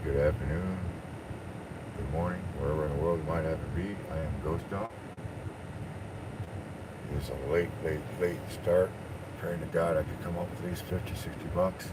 good afternoon, good morning, wherever in the world you might happen to be. I am Ghost Dog. It's a late start. Praying to God I could come up with at least 50, 60 bucks.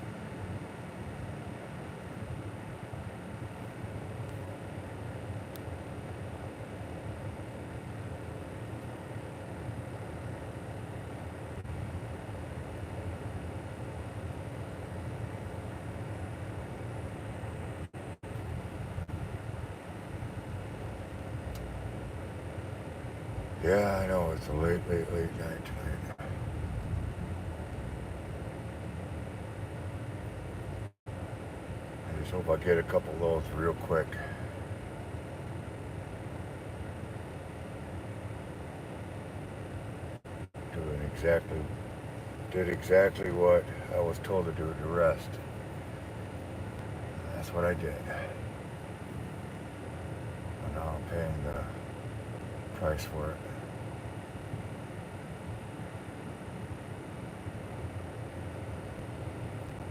Yeah, I know it's a late night tonight. I just hope I get a couple of those real quick. Doing exactly, did exactly what I was told to do to rest. That's what I did. And now I'm paying the price for it.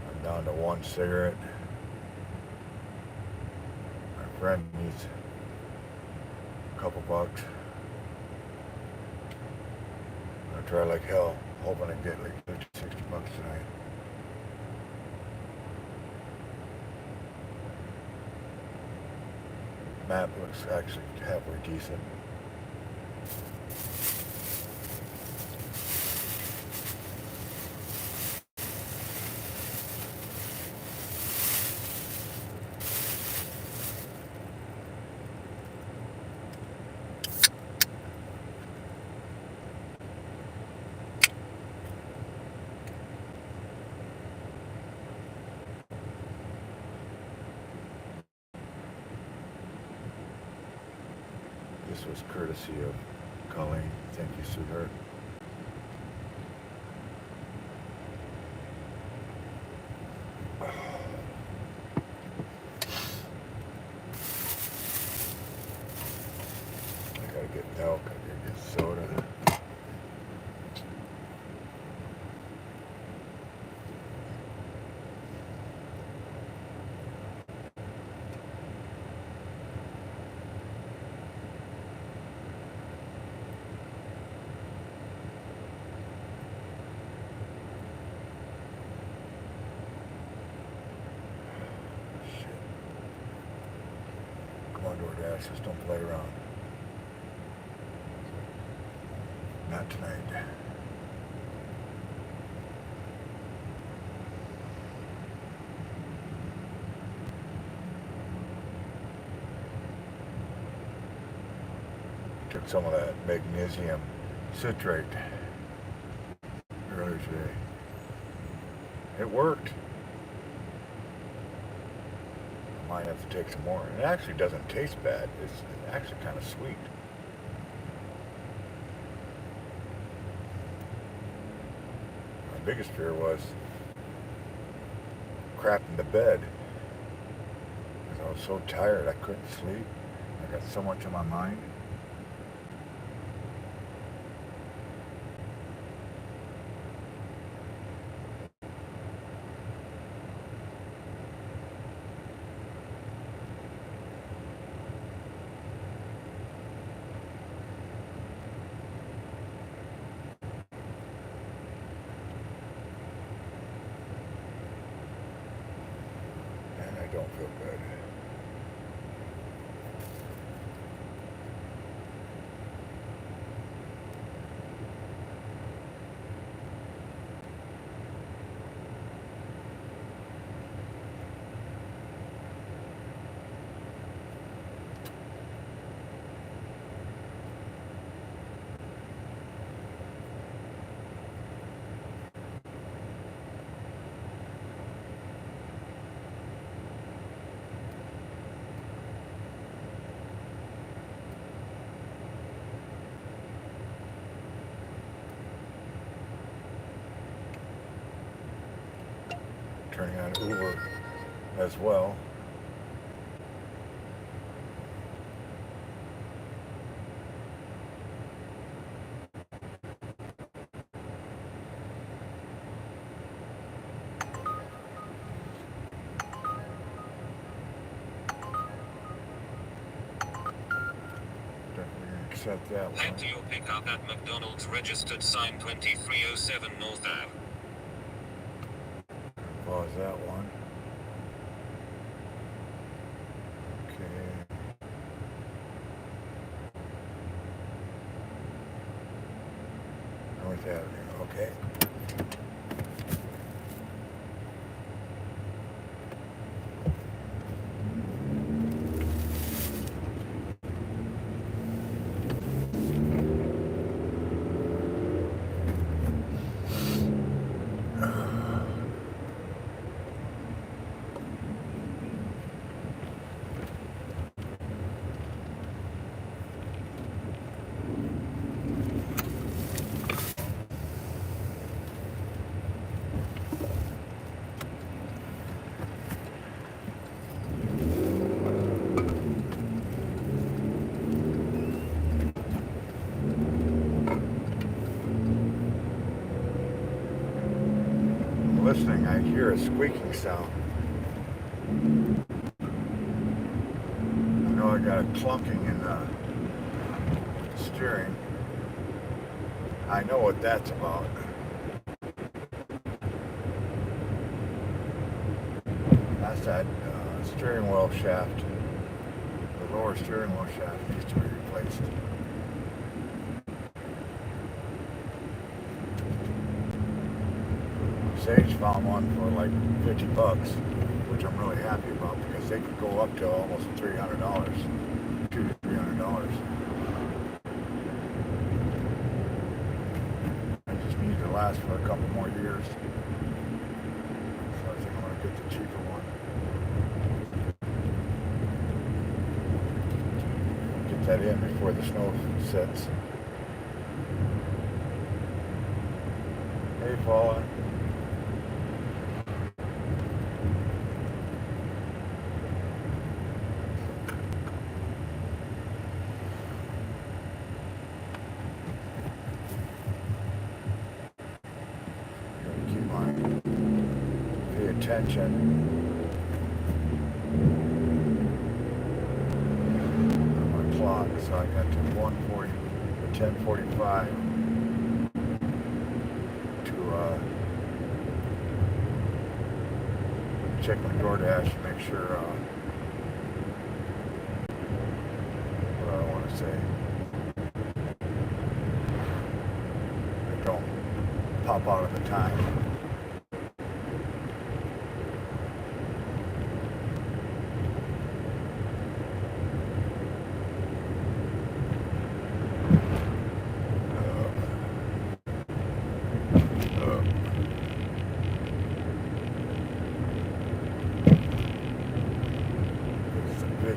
I'm down to one cigarette. My friend needs a couple bucks. I'm gonna try like hell, hoping I get like 50, 60 bucks tonight. Map looks actually halfway decent. This was courtesy of Colleen. Thank you, sweetheart. I gotta get milk. I gotta get soda. Shit. Come on, DoorDash. Just don't play around. Not tonight. Took some of that magnesium citrate earlier today. It worked. I might have to take some more. It actually doesn't taste bad. It's actually kind of sweet. My biggest fear was crap in the bed because I was so tired I couldn't sleep. I got so much on my mind. And I don't feel good. Turning on Uber as well. accept that Head one. to your pickup at McDonald's, registered sign 2307 North Ave. Pause that one. Okay. North Avenue, okay. Listening, I hear a squeaking sound. I know I got a clunking in the steering. I know what that's about. That's that steering wheel shaft. The lower steering wheel shaft needs to be replaced. Sage found one for like $50, which I'm really happy about because they could go up to almost $300, $200 to $300. I just need to last for a couple more years, so I think I'm gonna get the cheaper one. Get that in before the snow sets. Hey, Paula. Attention on my clock, so I got to 1:40 or 10:45 to check my DoorDash and make sure what I want to say. I don't pop out of the time.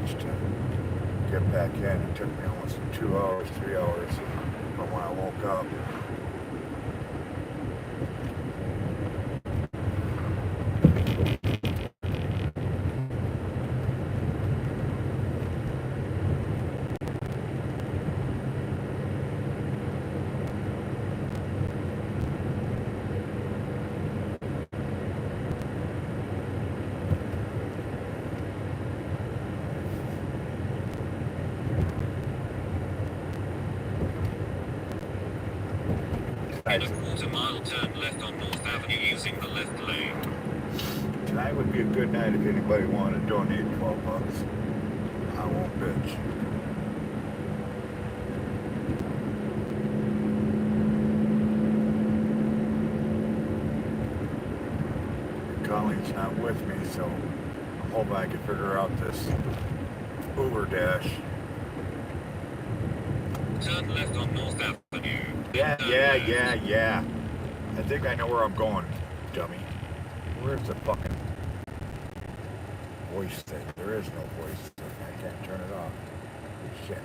To get back in. It took me almost 2 hours, 3 hours from when I woke up. In a quarter-mile, turn left on North Avenue using the left lane. Tonight would be a good night if anybody wanted to donate $12. I won't bitch. Colleen's not with me, so I'm hoping I can figure out this Uber Dash. Turn left on North Avenue. Yeah. I think I know where I'm going, dummy. Where's the fucking voice thing? There is no voice thing. I can't turn it off. Shit.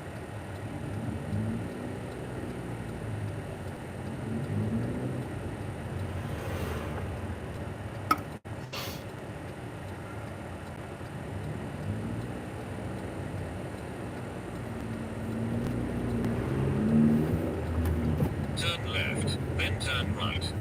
Turn left, then turn right.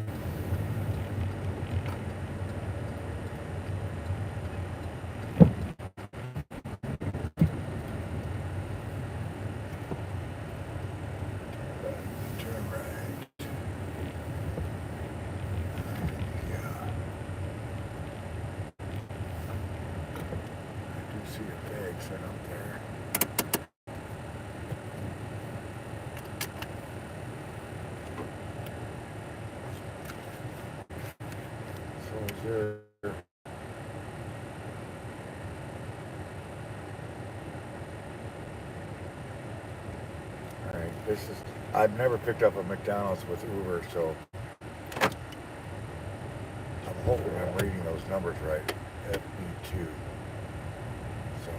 sure. Alright, this is, I've never picked up a McDonald's with Uber, so I'm hoping I'm reading those numbers right. FB2. So,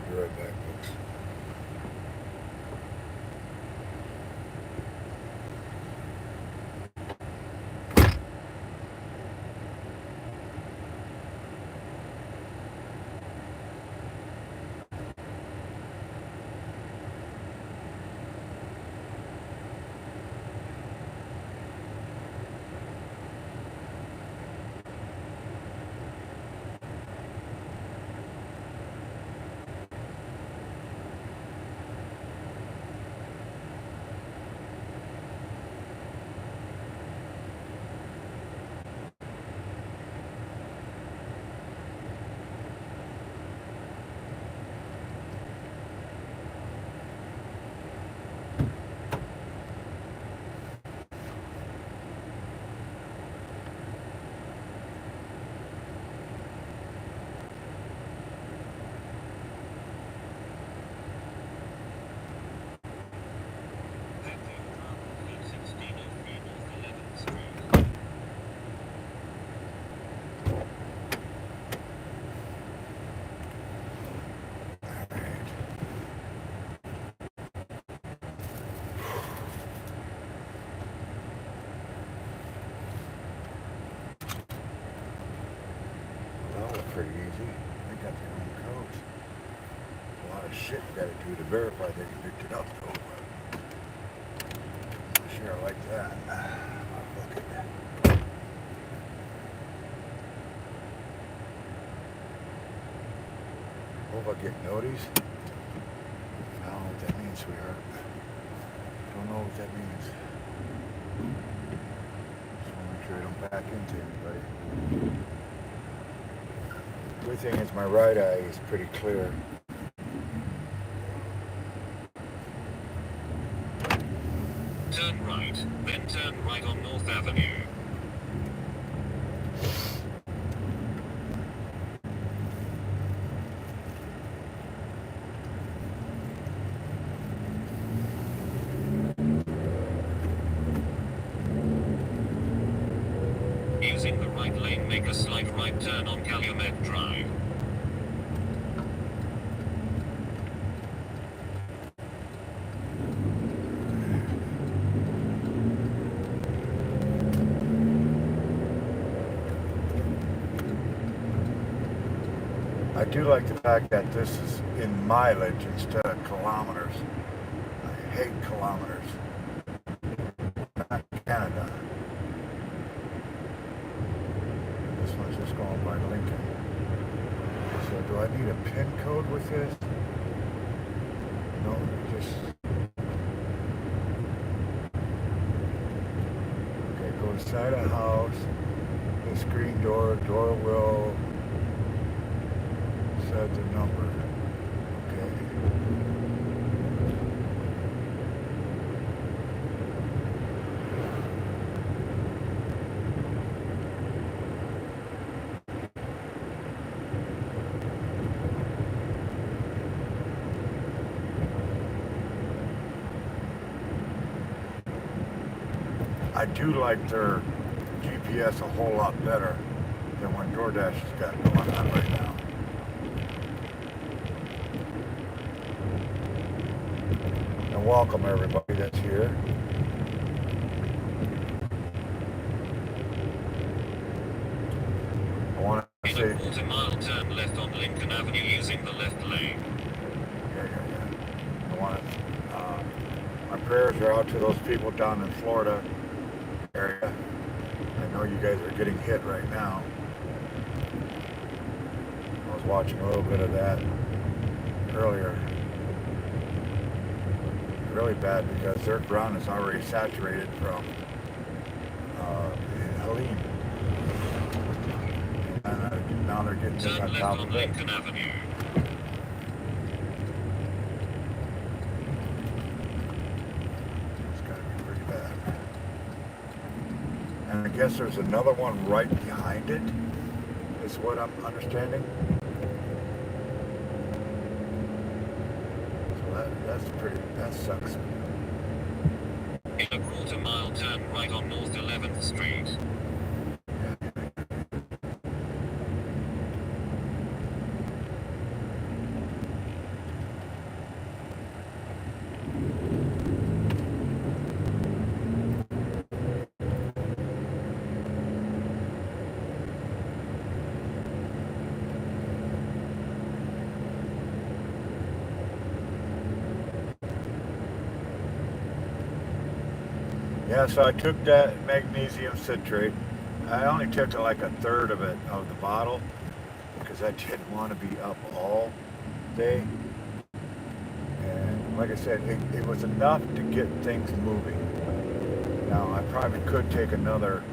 be right back, folks. Pretty easy. They got their own codes. A lot of shit you gotta do to verify that you picked it up though. But sure, I like that. Look at that. Hope I get notice. I don't know what that means, sweetheart. Don't know what that means. Just wanna make sure I don't back into anybody. Good thing is my right eye is pretty clear. Turn right, then turn right on North Avenue. Using the right lane, make a slight right turn on Calumet Drive. I do like the fact that this is in mileage instead of kilometers. I hate kilometers. Not Canada. This one's just going by Lincoln. So do I need a PIN code with this? No, just... Okay, go inside a house. The screen door will set the number. Okay. I do like their GPS a whole lot better than what DoorDash has got going on right now. And welcome everybody that's here. I want to In say... a quarter-mile, turn left on Lincoln Avenue using the left lane. I want to... my prayers are out to those people down in Florida area. I know you guys are getting hit right now. I was watching a little bit of that earlier. Really bad because their ground is already saturated from Helene. And now they're getting this on top of it. Lincoln Avenue. It's got to be pretty bad. And guess there's another one right behind it, is what I'm understanding. So that sucks. In a quarter-mile, turn right on North 11th Street. Yeah, so I took that magnesium citrate. I only took like a third of it of the bottle because I didn't want to be up all day. And like I said, it was enough to get things moving. Now I probably could take another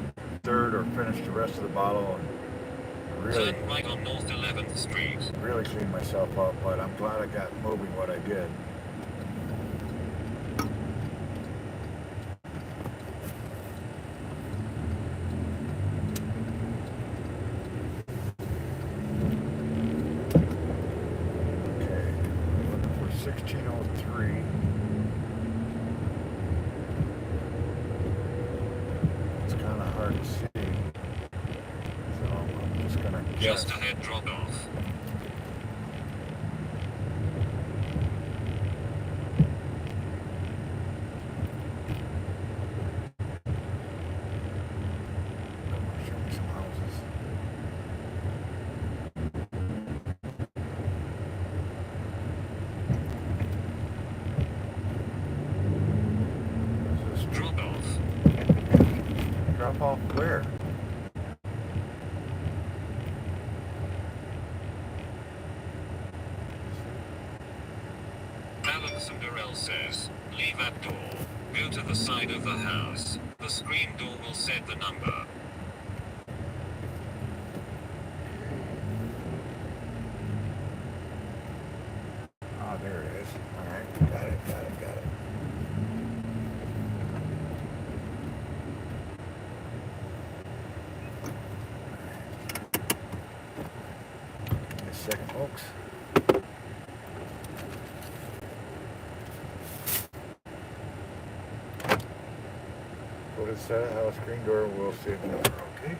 third or finish the rest of the bottle and really, Turn right on North 11th Street. really clean myself up. But I'm glad I got moving what I did. Okay, looking for 1603. It's kind of hard to see, so I'm just gonna guess. Just ahead, drop off. Show me some houses. Is this Drop off. drop off where? Alison Durrell says, leave at door. Go to the side of the house. The screen door will set the number. Oh, there it is. All right, got it. Give me a second, folks. What is that? House screen door will save the number. Okay.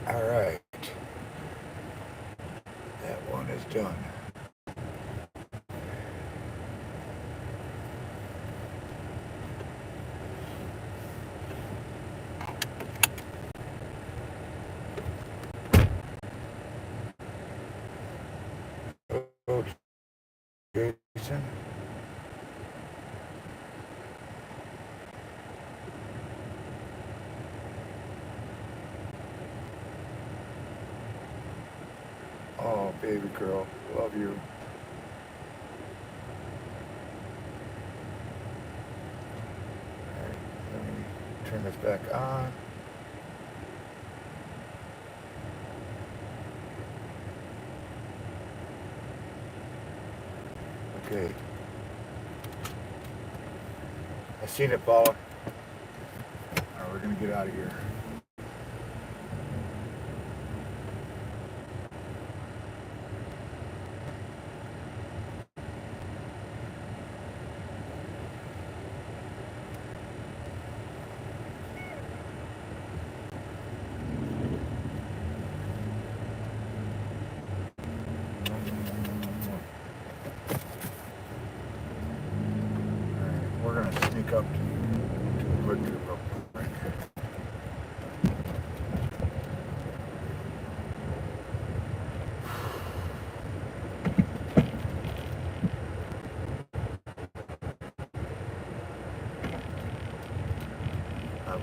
All right. That one is done. Oh, Jason. Oh, baby girl, love you. All right, let me turn this back on. Okay. I seen it, Paula. All right, we're gonna get out of here.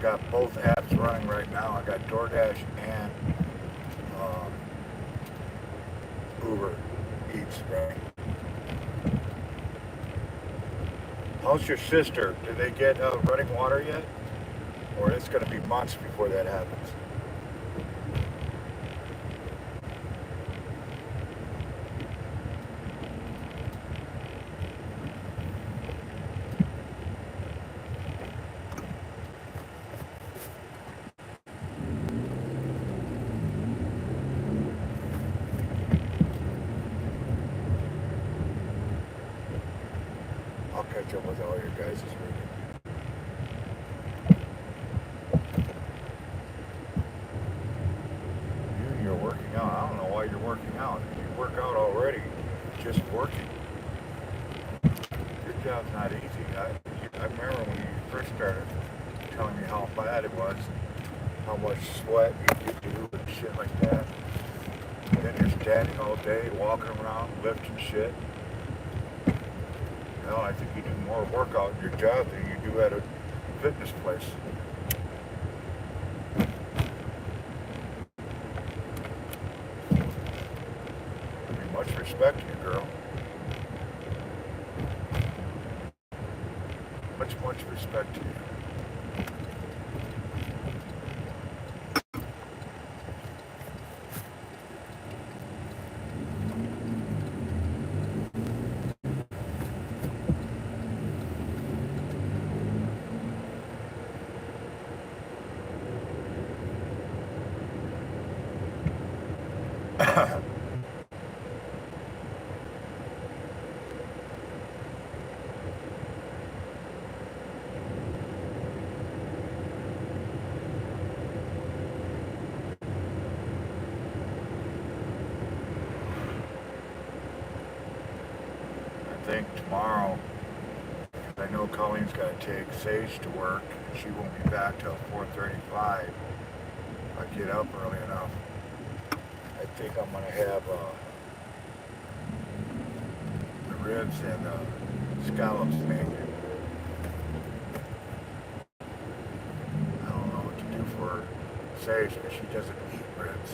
got both apps running right now. I got DoorDash and Uber Eats running. How's your sister? Did they get running water yet? Or it's going to be months before that happens? I'll catch up with all your guys' reading. You're working out. I don't know why you're working out. You work out already, just working. Your job's not easy. I remember when you first started telling me how bad it was, how much sweat you do and shit like that. Then you're standing all day, walking around, lifting shit. Hell, I think you do more workout in your job than you do at a fitness place. Much respect to you, girl. Much respect to you. I think tomorrow, I know Colleen's got to take Sage to work, and she won't be back till 4:35. If I get up early enough, I think I'm going to have the ribs and scallops made. I don't know what to do for Sage because she doesn't eat ribs.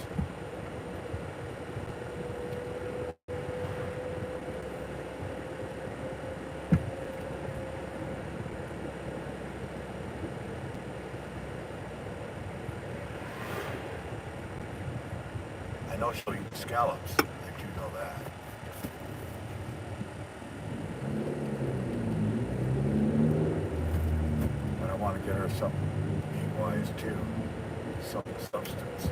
I know she'll eat scallops. I do know that. But I want to get her something meat-wise too. Some substance.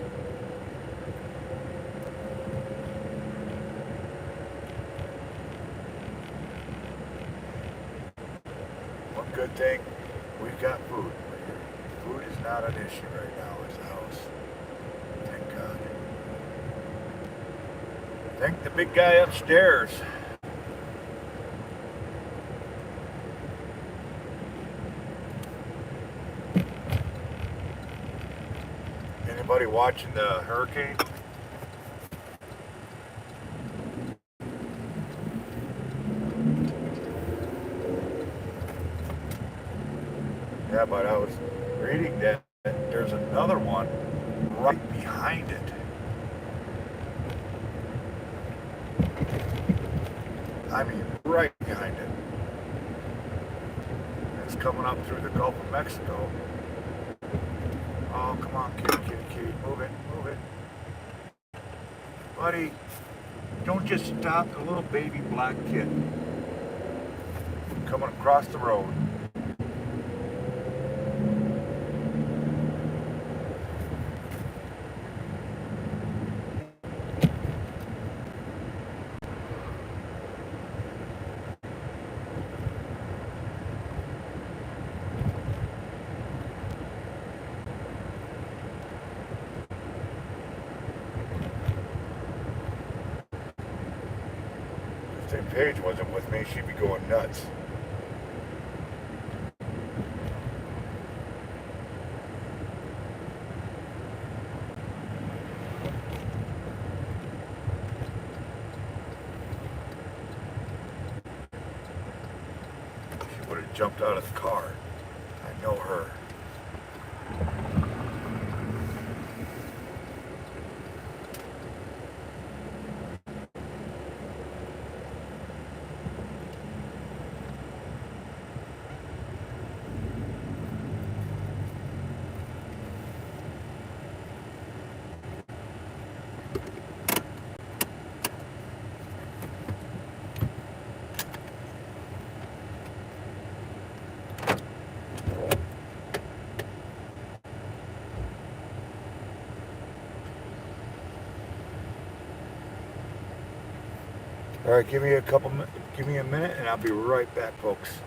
One good thing, we've got food. Food is not an issue right now at the house. Thank God. Thank the big guy upstairs. Anybody watching the hurricane? Yeah, but I was reading that there's another one right behind it. I mean, right behind it. It's coming up through the Gulf of Mexico. Oh, come on, kitty, move it. Buddy, don't just stop the little baby black kid coming across the road. If Paige wasn't with me, she'd be going nuts. She would have jumped out of the car. I know her. All right, give me a minute, and I'll be right back, folks.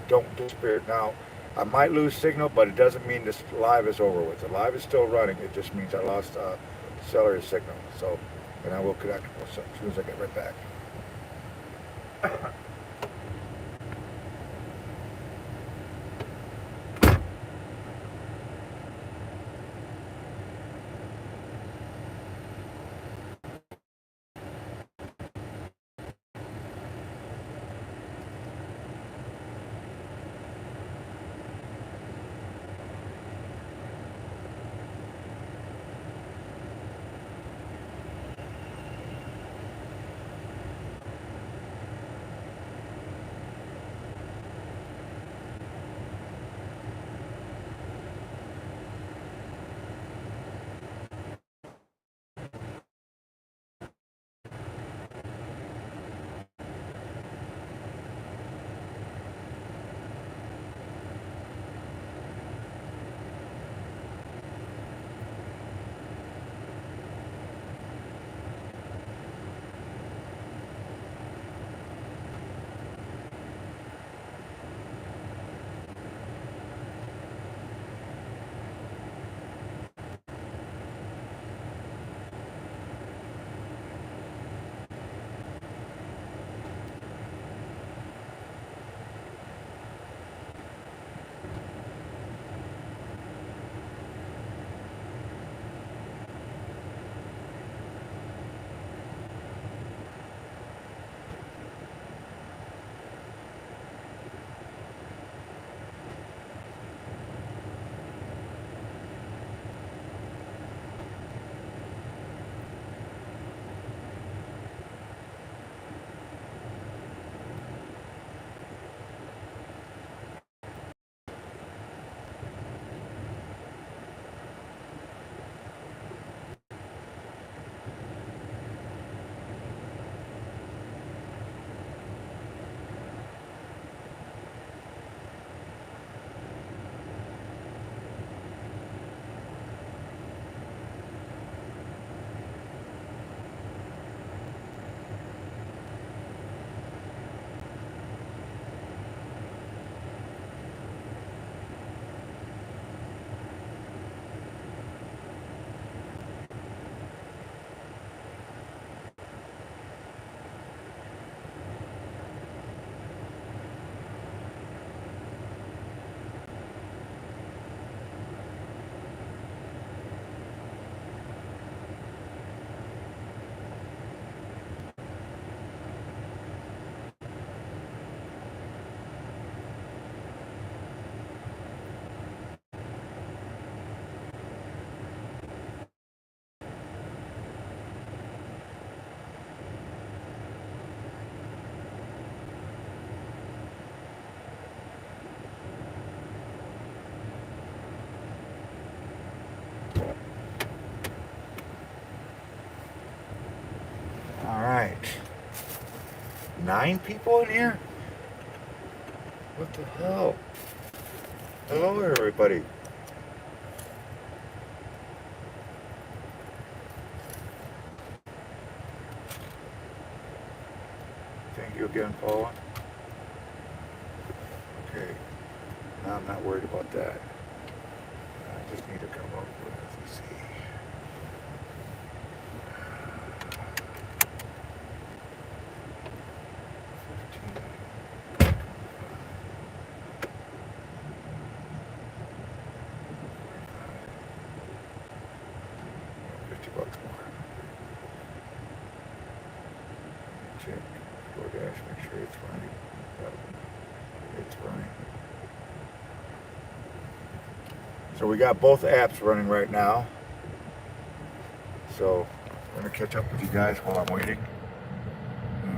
Don't disappear. Now, I might lose signal, but it doesn't mean this live is over with. The live is still running. It just means I lost cellular signal. So, and I will connect as soon as I get right back. All right. 9 people in here? What the hell? Hello, everybody. Thank you again, Paula. Okay. Now I'm not worried about that. I just need to come up with, let's see. $50 more. Check. DoorDash, make sure it's running. It's running. So we got both apps running right now. So I'm gonna catch up with you guys while I'm waiting.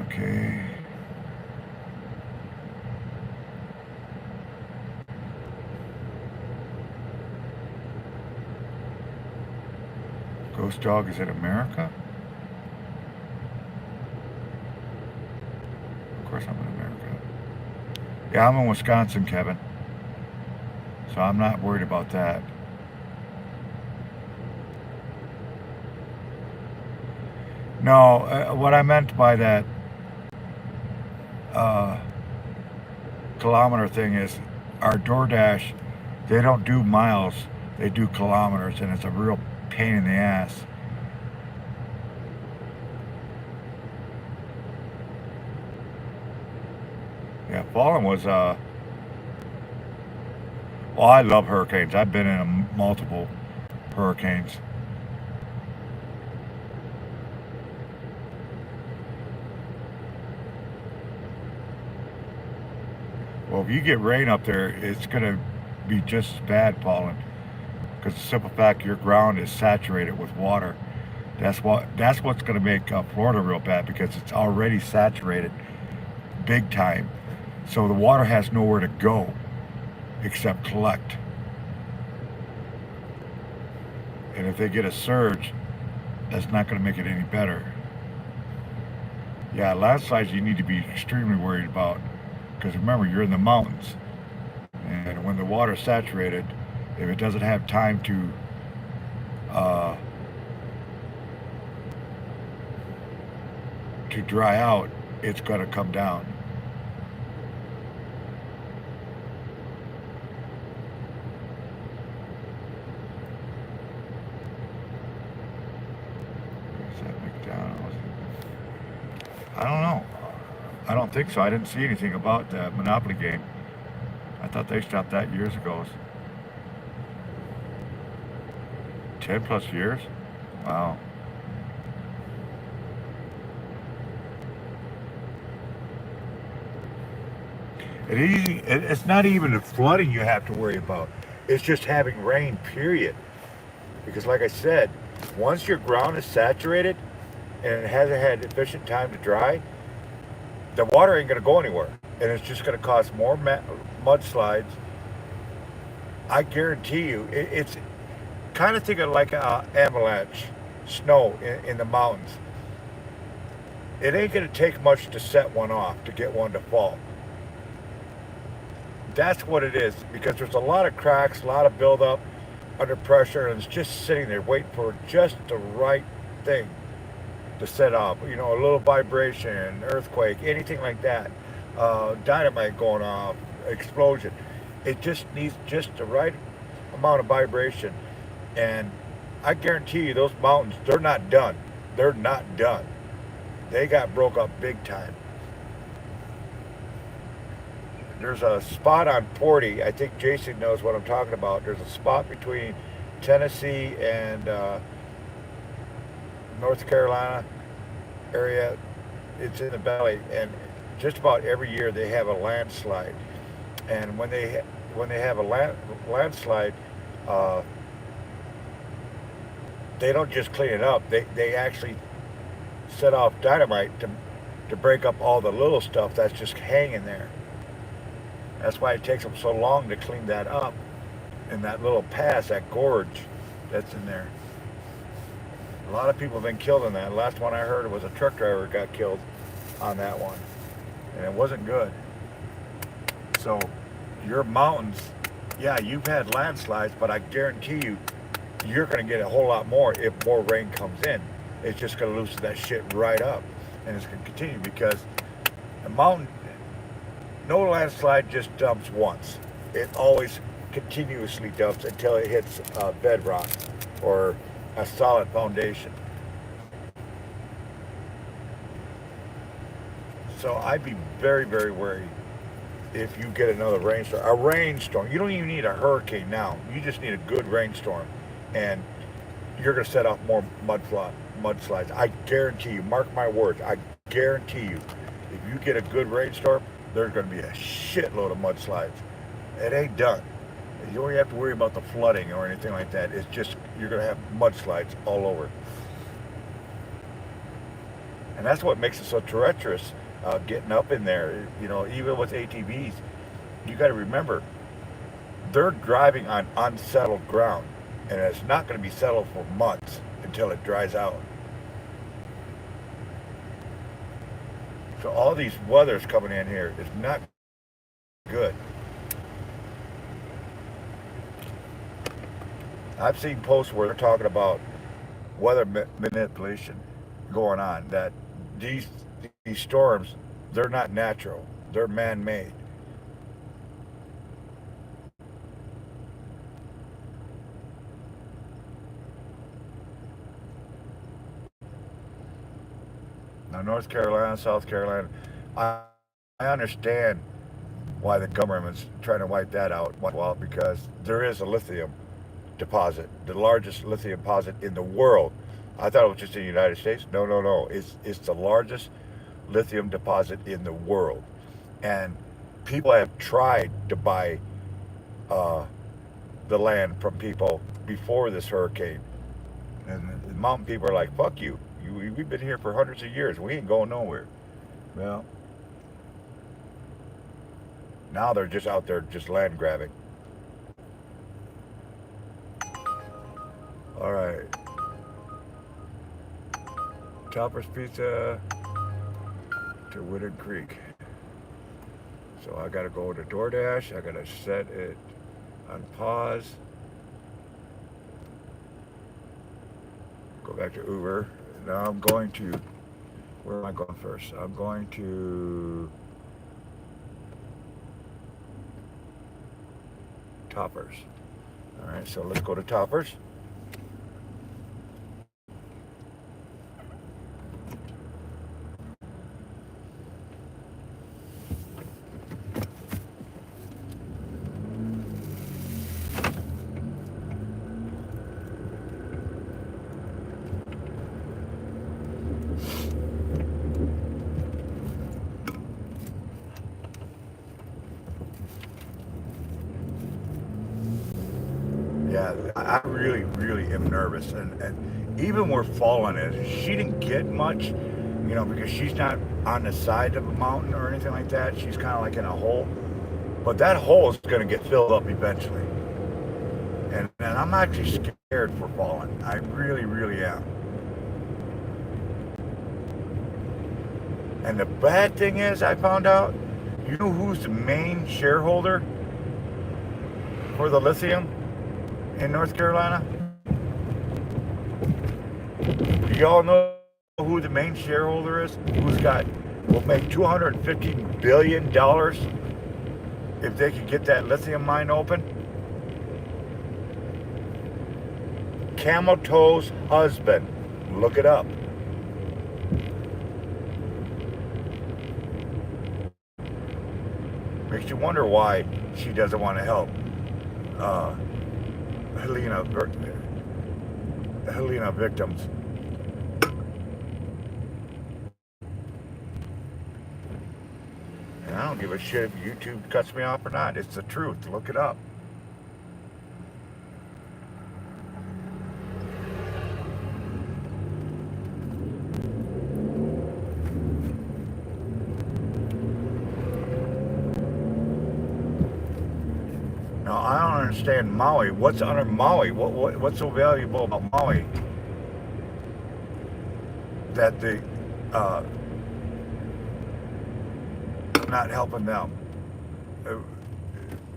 Okay. Ghost Dog is in America? Of course I'm in America. Yeah, I'm in Wisconsin, Kevin. So I'm not worried about that. No, what I meant by that, uh, kilometer thing is our DoorDash, they don't do miles, they do kilometers, and it's a real pain in the ass. Yeah, falling was, well, I love hurricanes. I've been in multiple hurricanes. Well, if you get rain up there, it's going to be just as bad falling because the simple fact your ground is saturated with water. That's what's going to make Florida real bad because it's already saturated big time. So the water has nowhere to go except collect. And if they get a surge, that's not going to make it any better. Yeah, landslides you need to be extremely worried about because remember you're in the mountains, and when the water's saturated, if it doesn't have time uh, to dry out, it's going to come down. Is that McDonald's? I don't know. I don't think so. I didn't see anything about that Monopoly game. I thought they stopped that years ago. 10 plus years? Wow. It's not even the flooding you have to worry about. It's just having rain, period. Because like I said, once your ground is saturated and it hasn't had efficient time to dry, the water ain't going to go anywhere. And it's just going to cause more mudslides. I guarantee you, it's kind of think of like an avalanche, snow in the mountains. It ain't going to take much to set one off, to get one to fall. That's what it is, because there's a lot of cracks, a lot of buildup under pressure, and it's just sitting there waiting for just the right thing to set off. You know, a little vibration, earthquake, anything like that. Dynamite going off, explosion. It just needs just the right amount of vibration. And I guarantee you, those mountains, they're not done. They're not done. They got broke up big time. There's a spot on 40. I think Jason knows what I'm talking about. There's a spot between Tennessee and North Carolina area. It's in the valley, and just about every year they have a landslide. And when they have a landslide, uh, they don't just clean it up. They actually set off dynamite to break up all the little stuff that's just hanging there. That's why it takes them so long to clean that up in that little pass, that gorge that's in there. A lot of people have been killed in that. The last one I heard was a truck driver got killed on that one, and it wasn't good. So your mountains, yeah, you've had landslides, but I guarantee you, you're going to get a whole lot more if more rain comes in. It's just going to loosen that shit right up, and it's going to continue because a mountain, no landslide just dumps once. It always continuously dumps until it hits bedrock or a solid foundation. So I'd be very, very worried if you get another rainstorm. A rainstorm. You don't even need a hurricane now. You just need a good rainstorm, and you're going to set off more mudslides. I guarantee you. Mark my words. I guarantee you. If you get a good rainstorm, there's going to be a shitload of mudslides. It ain't done. You don't have to worry about the flooding or anything like that. It's just you're going to have mudslides all over. And that's what makes it so treacherous getting up in there. You know, even with ATVs, you got to remember they're driving on unsettled ground, and it's not going to be settled for months until it dries out. So all these weathers coming in here is not good. I've seen posts where they're talking about weather manipulation going on. That these storms They're not natural. They're man-made. Now, North Carolina, South Carolina, I understand why the government's trying to wipe that out. Well, because there is a lithium deposit, the largest lithium deposit in the world. I thought it was just in the United States. No, no, no. It's the largest lithium deposit in the world, and people have tried to buy uh, the land from people before this hurricane, and the mountain people are like, "Fuck you! We've been here for hundreds of years. We ain't going nowhere." Well, now they're just out there just land grabbing. All right, Topper's Pizza to Wooded Creek. So I gotta go to DoorDash. I gotta set it on pause. Go back to Uber. Now I'm going to. Where am I going first? I'm going to Toppers. All right. So let's go to Toppers. Yeah, I really, really am nervous, and even where Fallen is, she didn't get much, because she's not on the side of a mountain or anything like that. She's kind of like in a hole, but that hole is going to get filled up eventually, and I'm actually scared for Fallen. I really, really am. And the bad thing is, I found out, you know who's the main shareholder for the lithium in North Carolina? Do y'all know who the main shareholder is? Will make $215 billion if they could get that lithium mine open? Camel Toe's husband. Look it up. Makes you wonder why she doesn't want to help uh, Helena victims. And I don't give a shit if YouTube cuts me off or not. It's the truth. Look it up. Now I don't understand Maui. What's under Maui? What's so valuable about Maui that they not helping them? Uh,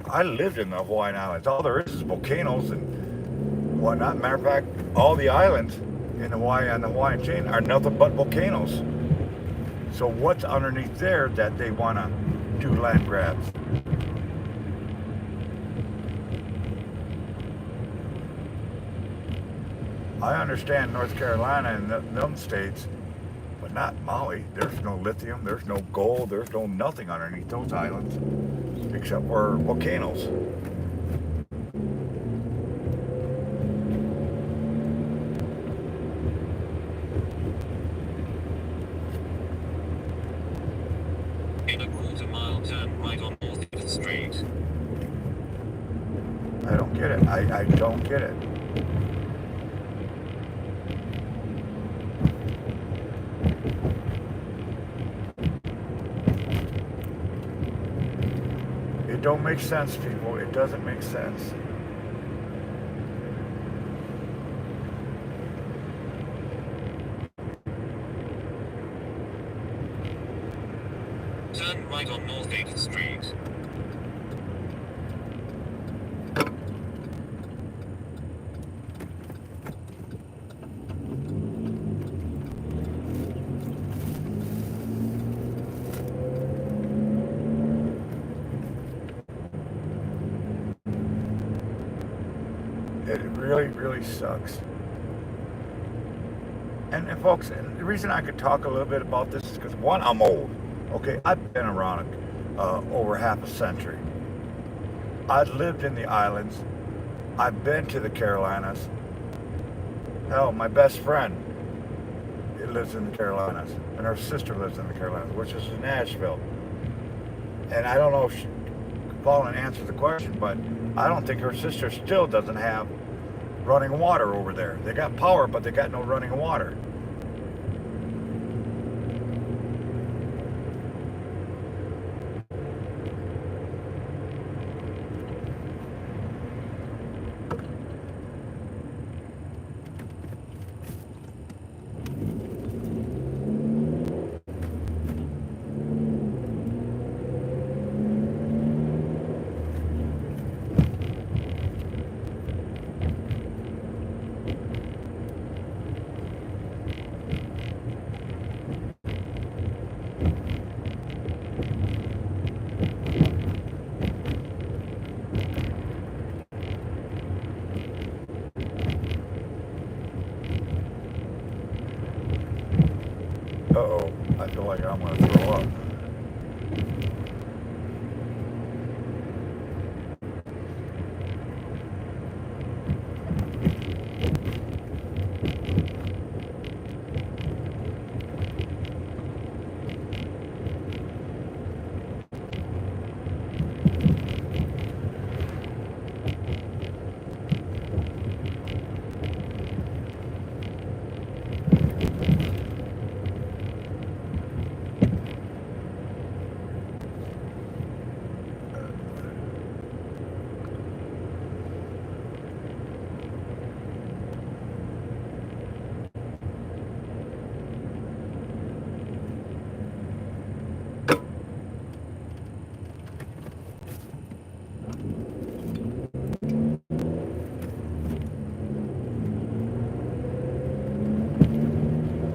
I lived in the Hawaiian Islands. All there is volcanoes and whatnot. Matter of fact, all the islands in Hawaii on the Hawaiian chain are nothing but volcanoes. So what's underneath there that they want to do land grabs? I understand North Carolina and them states, but not Maui. There's no lithium, there's no gold, there's no nothing underneath those islands except for volcanoes. In a quarter mile, turn right on North 5th Street. I don't get it. I don't get it. It don't make sense, people. It doesn't make sense. Turn right on North 8th Street. really, really sucks. And folks, and the reason I could talk a little bit about this is because, one, I'm old. Okay, I've been around over half a century. I've lived in the islands. I've been to the Carolinas. Hell, my best friend lives in the Carolinas, and her sister lives in the Carolinas, which is in Nashville. And I don't know if Colin answered the question, but I don't think her sister still doesn't have running water over there. They got power, but they got no running water. Uh-oh, I feel like I'm going to throw up.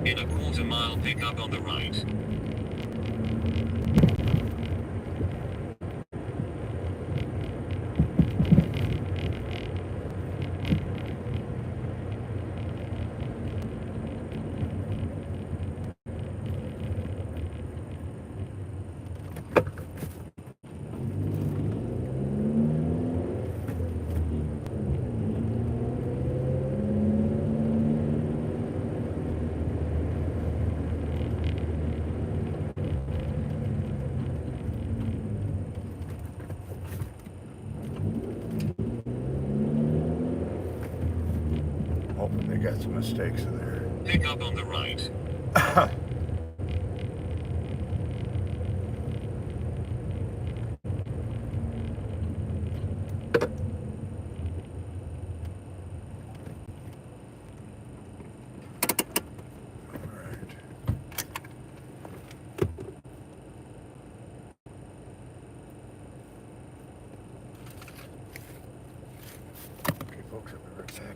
In a quarter-mile pickup on the right. Oh, they got some mistakes in there. Pickup on the right. Okay, folks, I'll be right back.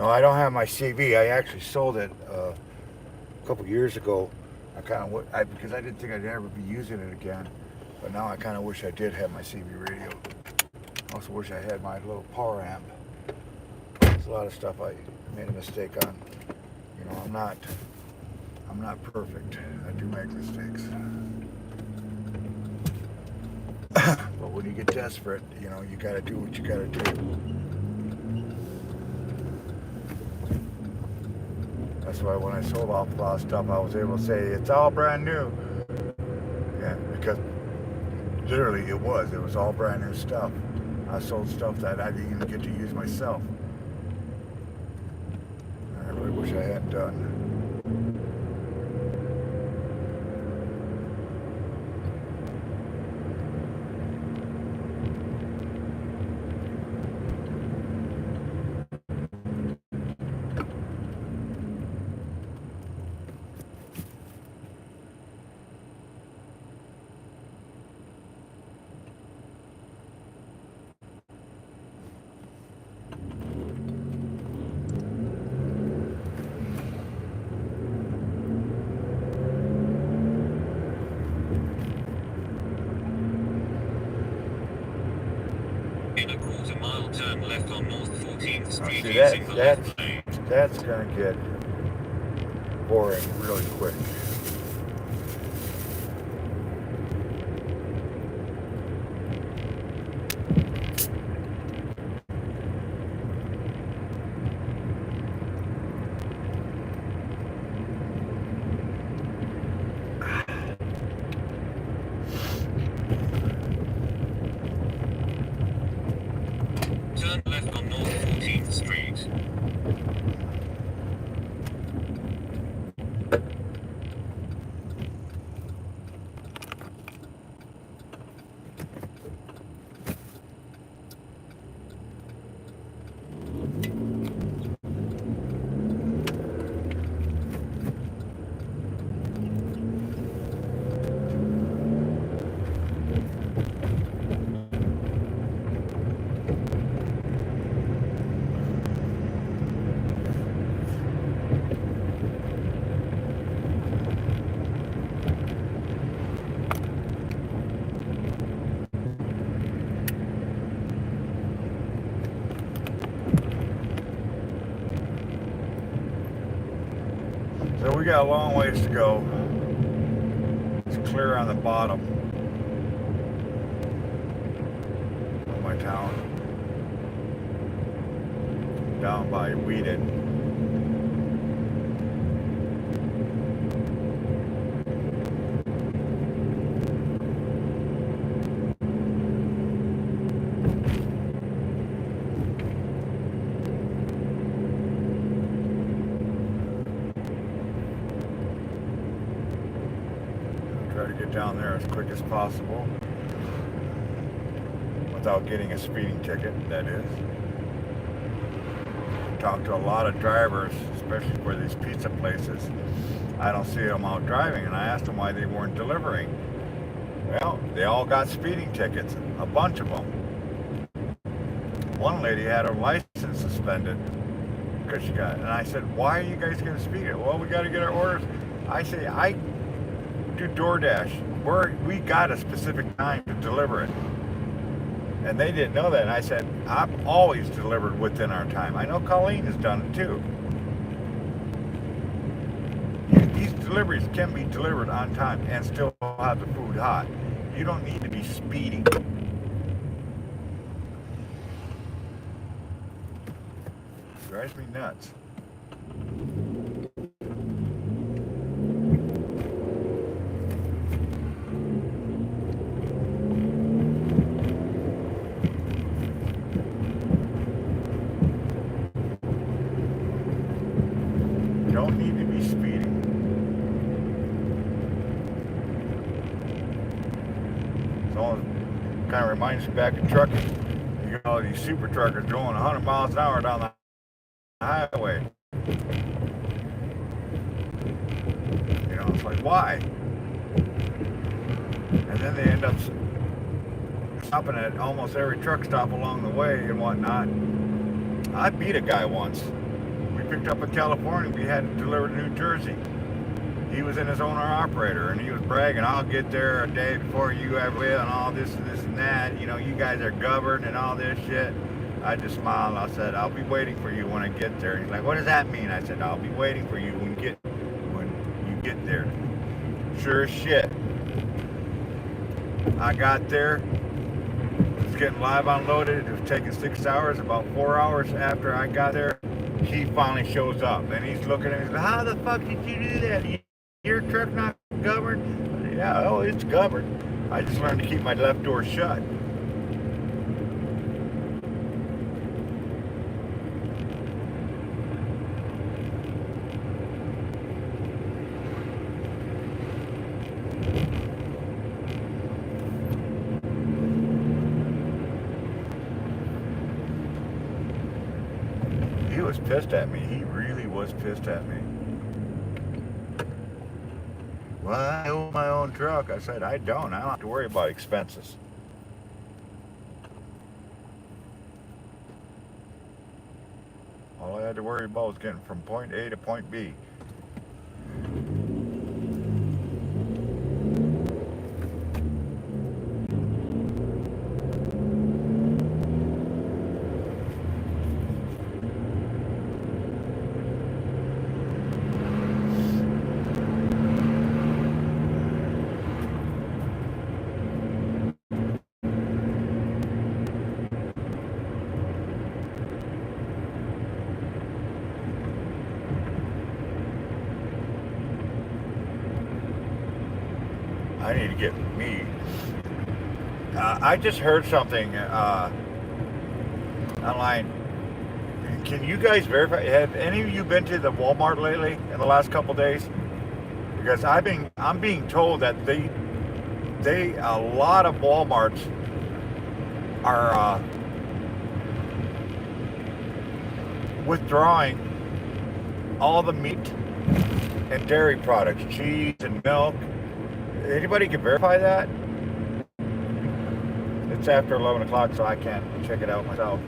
No, I don't have my CV. I actually sold it a couple years ago. I kind of because I didn't think I'd ever be using it again. But now I kind of wish I did have my CB radio. I also wish I had my little power amp. There's a lot of stuff I made a mistake on. You know, I'm not perfect. I do make mistakes. But when you get desperate, you know, you got to do what you got to do. That's why when I sold off a lot of stuff, I was able to say it's all brand new. Yeah, because literally it was all brand new stuff. I sold stuff that I didn't even get to use myself. I really wish I hadn't done. In a quarter-mile turn left on North 14th Street See, using the left lane. that's going to get boring really quick. Turn left on North 14th Street. So we got a long ways to go. It's clear on the bottom of my town, down by Whedon. Try to get down there as quick as possible without getting a speeding ticket, that is. Talked to a lot of drivers, especially for these pizza places. I don't see them out driving, and I asked them why they weren't delivering. Well, they all got speeding tickets, a bunch of them. One lady had her license suspended because she got it. And I said, why are you guys going to speed it? Well, we got to get our orders. I say, I do DoorDash. We got a specific time to deliver it. And they didn't know that. And I said, I've always delivered within our time. I know Colleen has done it too. These deliveries can be delivered on time and still have the food hot. You don't need to be speeding. Drives me nuts. Don't need to be speeding. So it kind of reminds me back of trucking. You got all these super truckers going 100 miles an hour down the highway. You know, it's like, why? And then they end up stopping at almost every truck stop along the way and whatnot. I beat a guy once. we picked up in California. We had it delivered to New Jersey. He was in his owner-operator, and he was bragging, I'll get there a day before you ever will, and all this and that. You know, you guys are governed and all this shit. I just smiled. I said, I'll be waiting for you when I get there. He's like, what does that mean? I said, I'll be waiting for you when you get there. Sure as shit. I got there. It was getting live unloaded. It was taking 6 hours. About 4 hours after I got there, he finally shows up, and he's looking at me. He's like, how the fuck did you do that? Your truck not governed? Said, yeah, oh, it's governed. I just learned to keep my left door shut. He was pissed at me. He really was pissed at me. Well, I own my own truck. I said, I don't. I don't have to worry about expenses. All I had to worry about was getting from point A to point B. I need to get meat. I just heard something online. Can you guys verify? Have any of you been to the Walmart lately in the last couple days? Because I'm being told that a lot of Walmarts are withdrawing all the meat and dairy products, cheese and milk. Anybody can verify that? It's after 11 o'clock, so I can't check it out myself.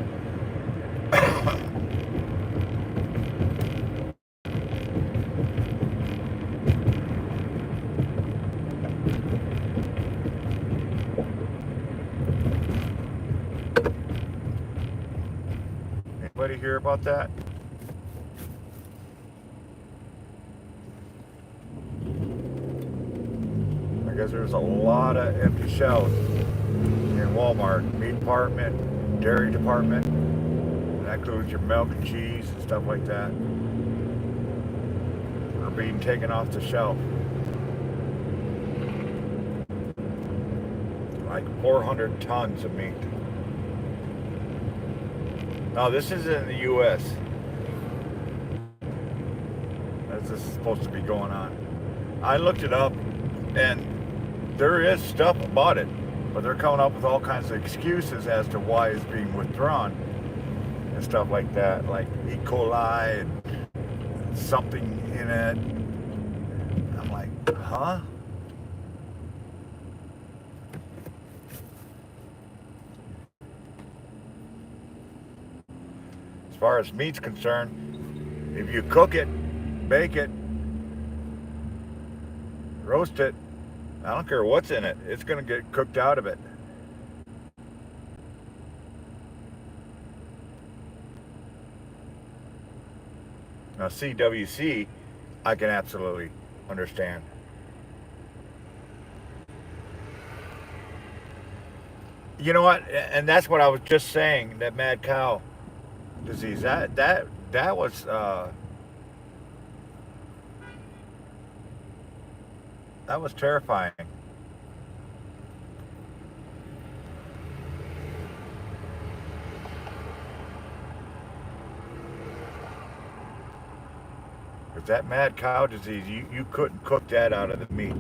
Anybody hear about that? Because there's a lot of empty shelves in Walmart, meat department, dairy department. And that includes your milk and cheese and stuff like that. Are being taken off the shelf. Like 400 tons of meat. Now this is in the U.S. That's this is supposed to be going on. I looked it up, and there is stuff about it, but they're coming up with all kinds of excuses as to why it's being withdrawn and stuff like that, like E. coli and something in it. I'm like, huh? As far as meat's concerned, if you cook it, bake it, roast it, I don't care what's in it, it's going to get cooked out of it. Now CWC, I can absolutely understand. You know what? And that's what I was just saying, that mad cow disease. That was that was terrifying. With that mad cow disease, you couldn't cook that out of the meat.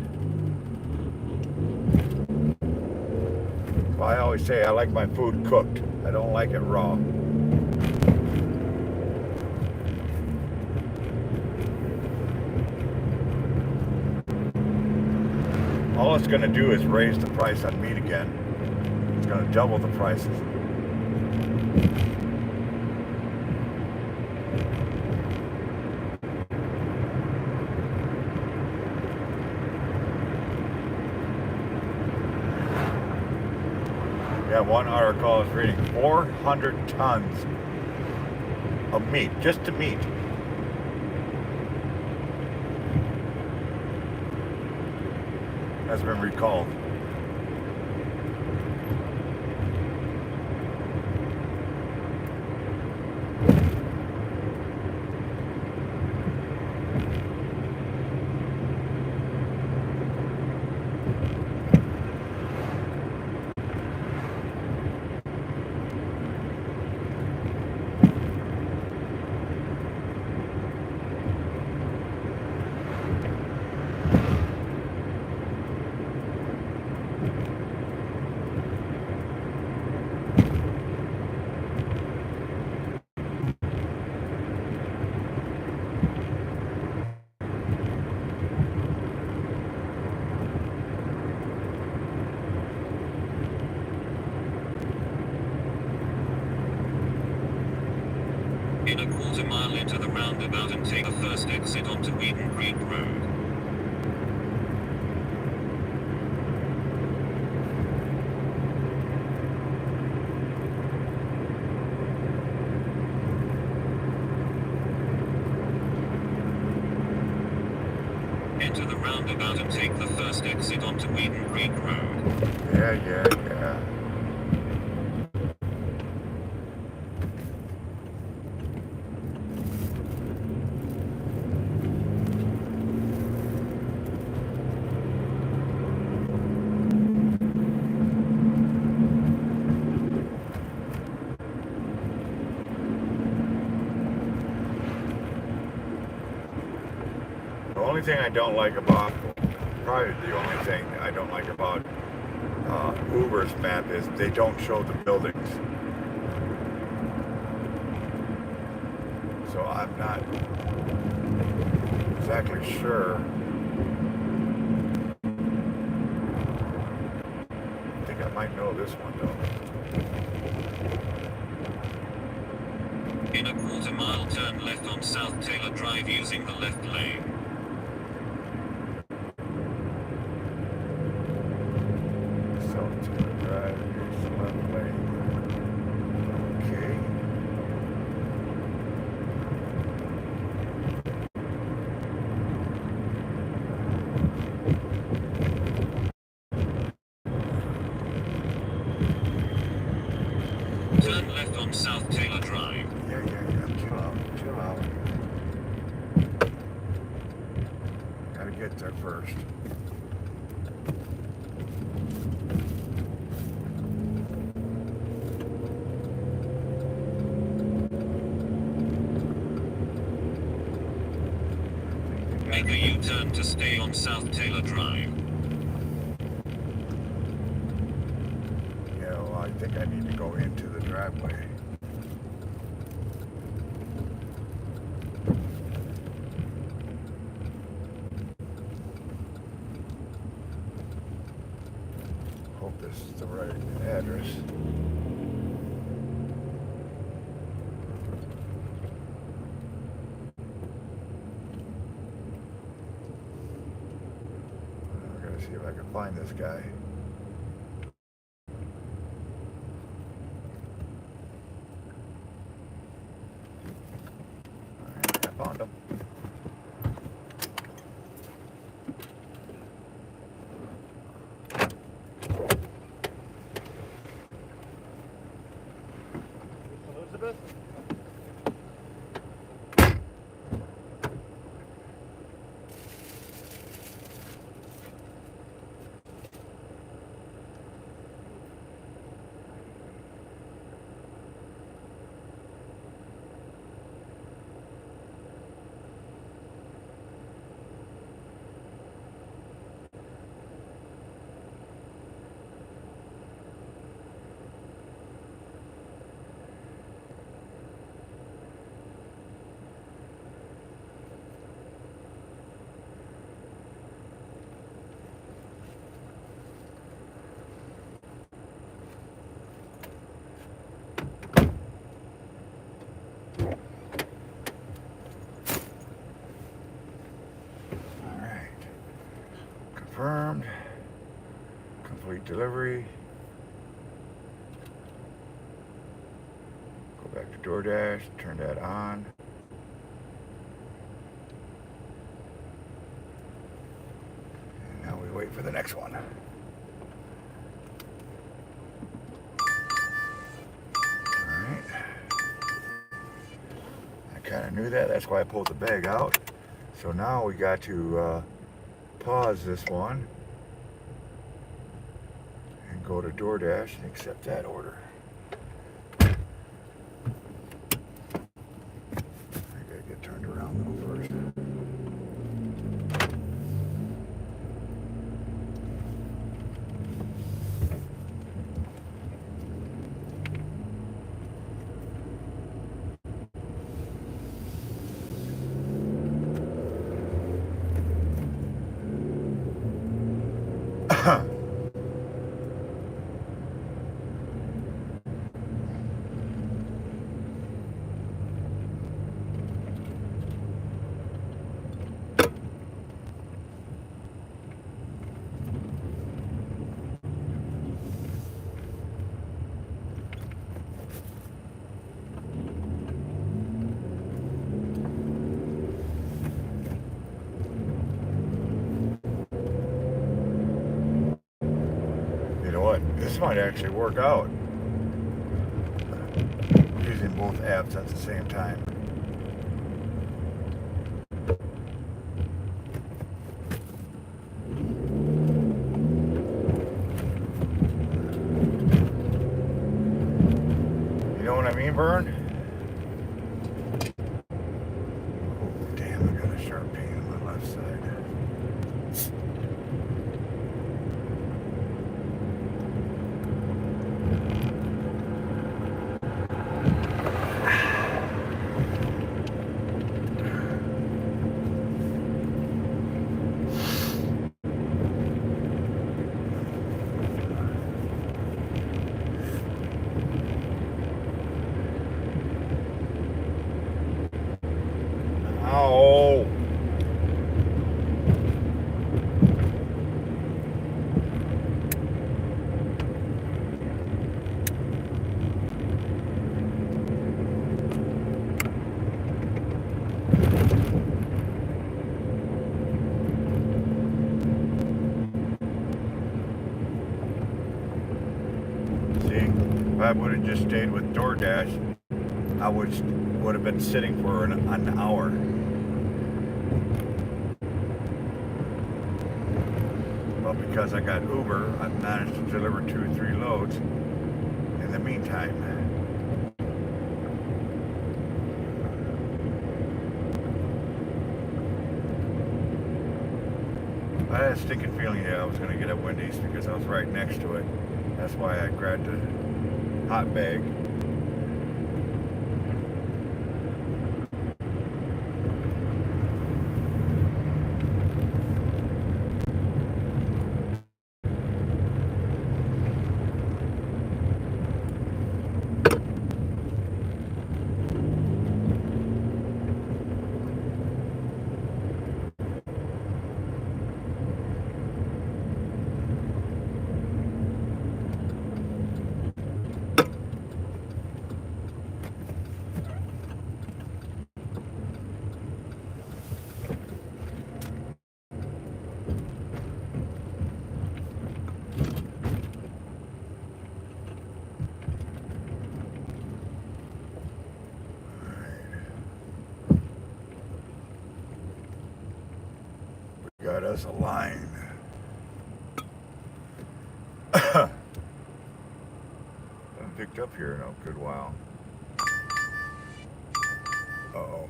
Well, I always say I like my food cooked. I don't like it raw. All it's going to do is raise the price on meat again. It's going to double the prices. Yeah, one article is reading 400 tons of meat, just to meat. Has been recalled. In a quarter mile into the roundabout and take the first exit onto Wheaton Creek Road. Enter the roundabout and take the first exit onto Wheaton Creek Road. Yeah. The only thing I don't like about, probably the only thing I don't like about Uber's map is they don't show the buildings. So I'm not exactly sure. I think I might know this one though. In a quarter mile, turn left on South Taylor Drive using the left lane. South Taylor Drive, here's the left lane. Okay. Turn left on South Taylor Drive. Yeah. Chill out. Gotta get there first. Make a U-turn to stay on South Taylor Drive. Yeah, well, I think I need to go into the driveway. Hope this is the right address. I'm gonna see if I can find this guy. Alright, I found him. Elizabeth? Confirmed. Complete delivery. DoorDash, turn that on. And now we wait for the next one. Alright. I kind of knew that, that's why I pulled the bag out. So now we got to pause this one and go to DoorDash and accept that order. I gotta get turned around though first. This might actually work out. Using both apps at the same time. You know what I mean, Vern? Oh, damn, I got a sharp pain on my left side. Ow! See, if I would have just stayed with DoorDash, I would have been sitting for an hour. Well, because I got Uber, I've managed to deliver 2 or 3 loads in the meantime. I had a stinking feeling that I was going to get a Wendy's because I was right next to it. That's why I grabbed a hot bag. Got us a line. Haven't picked up here in a good while. Uh-oh.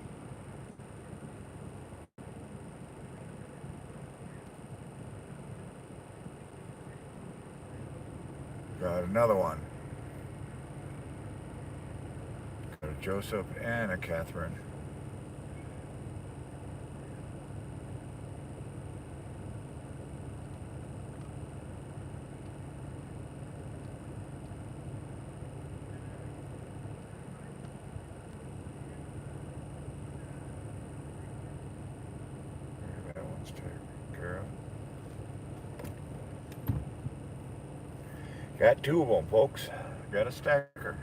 Got another one. Got a Joseph and a Catherine. That one's taken care of. Got 2 of them, folks. Got a stacker.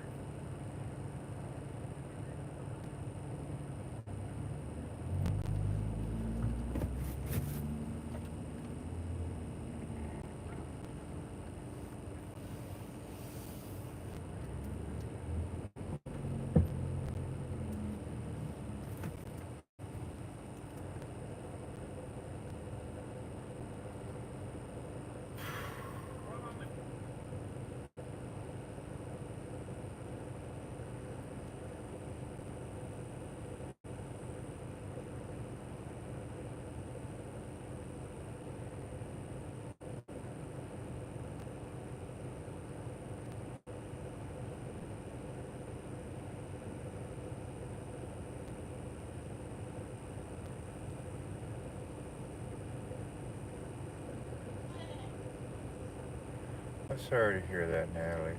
I'm sorry to hear that, Natalie.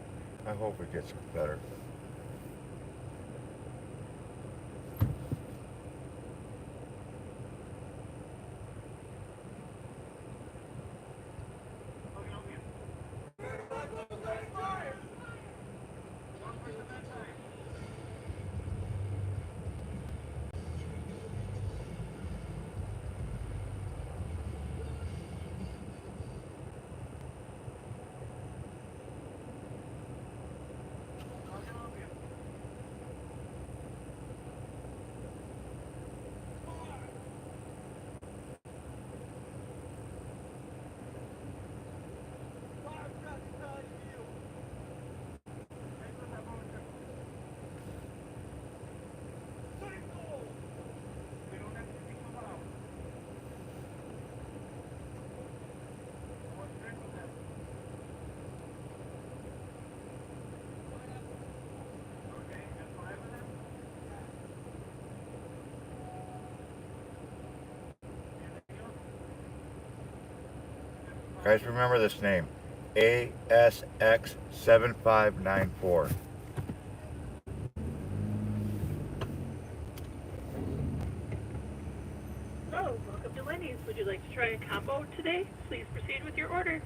I hope it gets better. Guys, remember this name. ASX7594. Hello, welcome to Wendy's. Would you like to try a combo today? Please proceed with your order.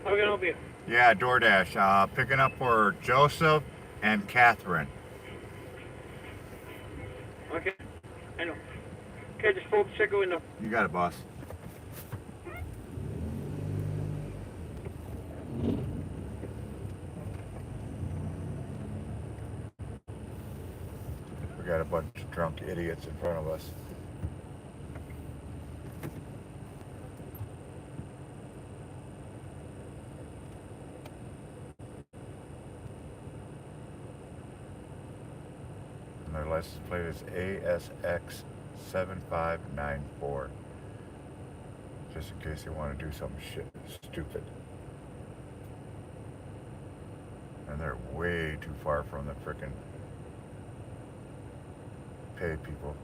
How can I help you? Yeah, DoorDash. Picking up for Joseph and Catherine. Okay, I know. Okay, just pull the checker window. You got it, boss. We got a bunch of drunk idiots in front of us. And their license plate is ASX7594. Just in case they want to do something stupid. And they're way too far from the frickin' pay people.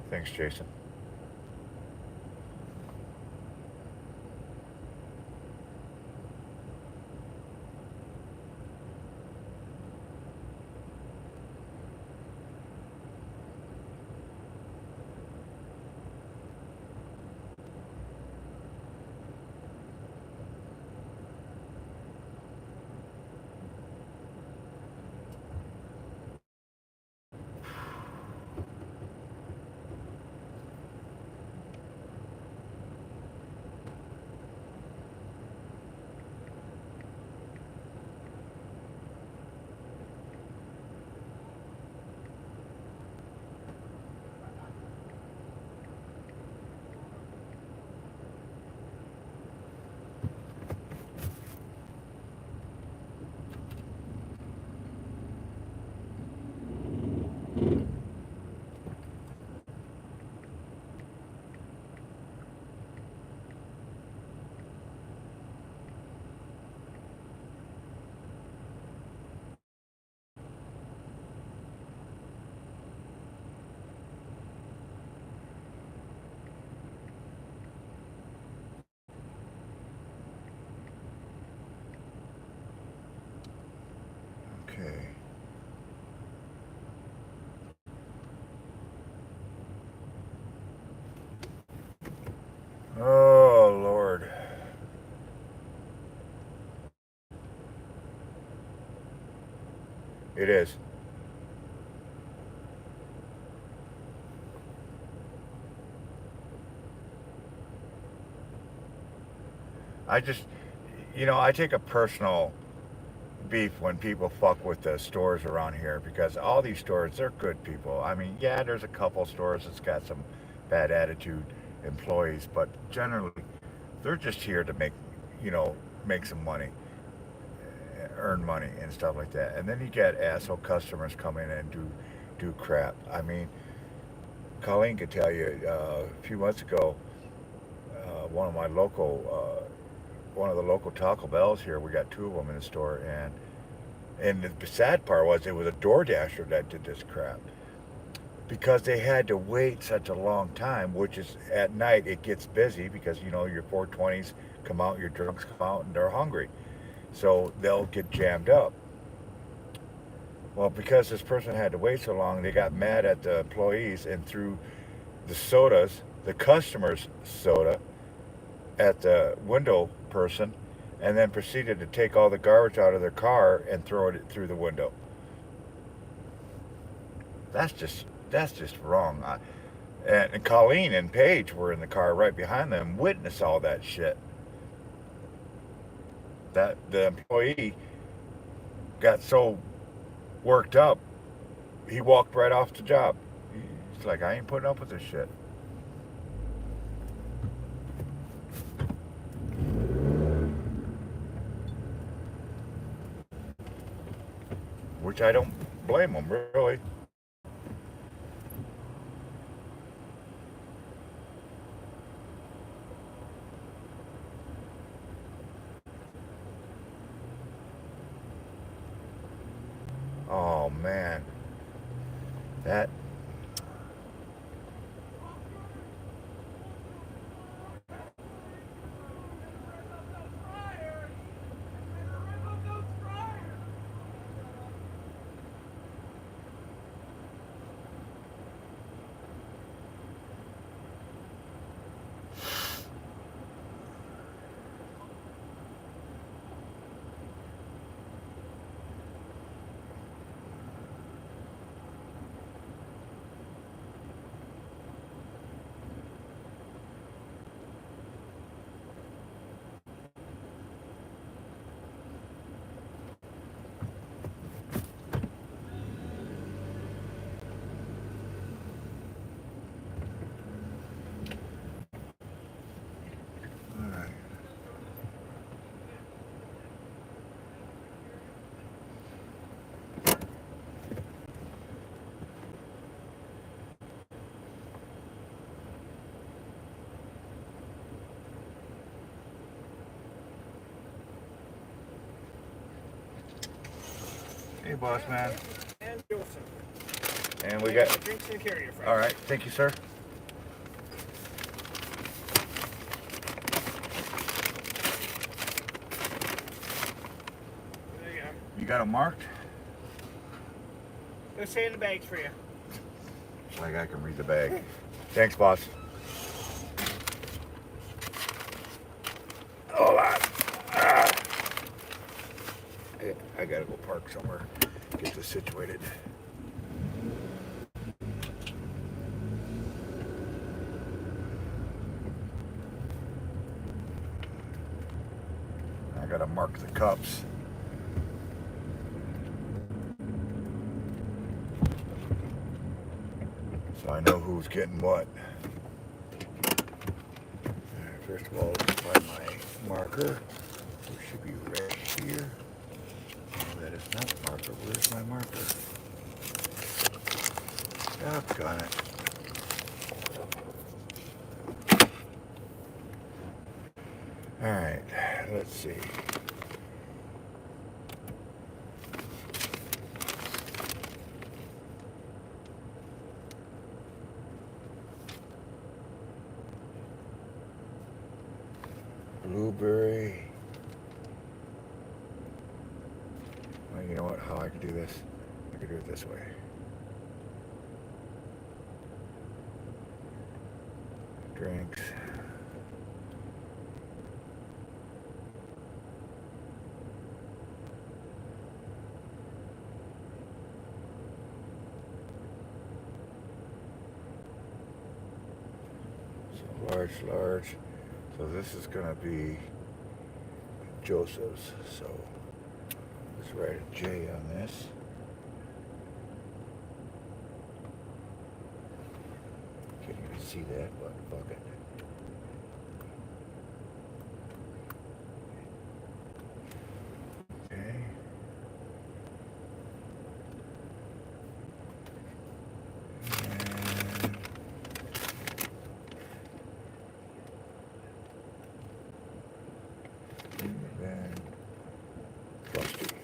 Thanks, Jason. Okay. Oh, Lord. It is. I take a personal beef when people fuck with the stores around here because all these stores, they're good people. I mean, yeah, there's a couple stores that's got some bad attitude employees, but generally They're just here to make, make some money, earn money and stuff like that. And then you get asshole customers come in and do crap. I mean, Colleen could tell you a few months ago, one of the local Taco Bells here, we got two of them in the store, and the sad part was it was a DoorDasher that did this crap because they had to wait such a long time, which is at night it gets busy because your 420s come out, your drunks come out, and they're hungry, so they'll get jammed up. Well, because this person had to wait so long, they got mad at the employees and threw the sodas, the customer's soda, at the window person, and then proceeded to take all the garbage out of their car and throw it through the window. That's just wrong. And Colleen and Paige were in the car right behind them, witnessed all that shit. That the employee got so worked up, he walked right off the job. He's like, I ain't putting up with this shit. Which I don't blame him, really. Oh man, that hey, boss man. And Joseph. And we got drinks and carrier fries. all right. Thank you, sir. There you go. You got them marked? They'll stay in the bags for you. Like I can read the bag. Thanks, boss. Hold on. I gotta go park somewhere. Get this situated. I gotta mark the cups. So I know who's getting what. First of all, let's find my marker. It should be right here. No, that is not the marker. Where's my marker? Doggone it. Alright, let's see. Blueberry. Well, you know what? How I could do this? I could do it this way. Drinks. So large. So this is going to be Joseph's. So let's write a J on this. Can't even see that, but fuck it.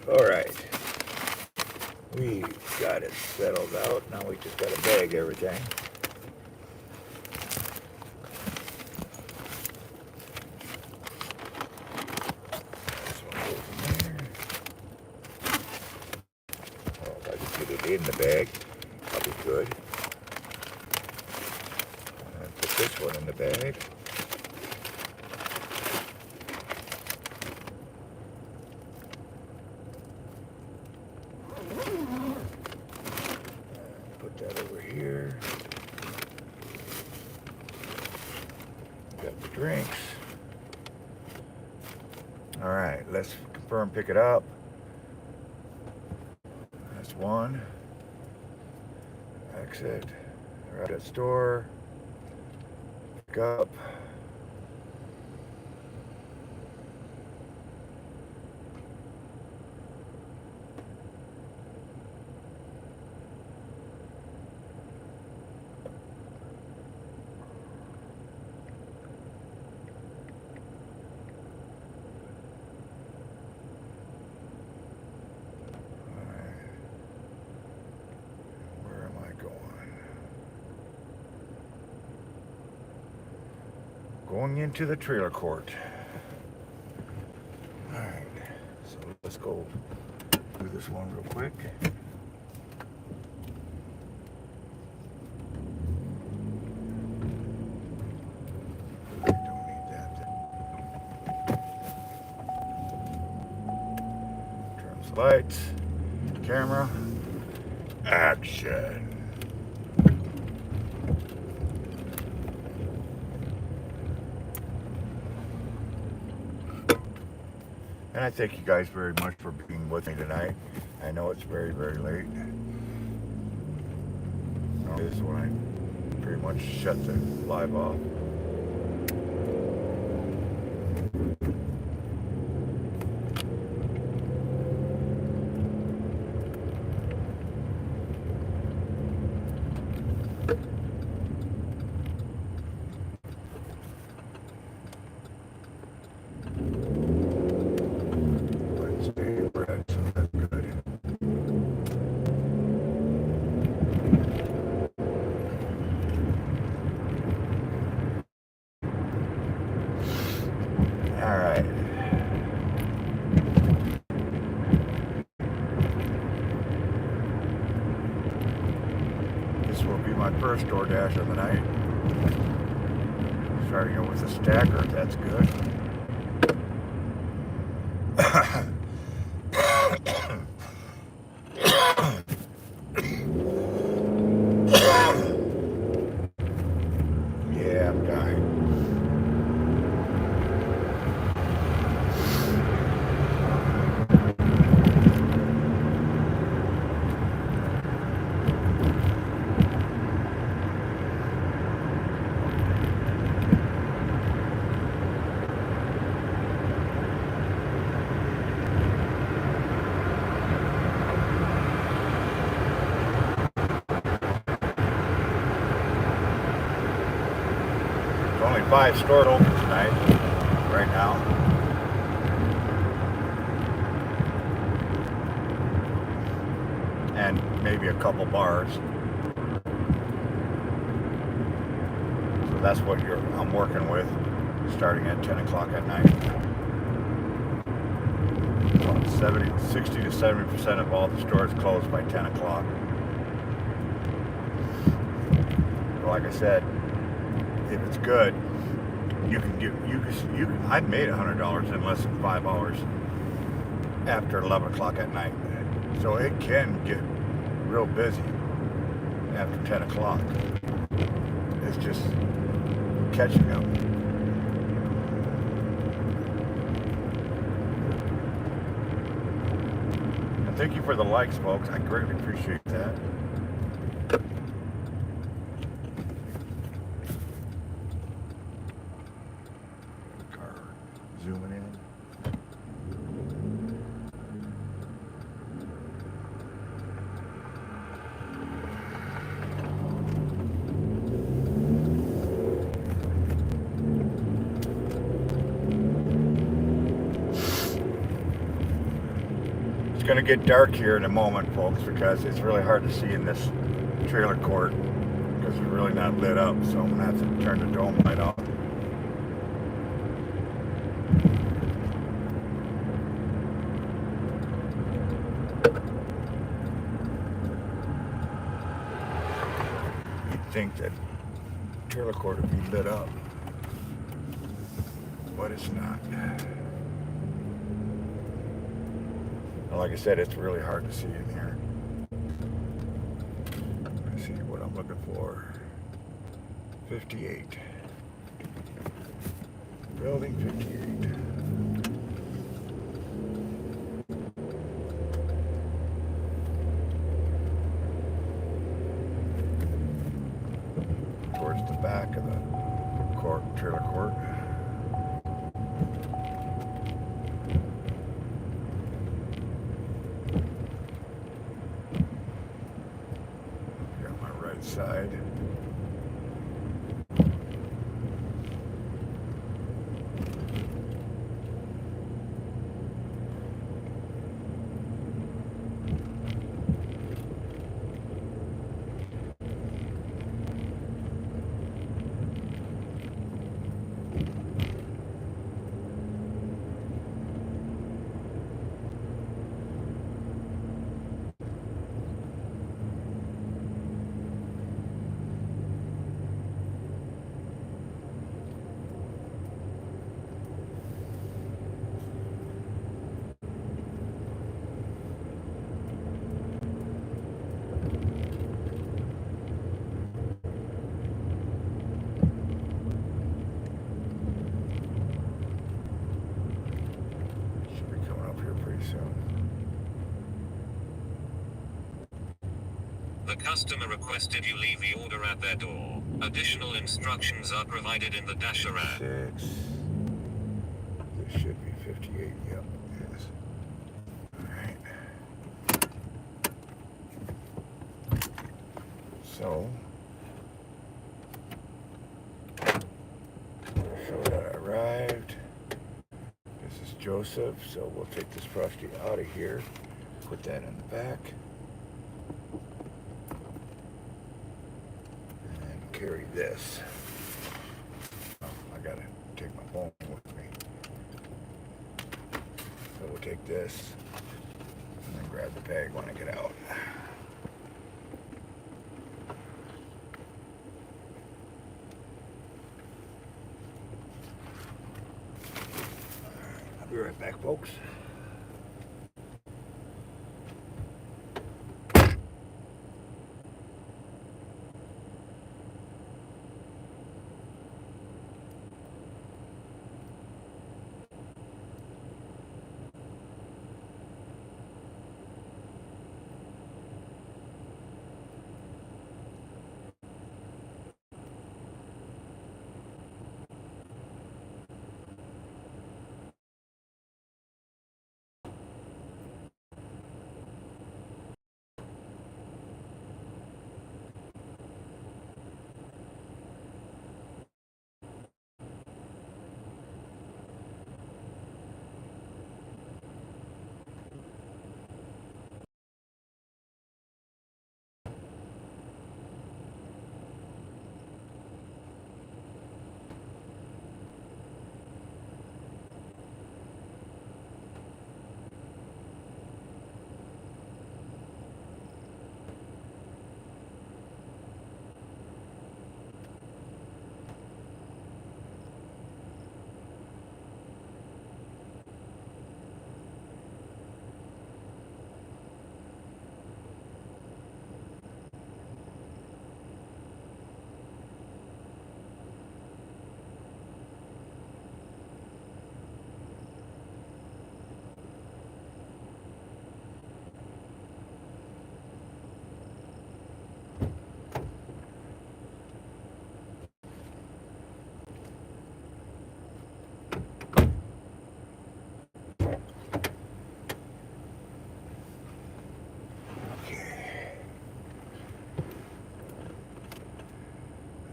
All right. We got it settled out. Now we just got to bag everything. This one goes in there. Oh, if I just get it in the bag, I'll be good. And put this one in the bag. Put that over here. Got the drinks. All right, let's confirm, pick it up. That's one. Exit. We're at that store. Pick up. Where am I going? Going into the trailer court. All right, so let's go do this one real quick. Don't need that. Turn the lights, camera, action. And I thank you guys very much for being with me tonight. I know it's very, very late. This is when I pretty much shut the live off. Wednesday bread, so that's good. All right. This will be my first DoorDash of the night. Starting out with a stacker, that's good. Yeah, I'm dying. There's only 5 stores open tonight, right now. And maybe a couple bars. So that's what I'm working with, starting at 10 o'clock at night. About 60 to 70% of all the stores close by 10 o'clock. But like I said, if it's good, I made $100 in less than 5 hours after 11 o'clock at night. So it can get real busy after 10 o'clock. It's just catching up. And thank you for the likes, folks. I greatly appreciate that. Car zooming in. going to get dark here in a moment, folks, because it's really hard to see in this trailer court because it's really not lit up. So I'm going to have to turn the dome light off. You'd think that trailer court would be lit up, but it's not. Like I said, it's really hard to see in here. Let's see what I'm looking for. 58. Building 58. Towards the back of the trailer court. Side. The customer requested you leave the order at their door. Additional instructions are provided in the dasher app. 6. This should be 58. Yep, yes. Alright. So, show that I arrived. This is Joseph, so we'll take this property out of here. Put that in the back. Carry this. Oh, I gotta take my phone with me. So we'll take this and then grab the bag when I get out. Alright, I'll be right back, folks.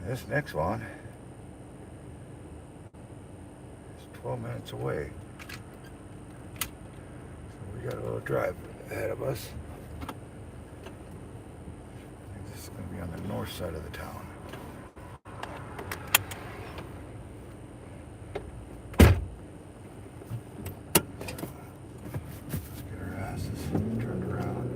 This next one is 12 minutes away. So we got a little drive. ahead of us. I think this is going to be on the north side of the town. Let's get our asses turned around.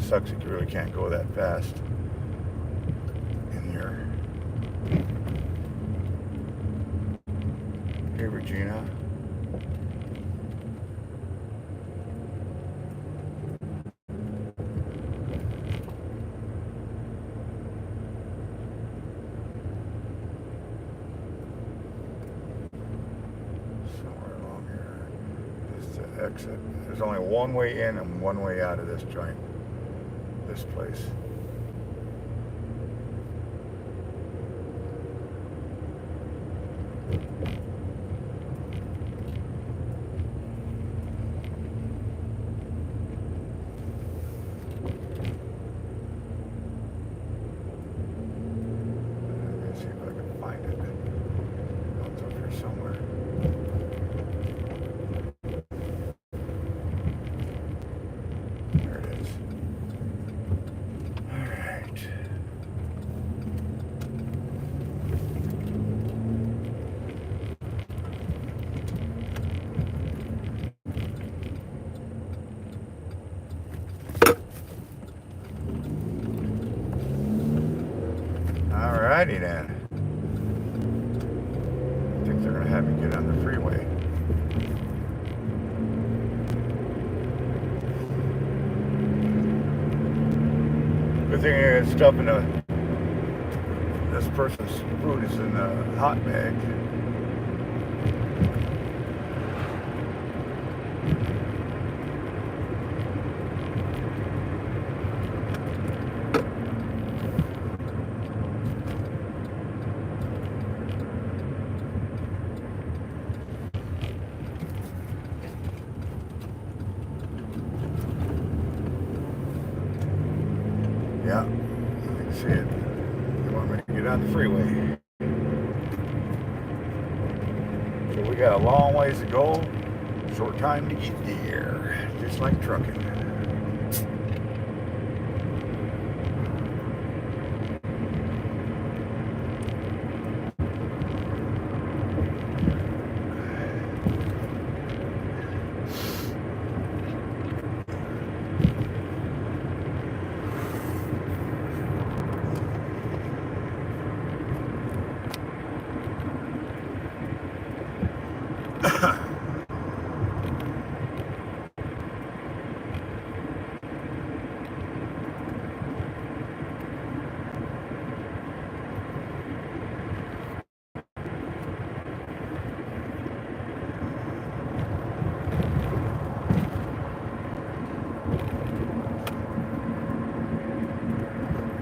Sucks that you really can't go that fast in here. Hey, Regina. Somewhere along here is the exit. There's only one way in and one way out of this joint. This place. Let me see if I can find it. Oh, it's up here somewhere. There it is. Alright. Alrighty then. I think they're gonna have me get on the freeway. Good thing I got stuff in this person's food is in the hot bag. Yeah, you can see it. You want me to get on the freeway. So we got a long ways to go, short time to get there, just like trucking.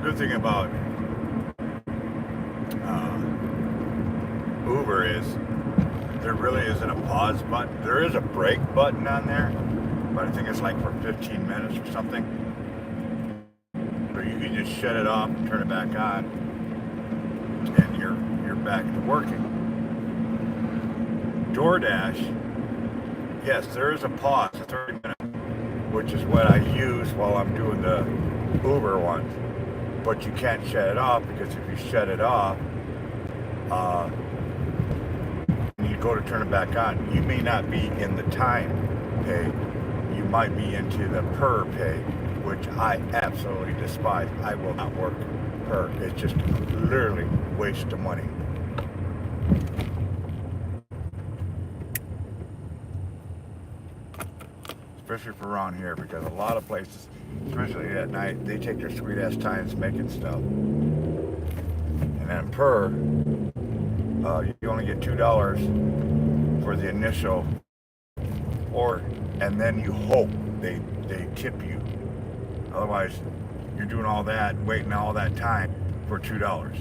Good thing about Uber is there really isn't a pause button. There is a brake button on there, but I think it's like for 15 minutes or something. But you can just shut it off and turn it back on, and you're back to working. DoorDash, yes, there is a pause, 30 minutes, which is what I use while I'm doing the Uber ones. But you can't shut it off, because if you shut it off, and you go to turn it back on, you may not be in the time pay. You might be into the per pay, which I absolutely despise. I will not work per. It's just literally a waste of money. Especially for around here, because a lot of places, especially at night, they take their sweet ass times making stuff. And then per, you only get $2 for the initial order, and then you hope they tip you. Otherwise, you're doing all that, waiting all that time for $2.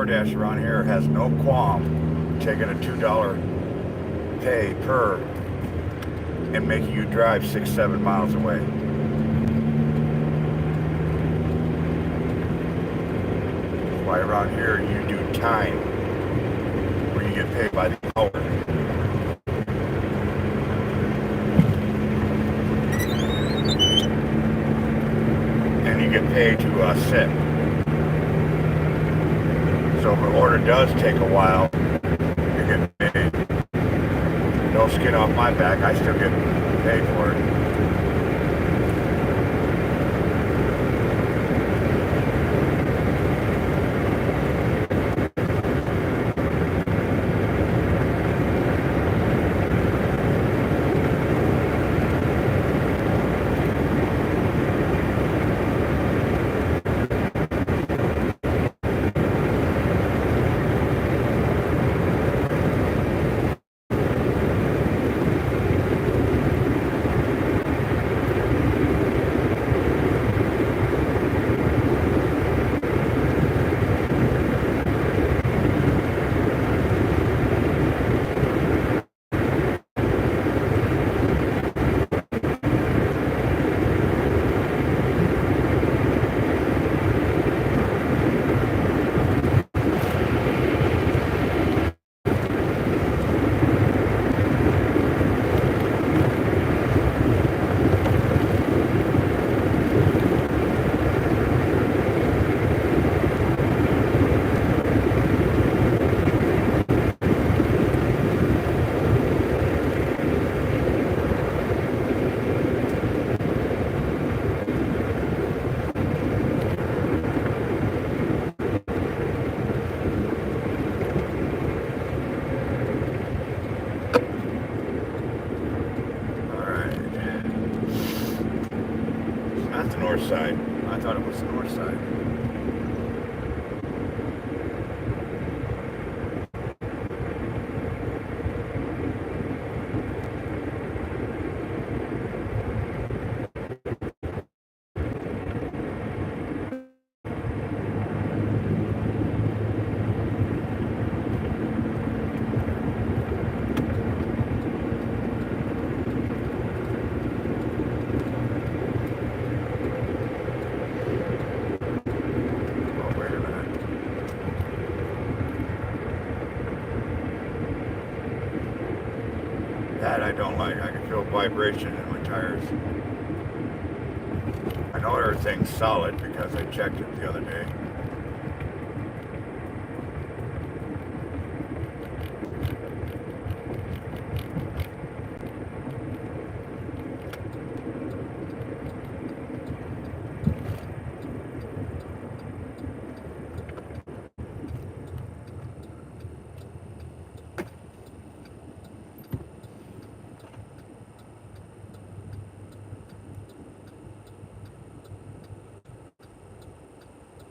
DoorDash around here has no qualm taking a $2 pay per and making you drive 6-7 miles away. Why around here you do time where you get paid by the hour. And you get paid to sit. So if an order does take a while, you're getting paid. No skin off my back, I still get paid for it. North side. I thought it was the north side. That I don't like. I can feel vibration in my tires. I know everything's solid because I checked it the other day.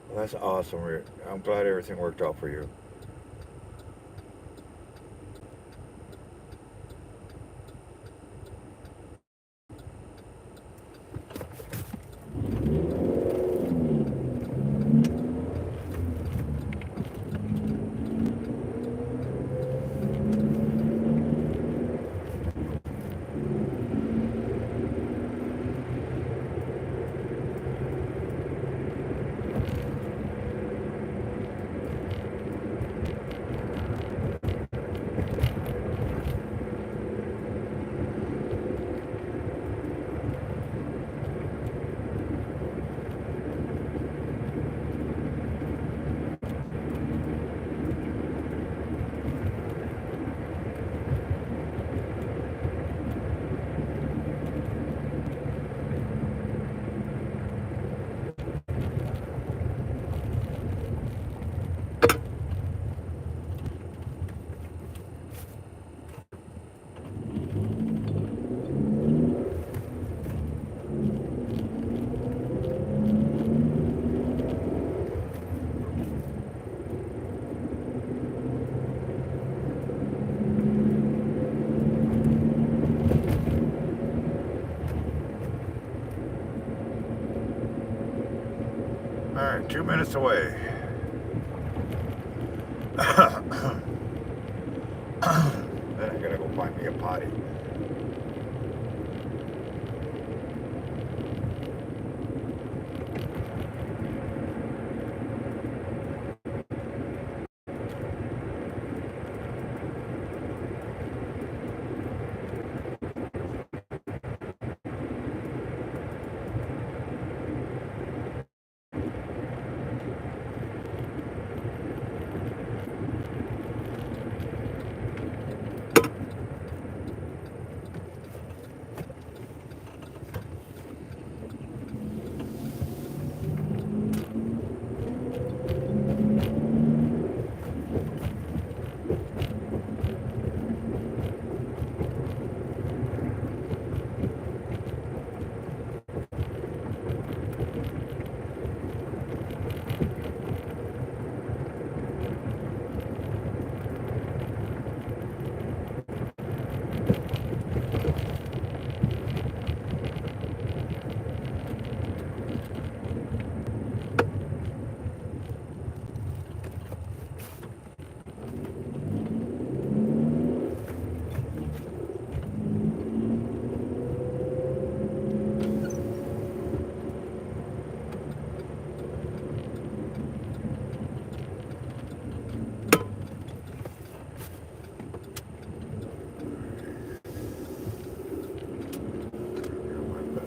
Well, that's awesome. I'm glad everything worked out for you. All right, 2 minutes away. Then I gotta go find me a potty.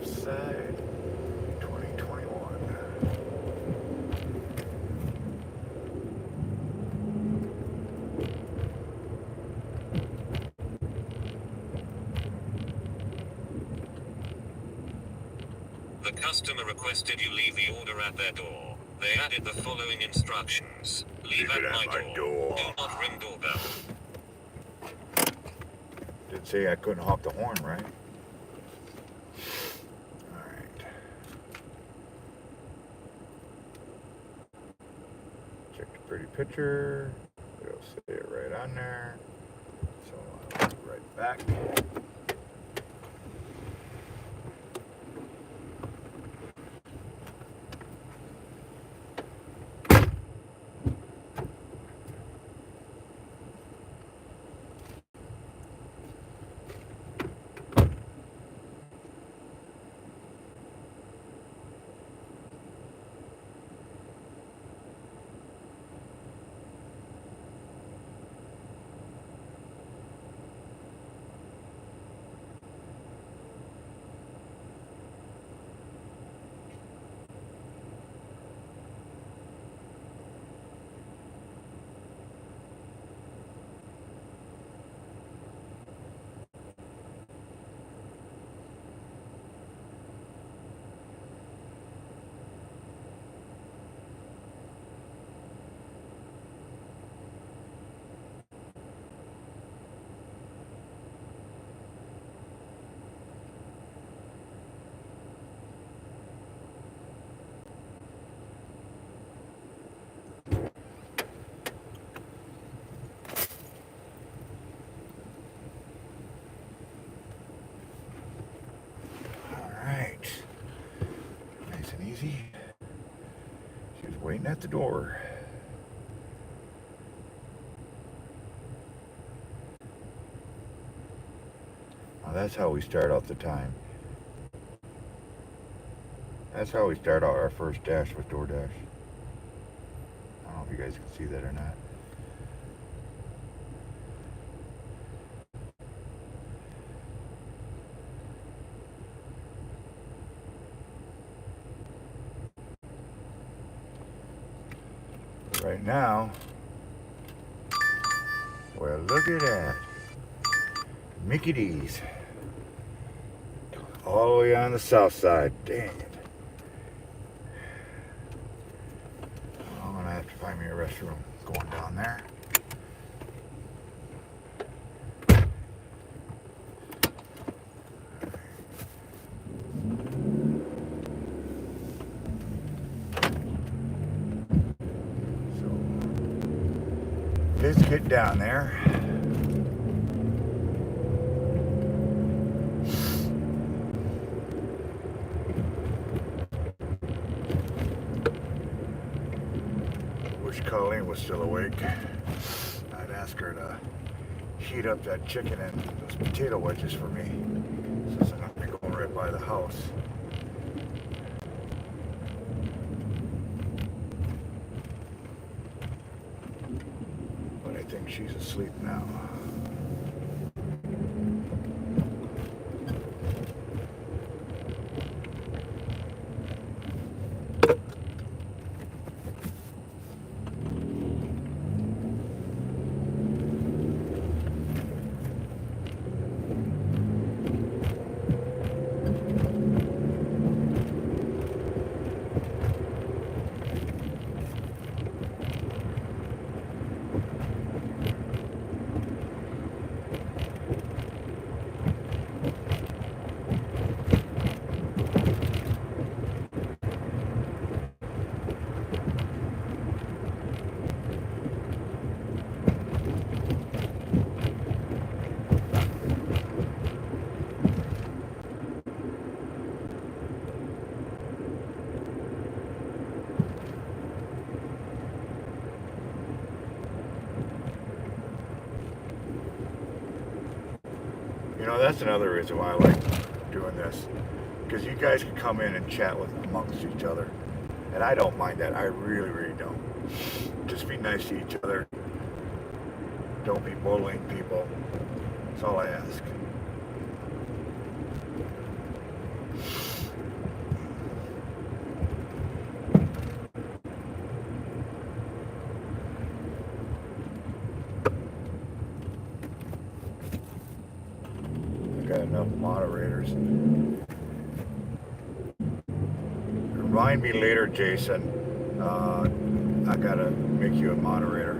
Side 2021. The customer requested you leave the order at their door. They added the following instructions. Leave at my door. Do not ring doorbell. Did say I couldn't hop the horn, right? Alright. Check the pretty picture. It'll say it right on there. So I'll be right back. She was waiting at the door. Now that's how we start out the time. That's how we start out our first dash with DoorDash. I don't know if you guys can see that or not. Right now, well, look at that. Mickey D's. All the way on the south side. Dang it. I'm going to have to find me a restroom going down there. Let's get down there. Wish Colleen was still awake. ask her to heat up that chicken and those potato wedges for me, since I'm going to be going right by the house. But I think she's asleep now. You know, that's another reason why I like doing this, because you guys can come in and chat with amongst each other, and I don't mind that. I really, really don't. Just be nice to each other. Don't be bullying people. That's all I ask. Got enough moderators. Remind me later, Jason. I gotta make you a moderator.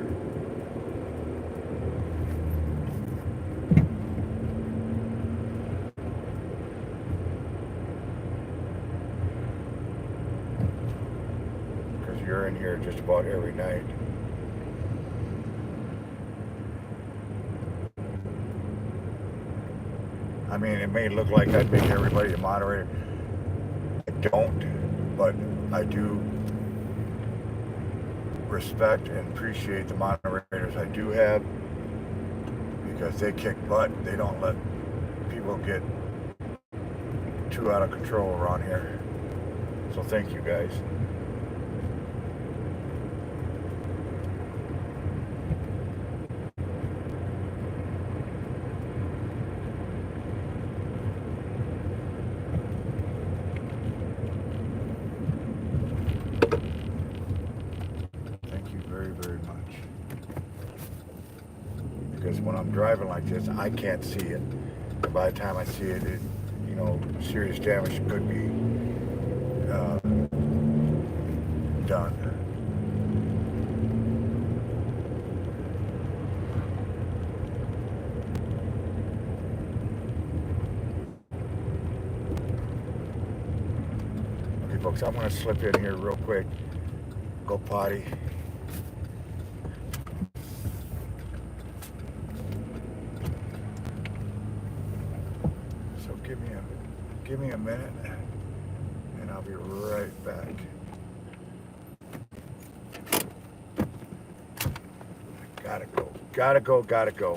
Because you're in here just about every night. I mean, it may look like I'd make everybody a moderator. I don't, but I do respect and appreciate the moderators I do have, because they kick butt. They don't let people get too out of control around here. So thank you guys. Because when I'm driving like this, I can't see it. And by the time I see it, you know, serious damage could be done. Okay, folks, I'm going to slip in here real quick, go potty. Give me a minute, and I'll be right back. Gotta go, gotta go, gotta go.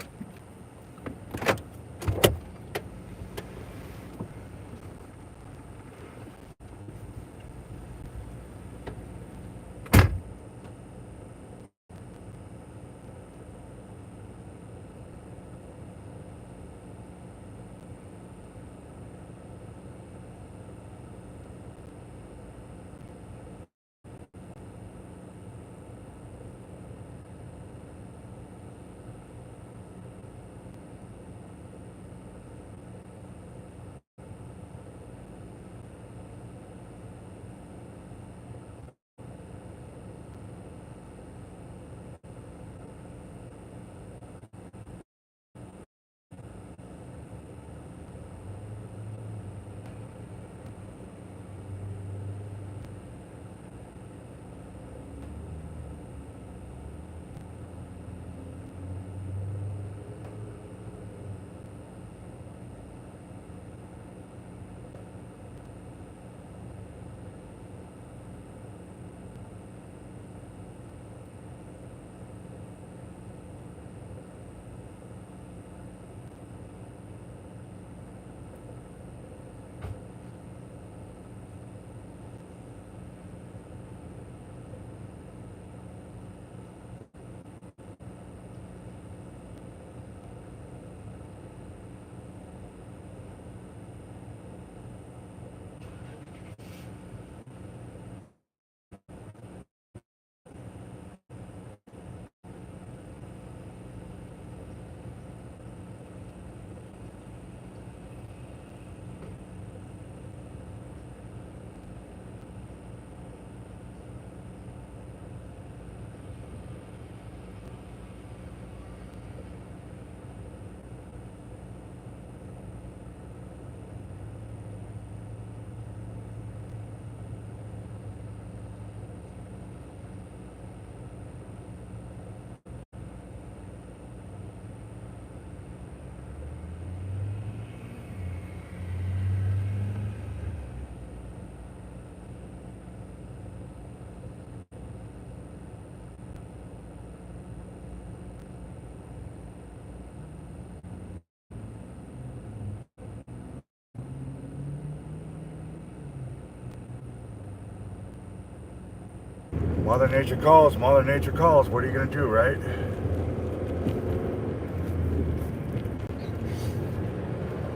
Mother Nature calls, Mother Nature calls. What are you going to do, right?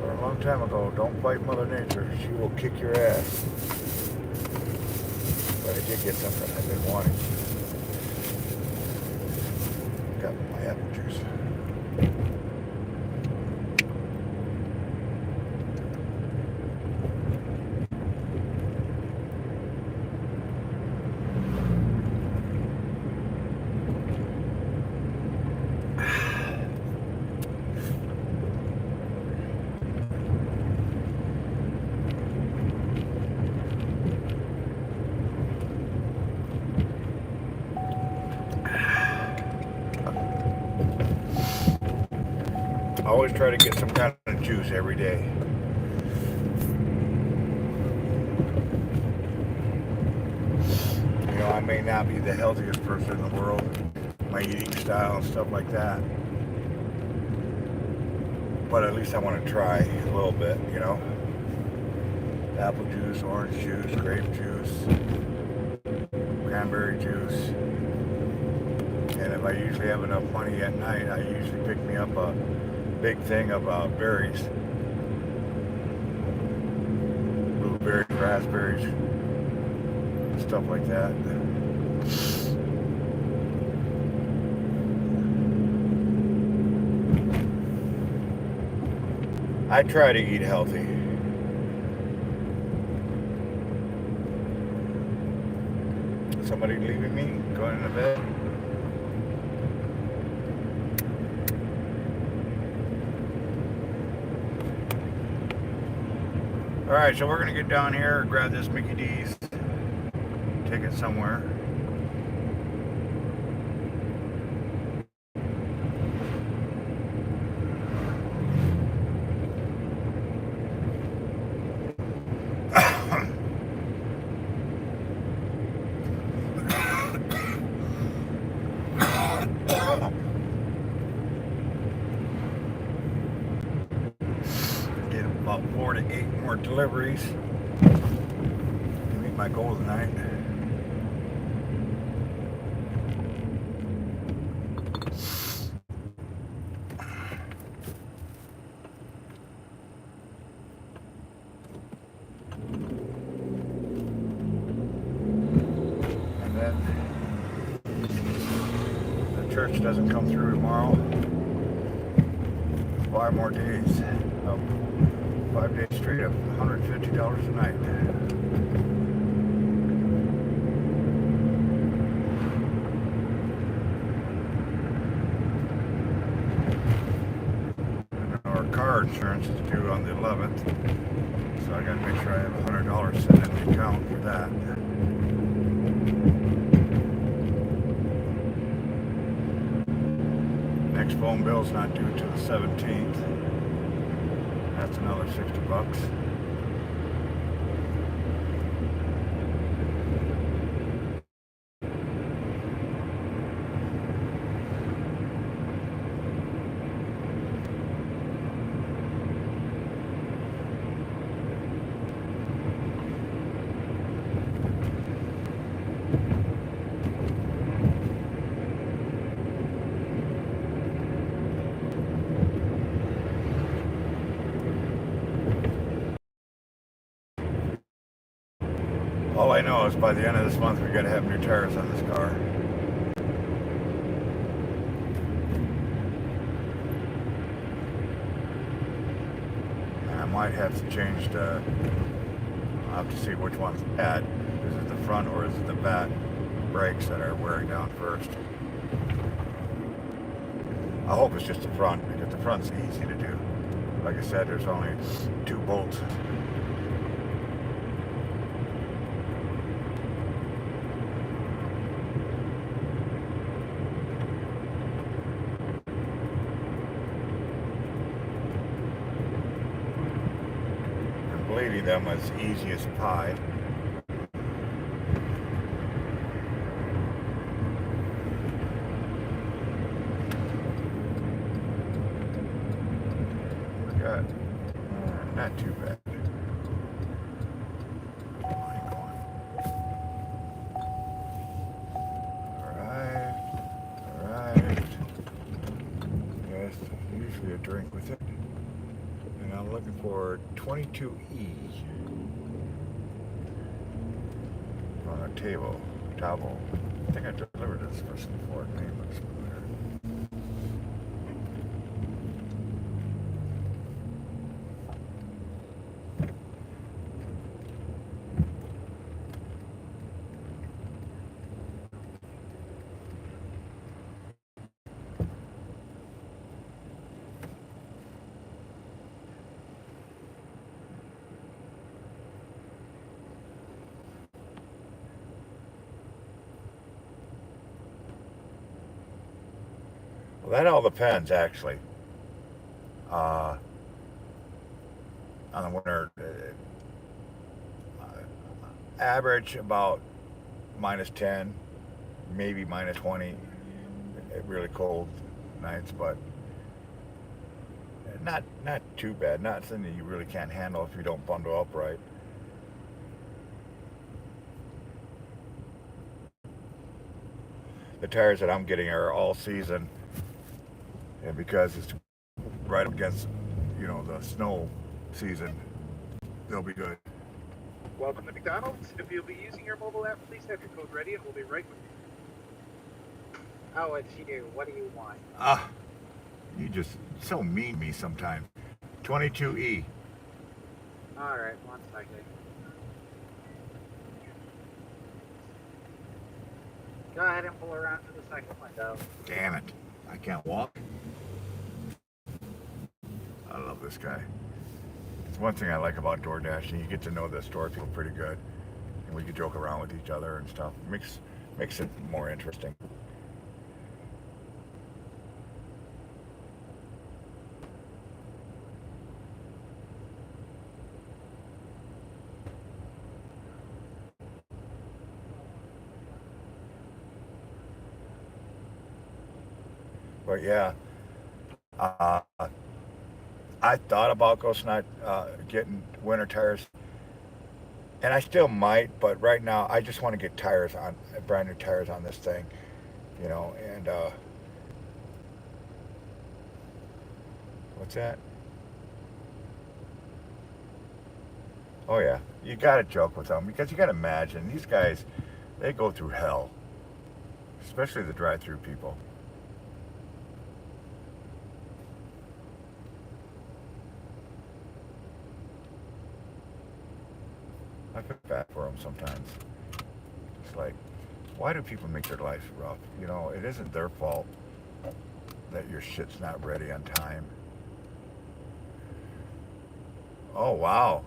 A long time ago, don't fight Mother Nature. She will kick your ass. But I did get something I've been wanting. Got my apple juice. I always try to get some kind of juice every day. You know, I may not be the healthiest person in the world, my eating style and stuff like that. But at least I want to try a little bit, you know. Apple juice, orange juice, grape juice, cranberry juice. And if I usually have enough money at night, I usually pick me up a big thing of berries. Blueberries, raspberries, stuff like that. I try to eat healthy. Somebody leaving me, going to bed. Alright, so we're going to get down here, grab this Mickey D's, take it somewhere. Get about 4 to 8 more deliveries to meet my goal tonight. And then the church doesn't come through tomorrow. 5 more days. 5 days straight of $150 a night. And our car insurance is due on the 11th, so I got to make sure I have $100 set in the account for that. Next phone bill's not due till the 17th. That's another $60. All I know is by the end of this month we got to have new tires on this car. And I might have to change the, I'll have to see which one's bad. Is it the front or is it the back brakes that are wearing down first? I hope it's just the front, because the front's easy to do. Like I said, there's only 2 bolts. Bleeding them as easy as pie. Got not too bad. for 22E on a table. I think I delivered this person before. It name looks familiar. Well, that all depends, actually, on the winter. Average about -10, maybe -20. Really cold nights, but not too bad. Not something that you really can't handle if you don't bundle up right. The tires that I'm getting are all season, and because it's right up against, the snow season, they'll be good. Welcome to McDonald's. If you'll be using your mobile app, please have your code ready and we'll be right with you. Oh, it's you. What do you want? You just so mean to me sometimes. 22E. Alright, 1 second. Go ahead and pull around to the second window. Damn it. I can't walk. I love this guy. It's one thing I like about DoorDash, and you get to know the store people pretty good. And we can joke around with each other and stuff. Makes it more interesting. But yeah, I thought about getting winter tires, and I still might. But right now, I just want to get brand new tires on this thing, And what's that? Oh yeah, you gotta joke with them because you gotta imagine these guys, they go through hell, especially the drive-through people. I feel bad for them sometimes. It's like, why do people make their life rough? It isn't their fault that your shit's not ready on time. Oh, wow.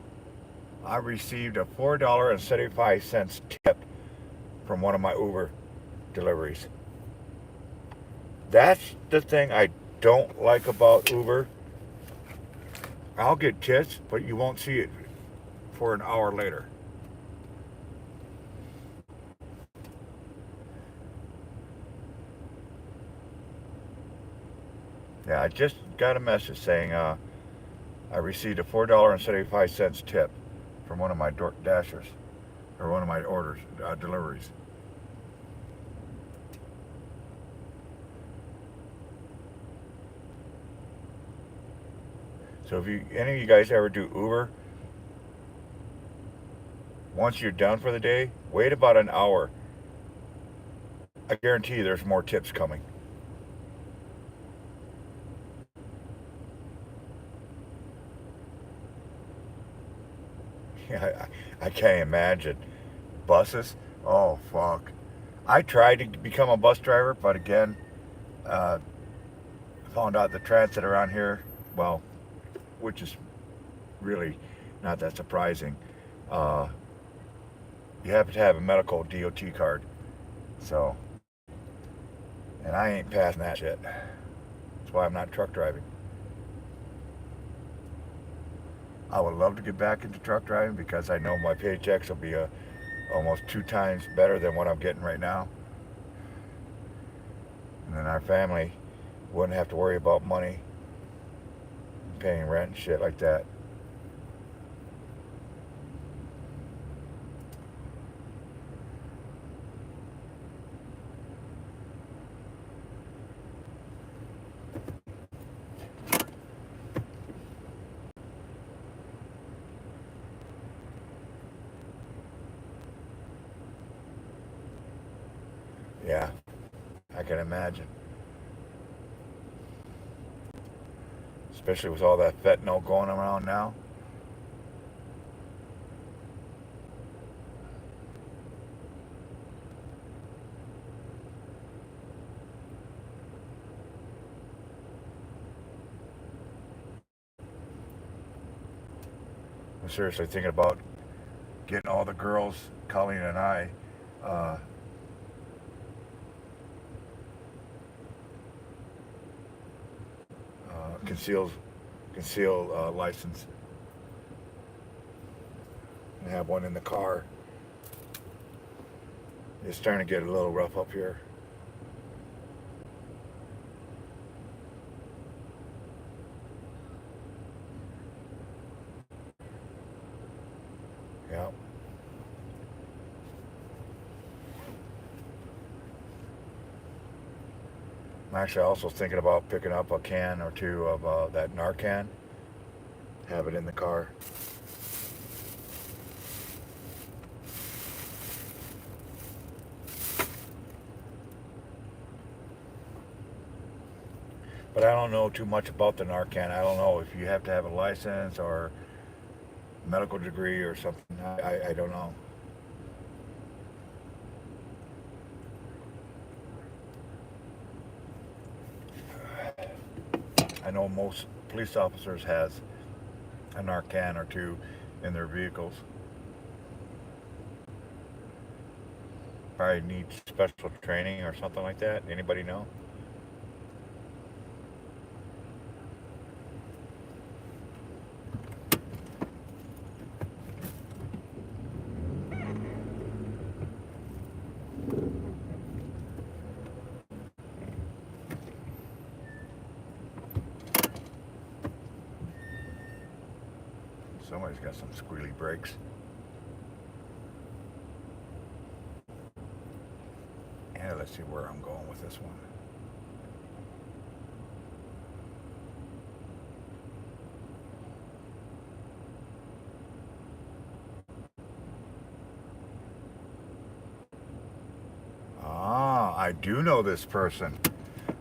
I received a $4.75 tip from one of my Uber deliveries. That's the thing I don't like about Uber. I'll get tips, but you won't see it for an hour later. Yeah, I just got a message saying I received a $4.75 tip from one of my Dashers, or one of my orders, deliveries. So if any of you guys ever do Uber, once you're done for the day, wait about an hour. I guarantee you there's more tips coming. Yeah, I can't imagine. Buses? Oh, fuck. I tried to become a bus driver, but again, found out the transit around here, well, which is really not that surprising. You have to have a medical DOT card. So, and I ain't passing that shit. That's why I'm not truck driving. I would love to get back into truck driving because I know my paychecks will be almost 2 times better than what I'm getting right now. And then our family wouldn't have to worry about money, paying rent and shit like that. Yeah, I can imagine. Especially with all that fentanyl going around now. I'm seriously thinking about getting all the girls, Colleen and I, conceal license, and have one in the car. It's starting to get a little rough up here. Yeah. I'm actually also thinking about picking up a can or two of that Narcan. Have it in the car. But I don't know too much about the Narcan. I don't know if you have to have a license or medical degree or something. I don't know. I know most police officers has a Narcan or two in their vehicles. Probably need special training or something like that. Anybody know? Somebody's got some squealy brakes. And let's see where I'm going with this one. Ah, I do know this person.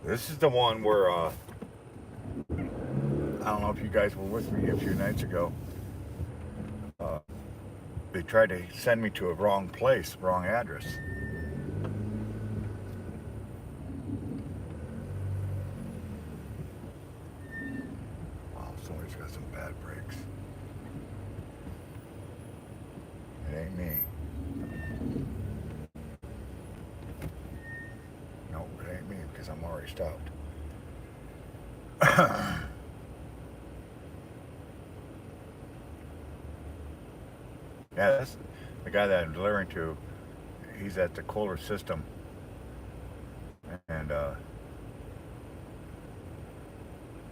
This is the one where, I don't know if you guys were with me a few nights ago. They tried to send me to a wrong place, wrong address. Wow, somebody's got some bad brakes. It ain't me. No, it ain't me because I'm already stopped. Yeah, that's the guy that I'm delivering to. He's at the Kohler System, and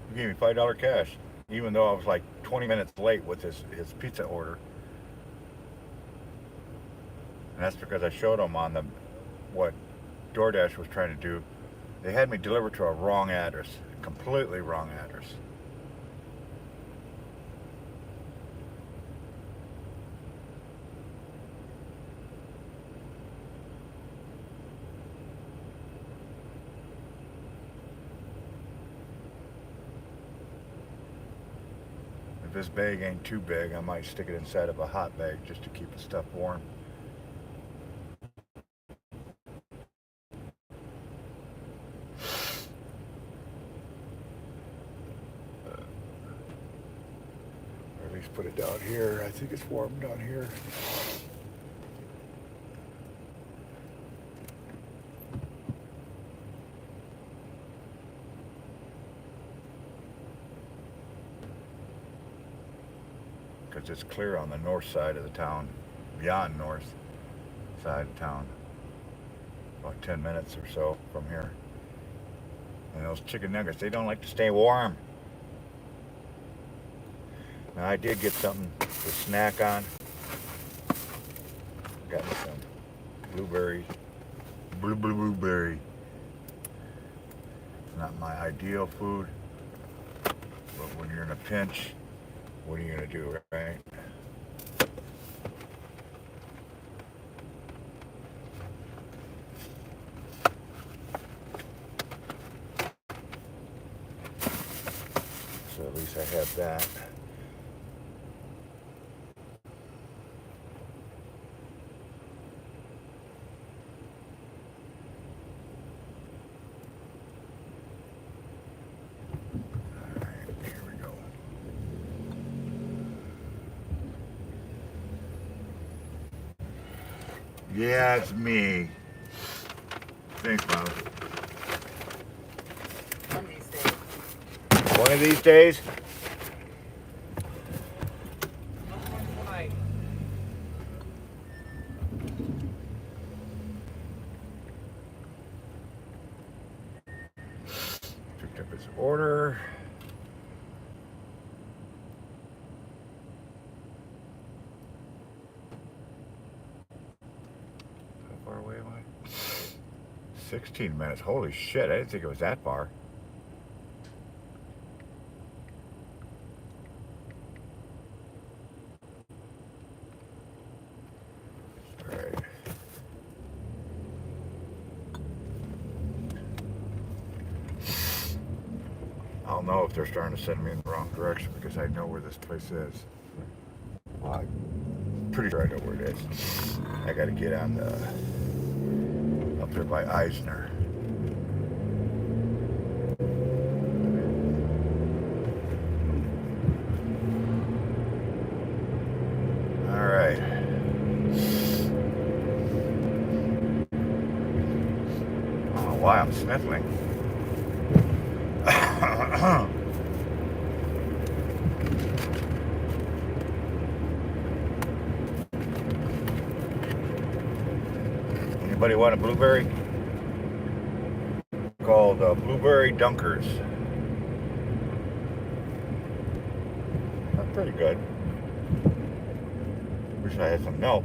he gave me $5 cash, even though I was like 20 minutes late with his pizza order. And that's because I showed him on what DoorDash was trying to do. They had me delivered to a wrong address, a completely wrong address. If this bag ain't too big, I might stick it inside of a hot bag just to keep the stuff warm. Or at least put it down here. I think it's warm down here. Because it's clear on the north side of the town, beyond north side of town, about 10 minutes or so from here. And those chicken nuggets, they don't like to stay warm. Now I did get something to snack on. Got me some blueberry. Blueberry. It's not my ideal food, but when you're in a pinch, what are you gonna do, right? that. Alright, here we go. Yeah, it's me. Thanks, Mom. One of these days. One of these days? Tonight. Picked up his order. How far away am I? 16 minutes. Holy shit, I didn't think it was that far. Alright. I'll know if they're starting to send me in the wrong direction because I know where this place is. Well, I'm pretty sure I know where it is. I gotta get on the up there by Eisner. All right. I don't know why I'm sniffling. Anybody want a blueberry? Called Blueberry Dunkers. That's pretty good. Wish I had some milk.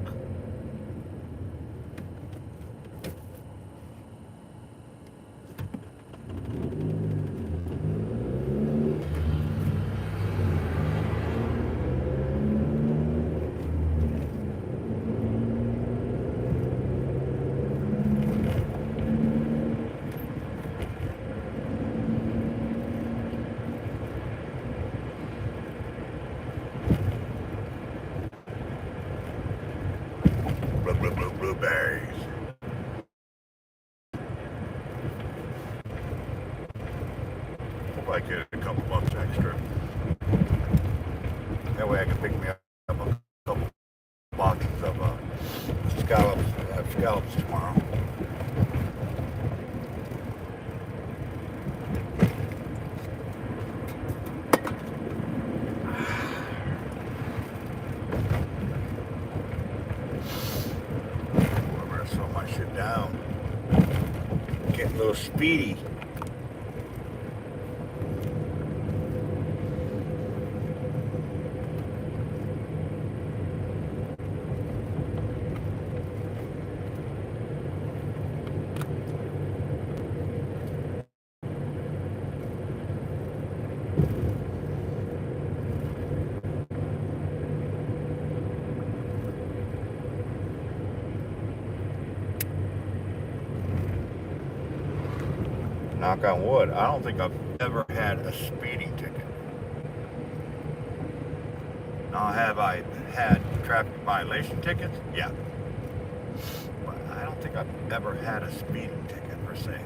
Blueberries. Hope I get a couple bucks extra. That way I can pick me up a couple boxes of scallops. I have scallops tomorrow. I'm gonna slow my shit down. Getting a little speedy. Knock on wood, I don't think I've ever had a speeding ticket. Now, have I had traffic violation tickets? Yeah. But I don't think I've ever had a speeding ticket per se.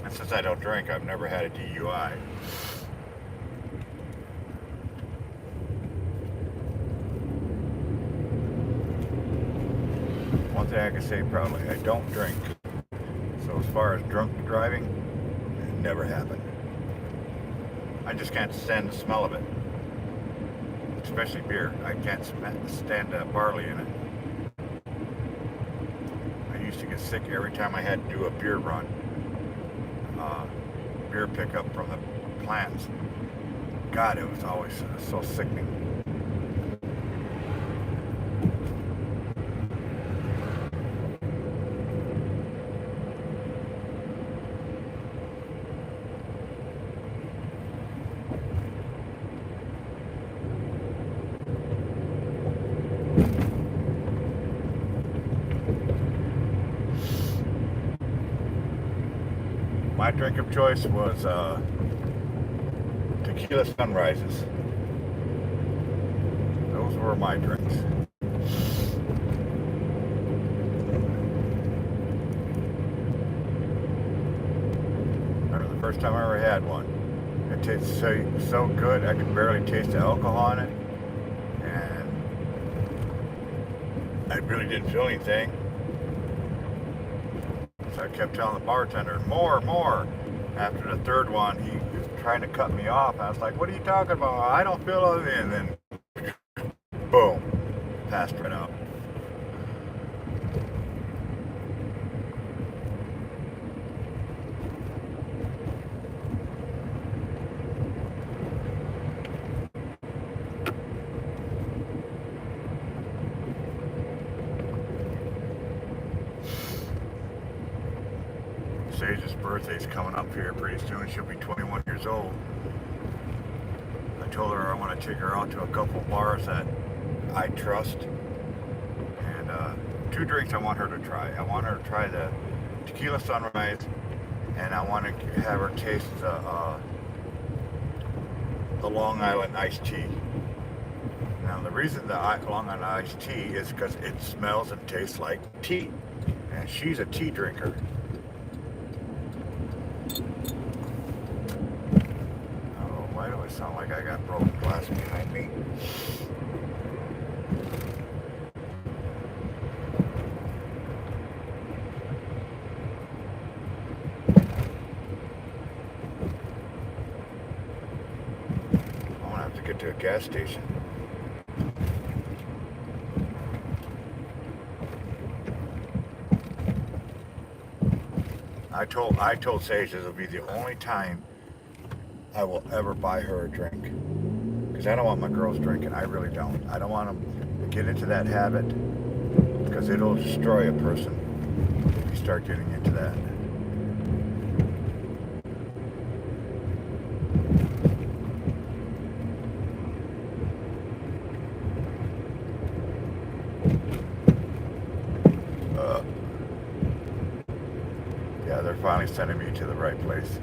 And since I don't drink, I've never had a DUI. One thing I can say probably, I don't drink. So as far as drunk driving, it never happened. I just can't stand the smell of it. Especially beer. I can't stand barley in it. I used to get sick every time I had to do a beer run. Beer pickup from the plants. God, it was always so sickening. drink of choice was tequila sunrises. Those were my drinks. Remember the first time I ever had one. It tastes so good I could barely taste the alcohol in it. And I really didn't feel anything. So I kept telling the bartender, more. After the third one, he was trying to cut me off. I was like, what are you talking about? I don't feel anything. And then, boom, passed right out. Sage's birthday's coming up here pretty soon. She'll be 21 years old. I told her I want to take her out to a couple bars that I trust. And 2 drinks I want her to try. I want her to try the tequila sunrise, and I want to have her taste the Long Island iced tea. Now the reason the Long Island iced tea is because it smells and tastes like tea. And she's a tea drinker. Why do I sound like I got broken glass behind me? I'm gonna have to get to a gas station. I told Sage this will be the only time I will ever buy her a drink, because I don't want my girls drinking. I really don't. I don't want them to get into that habit, because it'll destroy a person if you start getting into that. Yeah, they're finally sending me to the right place.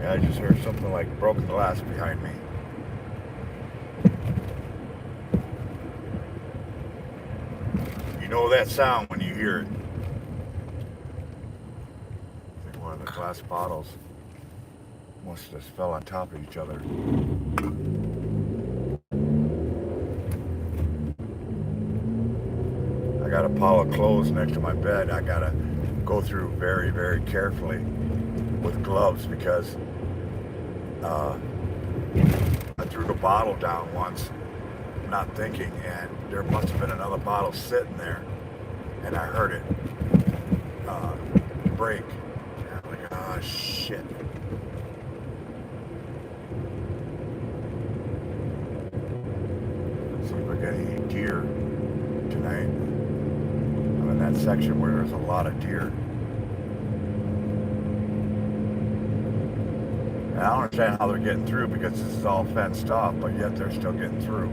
I just heard something like broken glass behind me. You know that sound when you hear it. I think one of the glass bottles must have just fell on top of each other. I got a pile of clothes next to my bed. I gotta go through very, very carefully with gloves, because I threw the bottle down once, not thinking, and there must have been another bottle sitting there, and I heard it break. And I'm like, oh shit. See if I got any deer tonight. I'm in that section where there's a lot of deer. And I don't understand how they're getting through, because this is all fenced off, but yet they're still getting through.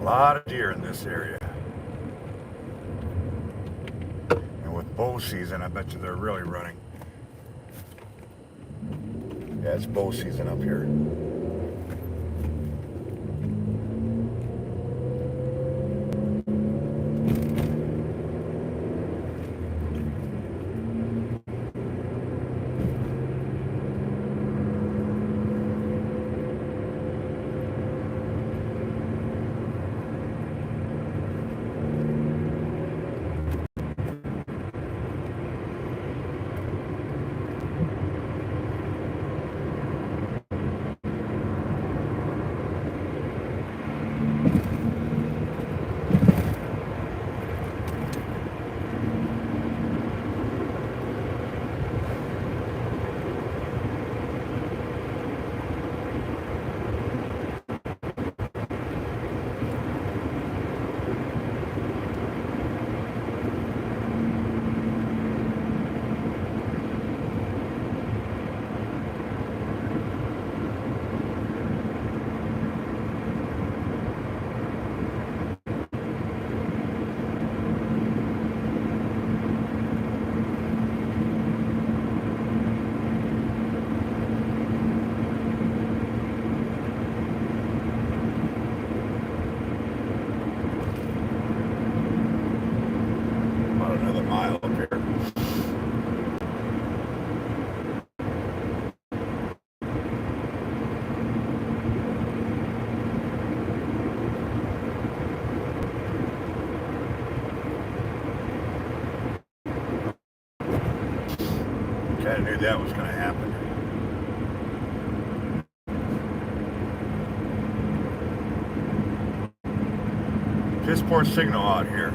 A lot of deer in this area. And with bow season, I bet you they're really running. Yeah, it's bow season up here. knew that was going to happen. Piss poor signal out here.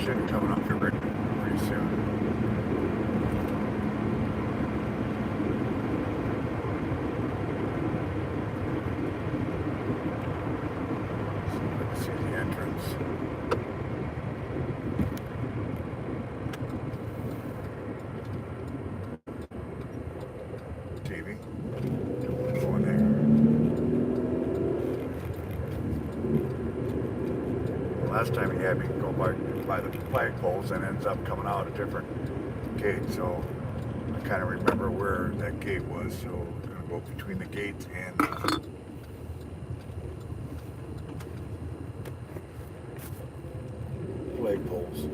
Should be coming up here pretty soon. See if I can see the entrance. TV. Go in there. Last time he had me go by the flagpoles and ends up coming out a different gate, so I kind of remember where that gate was, so I'm going to go between the gates and flagpoles.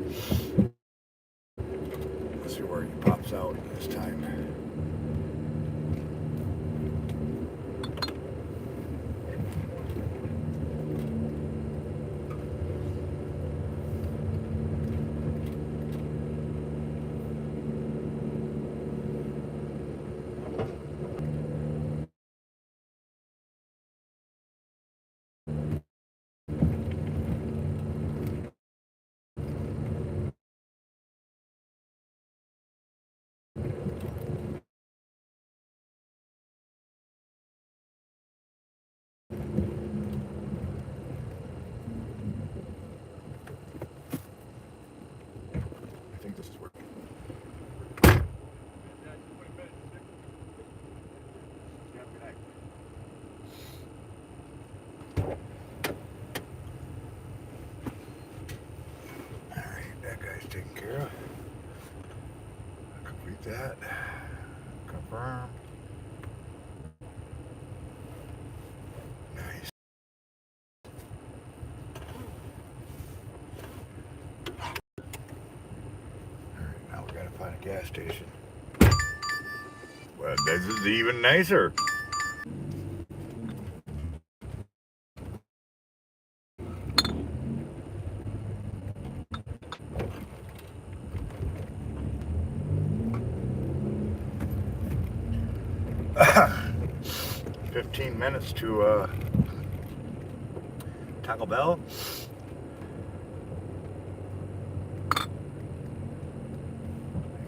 Let's see where he pops out this time. I think this is where. Alright, that guy's taken care of. Complete that. Confirm. Nice. Alright, now we gotta find a gas station. Well, this is even nicer. Minutes to Taco Bell.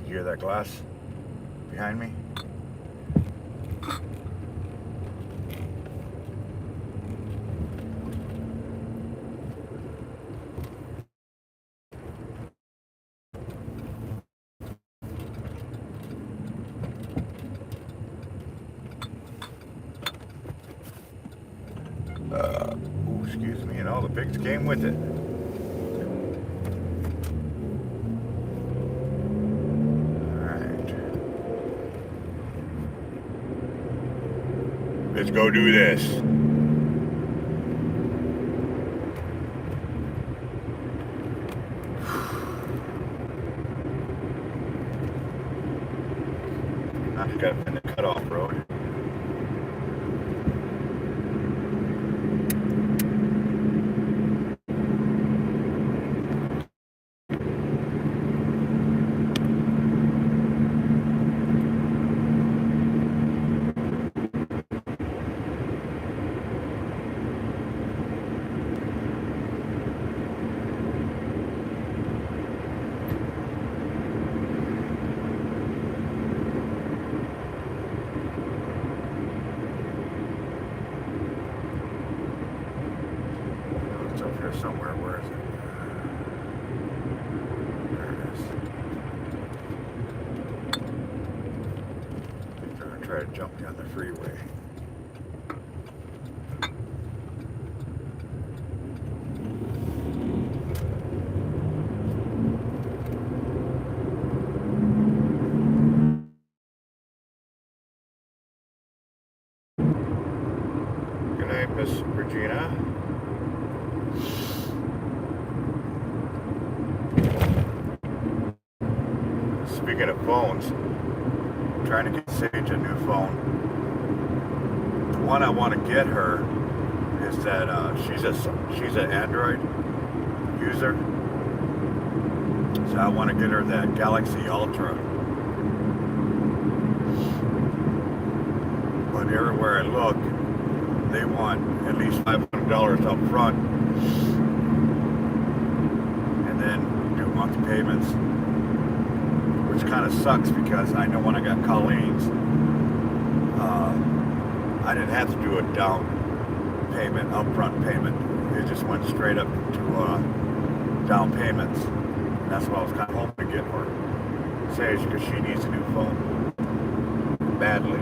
You hear that glass behind me? Excuse me, and all the pigs came with it. Alright. Let's go do this. I just gotta find the cutoff road. try to jump me on the freeway. Good night, Miss Regina. Speaking of phones, I'm trying to get Sage a new phone. The one I want to get her is that she's an Android user, so I want to get her that Galaxy Ultra. But everywhere I look, they want at least $500 up front, and then do monthly payments. Which kind of sucks because I know when I got Colleen's, I didn't have to do a down payment, upfront payment. It just went straight up to down payments. And that's what I was kind of hoping to get for Sage, because she needs a new phone badly.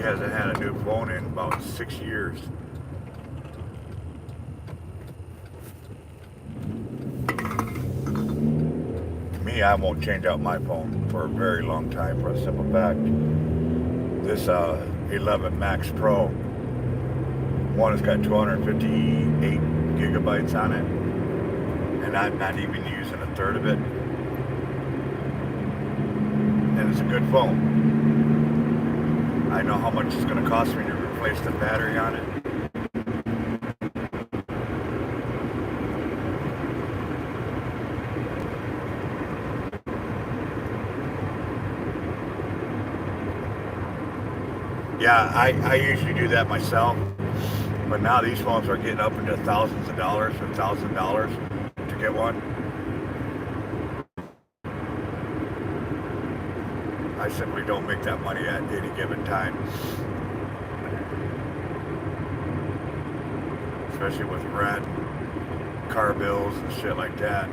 Hasn't had a new phone in about 6 years. Me, I won't change out my phone for a very long time for a simple fact. This 11 Max Pro, one has got 258 gigabytes on it, and I'm not even using a third of it. And it's a good phone. I know how much it's going to cost me to replace the battery on it. Yeah, I usually do that myself, but now these phones are getting up into thousands of dollars or $1,000 to get one. I simply don't make that money at any given time. Especially with rent, car bills, and shit like that.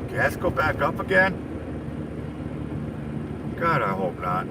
Gas go back up again? God, I hope not.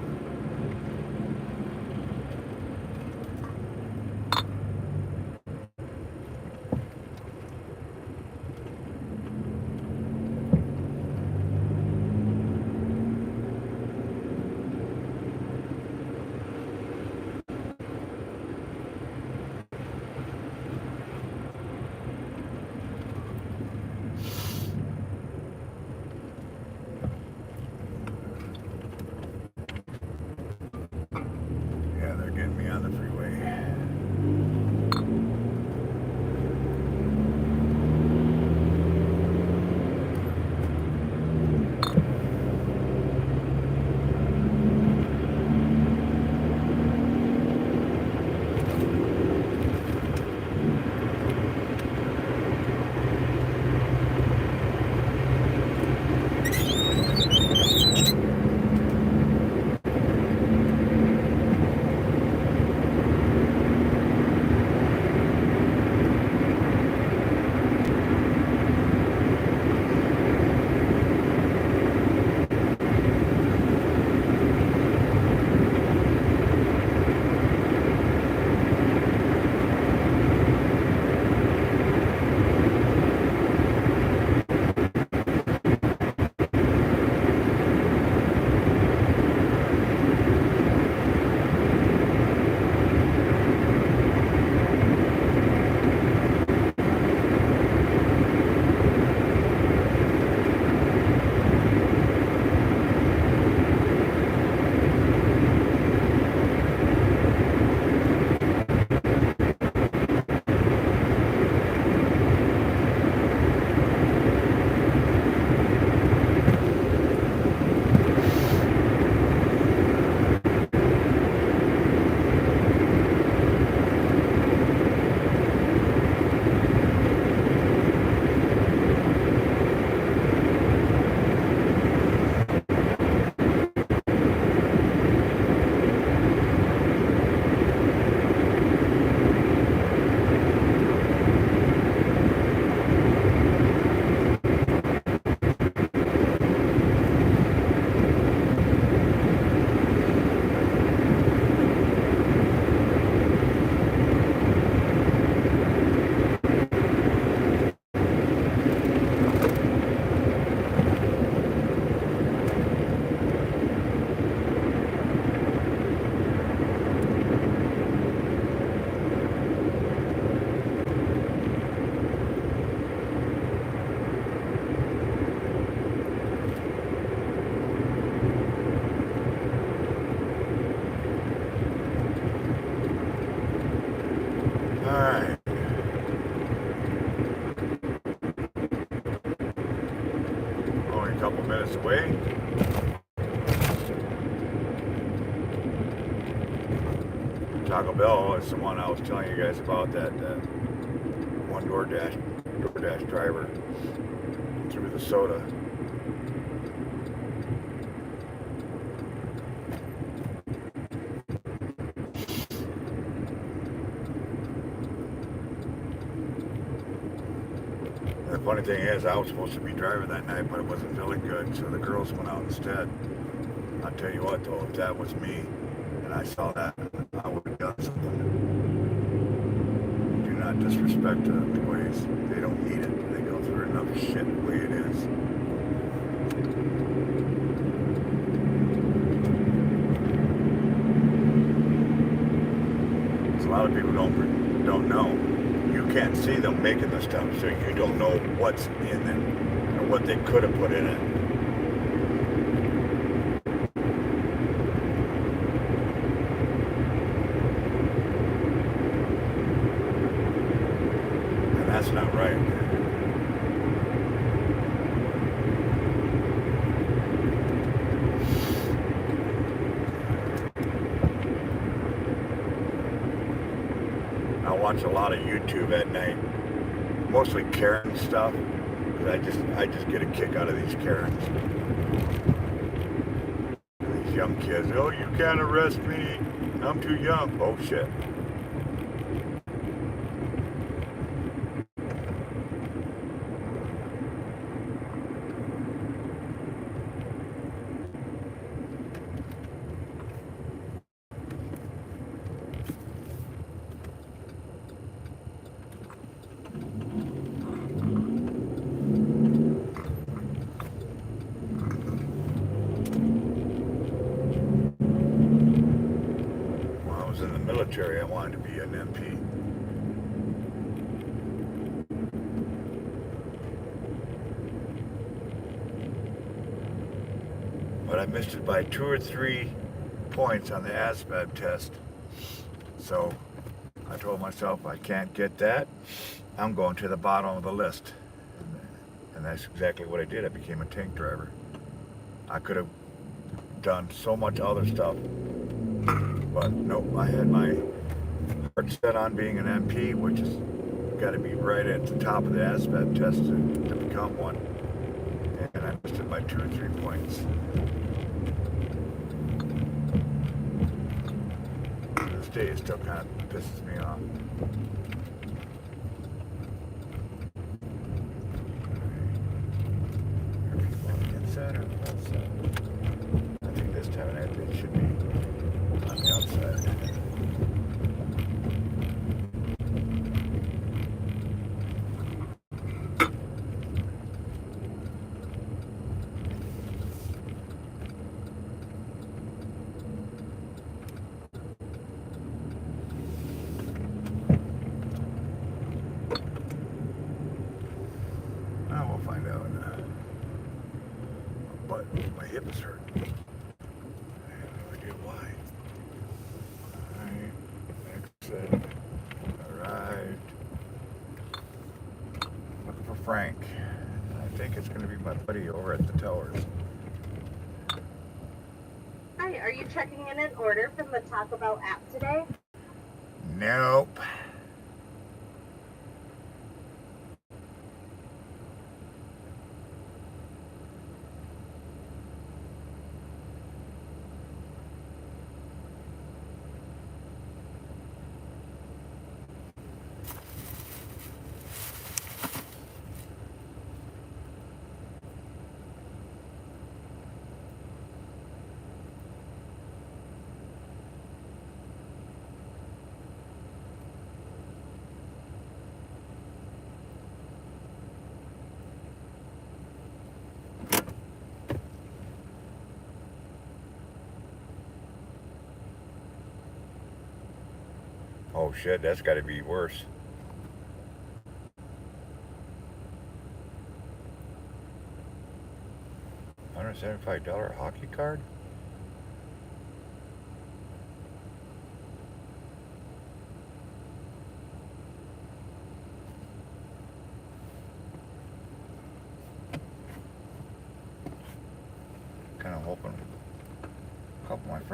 Alright. Only a couple minutes away. Taco Bell is the one I was telling you guys about, that one DoorDash driver threw the soda. The funny thing is, I was supposed to be driving that night, but I wasn't feeling good, so the girls went out instead. I'll tell you what, though, if that was me and I saw that, I would have done something. Do not disrespect the employees. They don't need it. They go through enough shit the way it is. So a lot of people don't know. You can't see them making the stuff, so you don't know what's in it or what they could have put in it. And that's not right. I watch a lot of YouTube at night, mostly Karen stuff, because I just get a kick out of these Karens. These young kids, oh, you can't arrest me, I'm too young. Oh shit. In the military, I wanted to be an MP. But I missed it by 2 or 3 points on the ASVAB test. So I told myself, I can't get that. I'm going to the bottom of the list. And that's exactly what I did. I became a tank driver. I could have done so much other stuff. But nope, I had my heart set on being an MP, which has got to be right at the top of the ASVAB test to become one. And I missed it by 2 or 3 points. To this day, it still kind of pisses me off. Are people on the inside or on the outside? I think this time it should be on the outside. Well, we'll find out. But my hip is hurt. I have no idea why. Exit. Arrived. Looking for Frank. I think it's going to be my buddy over at the towers. Hi, are you checking in an order from the Taco Bell app today? Nope. Oh shit, that's got to be worse. $175 hockey card?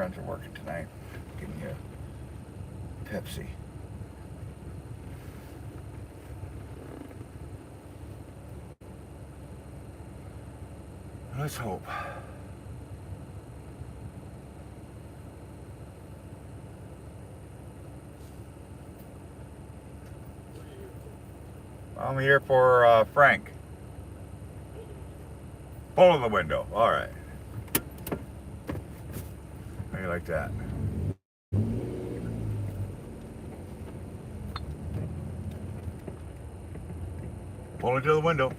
friends are working tonight. Getting you a Pepsi. Let's hope. I'm here for Frank. Pull in the window. All right. How do you like that? Pull it to the window.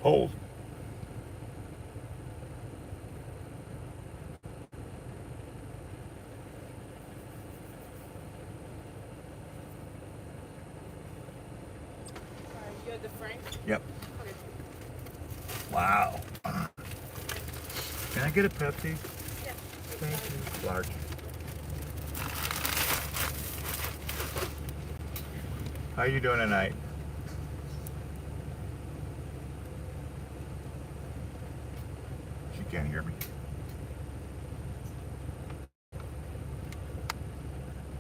Hold. You're the Frank? Yep. Okay. Wow. Can I get a Pepsi? Yeah. Thank you. Large. How you doing tonight? She can't hear me.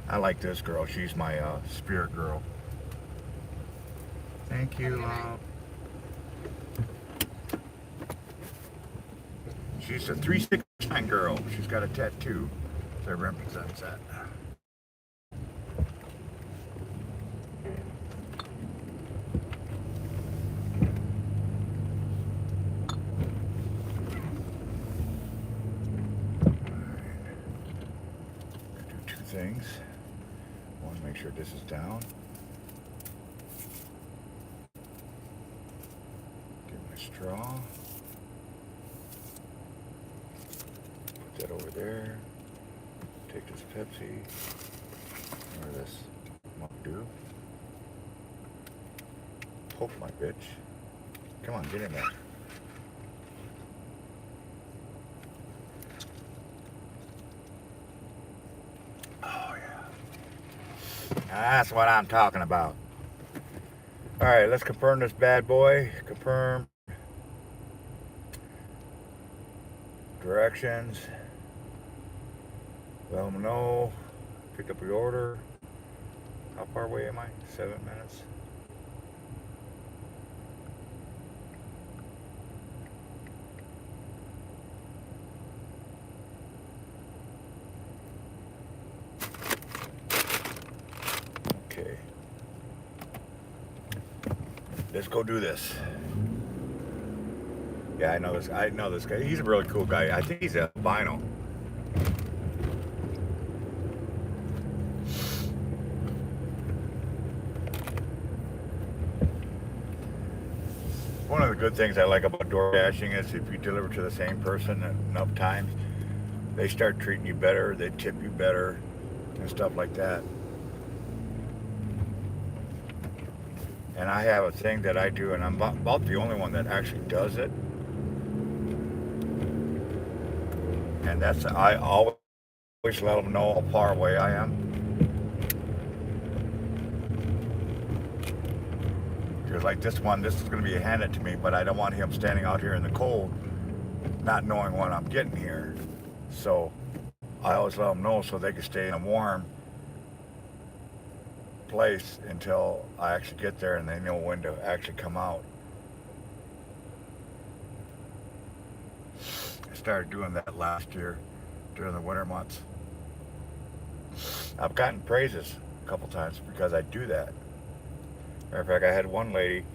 I like this girl. She's my spirit girl. Thank you, love. She's a 369 girl. She's got a tattoo that represents that. Do two things. I want to make sure this is down. Get my straw. Put that over there. Take this Pepsi. Or this Mountain Dew. Poke my bitch. Come on, get in there. Oh, yeah. That's what I'm talking about. All right, let's confirm this bad boy. Confirm. Directions. Let them know. Pick up your order. How far away am I? 7 minutes. Okay. Let's go do this. Yeah, I know this. I know this guy. He's a really cool guy. I think he's albino. One of the good things I like about door dashing is if you deliver to the same person enough times, they start treating you better, they tip you better, and stuff like that. And I have a thing that I do, and I'm about the only one that actually does it. And that's, I always let them know how far away I am. Because like this one, this is going to be handed to me, but I don't want him standing out here in the cold, not knowing when I'm getting here. So I always let them know so they can stay in a warm place until I actually get there and they know when to actually come out. I started doing that last year during the winter months. I've gotten praises a couple times because I do that. Matter of fact, I had one lady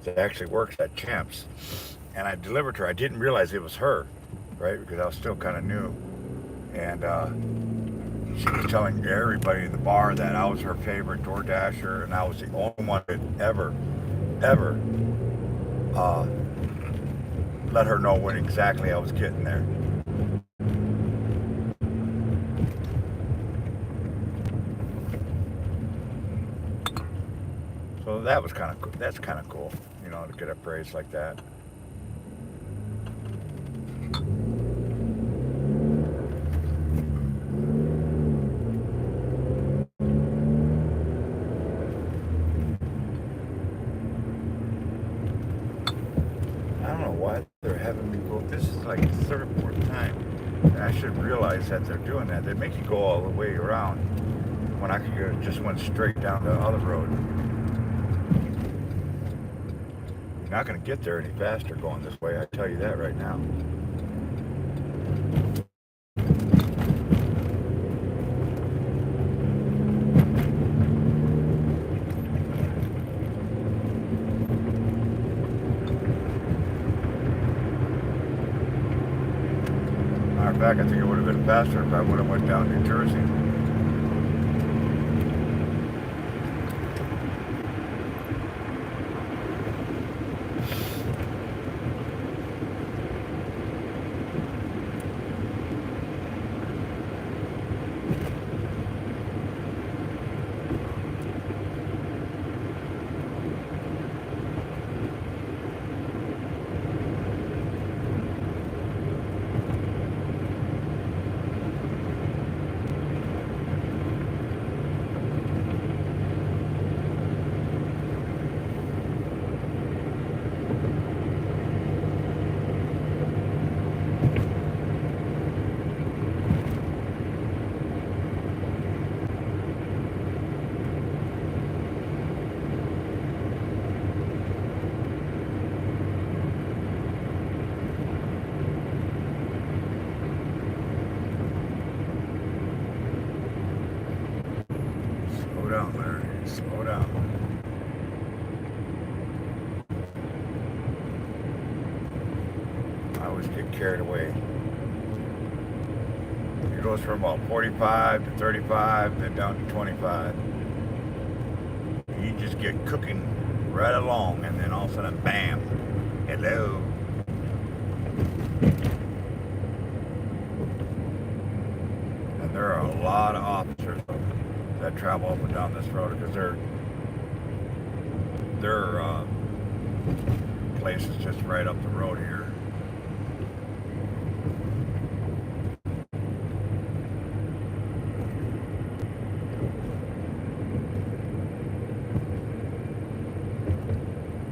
that actually works at Champs, and I delivered to her. I didn't realize it was her, right? Because I was still kind of new. And she was telling everybody in the bar that I was her favorite door dasher, and I was the only one that ever let her know when exactly I was getting there. So that was that's kind of cool, you know, to get a praise like that. realize that they're doing that. They make you go all the way around when I could have just went straight down the other road. You're not going to get there any faster going this way, I tell you that right now. Matter of fact, I think it would have been faster if I would have went down New Jersey. Slow down, Larry. Slow down. I always get carried away. It goes from about 45 to 35, then down to 25. You just get cooking right along, and then all of a sudden, bam! Hello. And there are a lot of officers that travel up and down this road because their place is just right up the road here.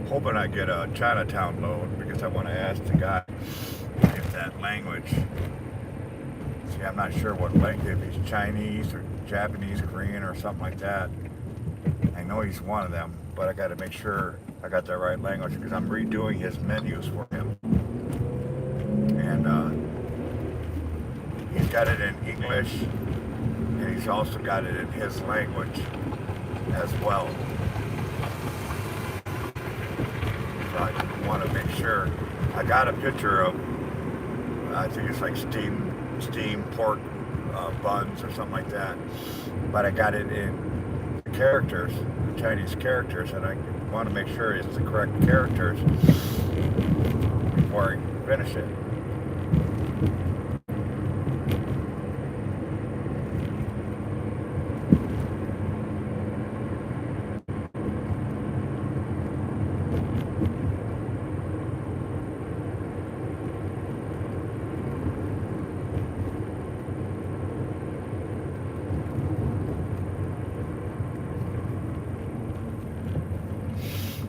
Hoping I get a Chinatown load because I want to ask the guy if that language. See, I'm not sure what language, if he's Chinese or Japanese, Korean, or something like that. I know he's one of them, but I got to make sure I got the right language because I'm redoing his menus for him. And he's got it in English, and he's also got it in his language as well. So I want to make sure. I got a picture of, I think it's like steamed pork buns or something like that, but I got it in characters, Chinese characters, and I want to make sure it's the correct characters before I finish it.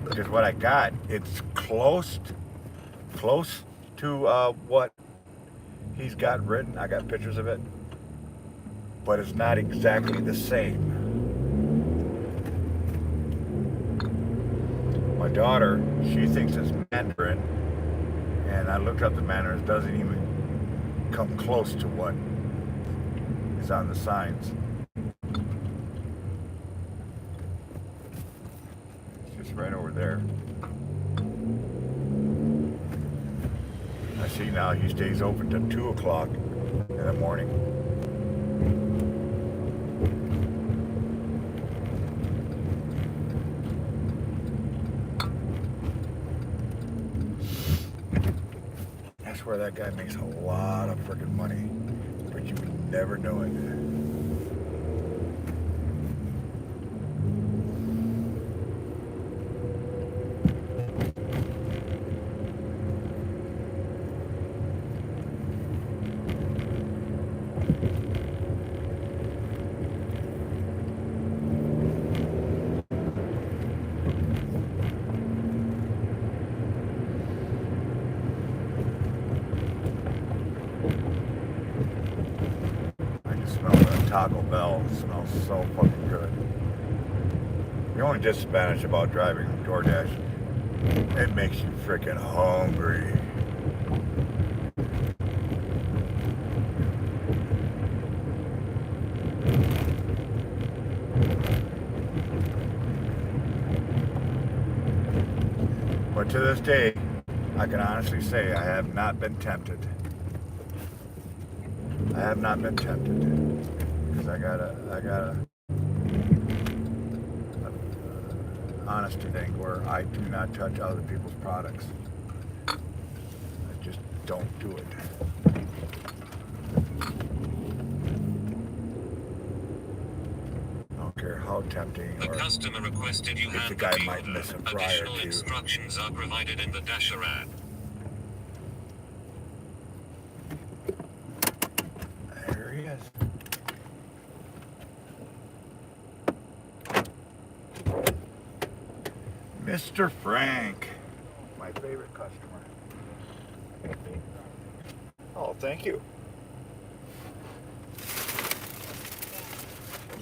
Because what I got, it's close to what he's got written. I got pictures of it, but it's not exactly the same. My daughter, she thinks it's Mandarin, and I looked up the Mandarin. It doesn't even come close to what is on the signs. Right over there. I see now he stays open till 2 o'clock in the morning. That's where that guy makes a lot of freaking money, but you would never know it. Taco Bell smells so fucking good. The only disadvantage about driving DoorDash, it makes you freaking hungry. But to this day, I can honestly say I have not been tempted. I have not been tempted. Because I got a honesty thing where I do not touch other people's products. I just don't do it. I don't care how tempting The or customer requested you if the hand guy the might order. miss a fryer Additional too. instructions are provided in the Dasher app. There he is. Mr. Frank. My favorite customer. Oh, thank you.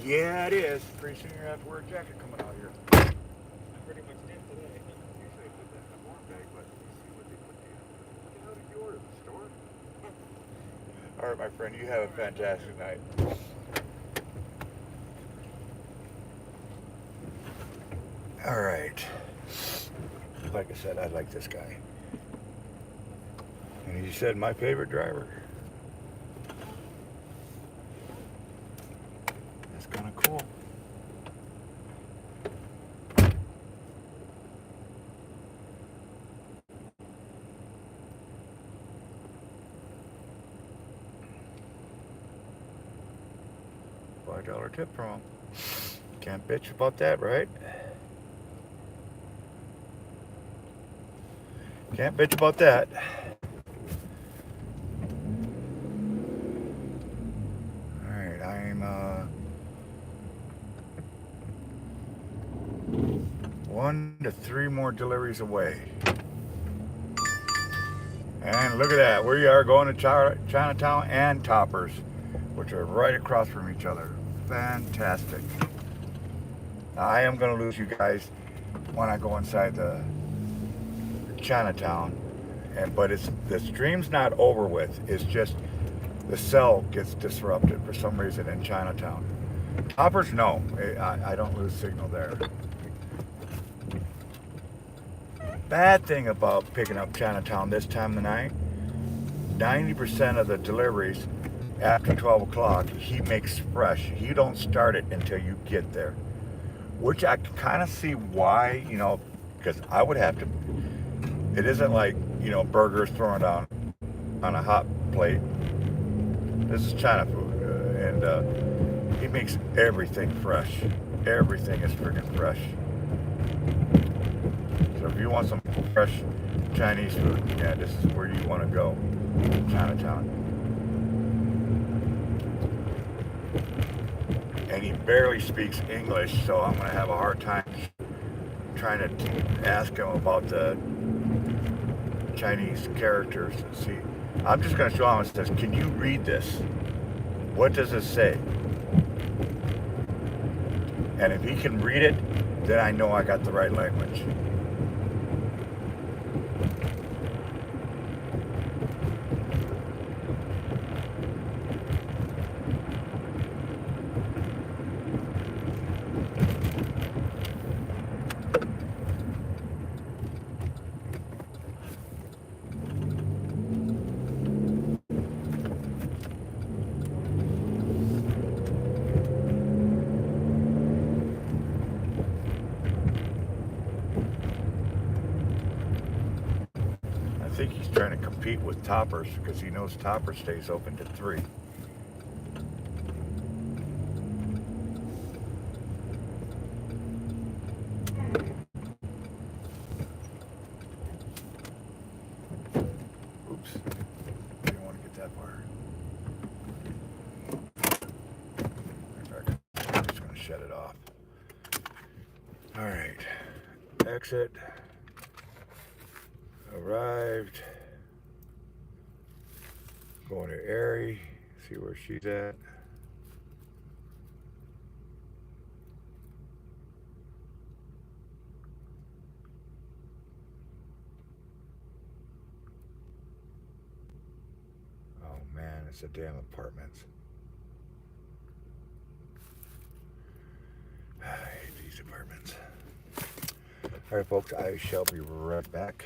Yeah, it is. Pretty soon you're gonna have to wear a jacket coming out here. I pretty much did today. Usually I put that in a warm bag, but you see what they put in. How did you order the store? All right, my friend, you have a fantastic night. All right. Like I said, I like this guy. And he said my favorite driver. That's kind of cool. $5 tip from him. Can't bitch about that, right? Can't bitch about that. Alright, I'm 1 to 3 more deliveries away. And look at that, we are going to Chinatown and Toppers, which are right across from each other. Fantastic. Now, I am going to lose you guys when I go inside the Chinatown, but the stream's not over with. It's just the cell gets disrupted for some reason in Chinatown. Toppers, no, I don't lose signal there. Bad thing about picking up Chinatown this time of the night, 90% of the deliveries after 12 o'clock he makes fresh. He don't start it until you get there, which I kind of see why, you know, because I would have to. It isn't like, you know, burgers thrown down on a hot plate. This is China food, and he makes everything fresh. Everything is freaking fresh. So if you want some fresh Chinese food, yeah, this is where you want to go, Chinatown. And he barely speaks English, so I'm going to have a hard time trying to ask him about the Chinese characters. See, I'm just going to show him. It says, can you read this? What does it say? And if he can read it, then I know I got the right language. I think he's trying to compete with Toppers because he knows Toppers stays open to 3. Oops. Didn't want to get that far. I'm just going to shut it off. Alright. Exit. Arrived. Going to Aerie, see where she's at. I said damn apartments. I hate these apartments. All right, folks, I shall be right back.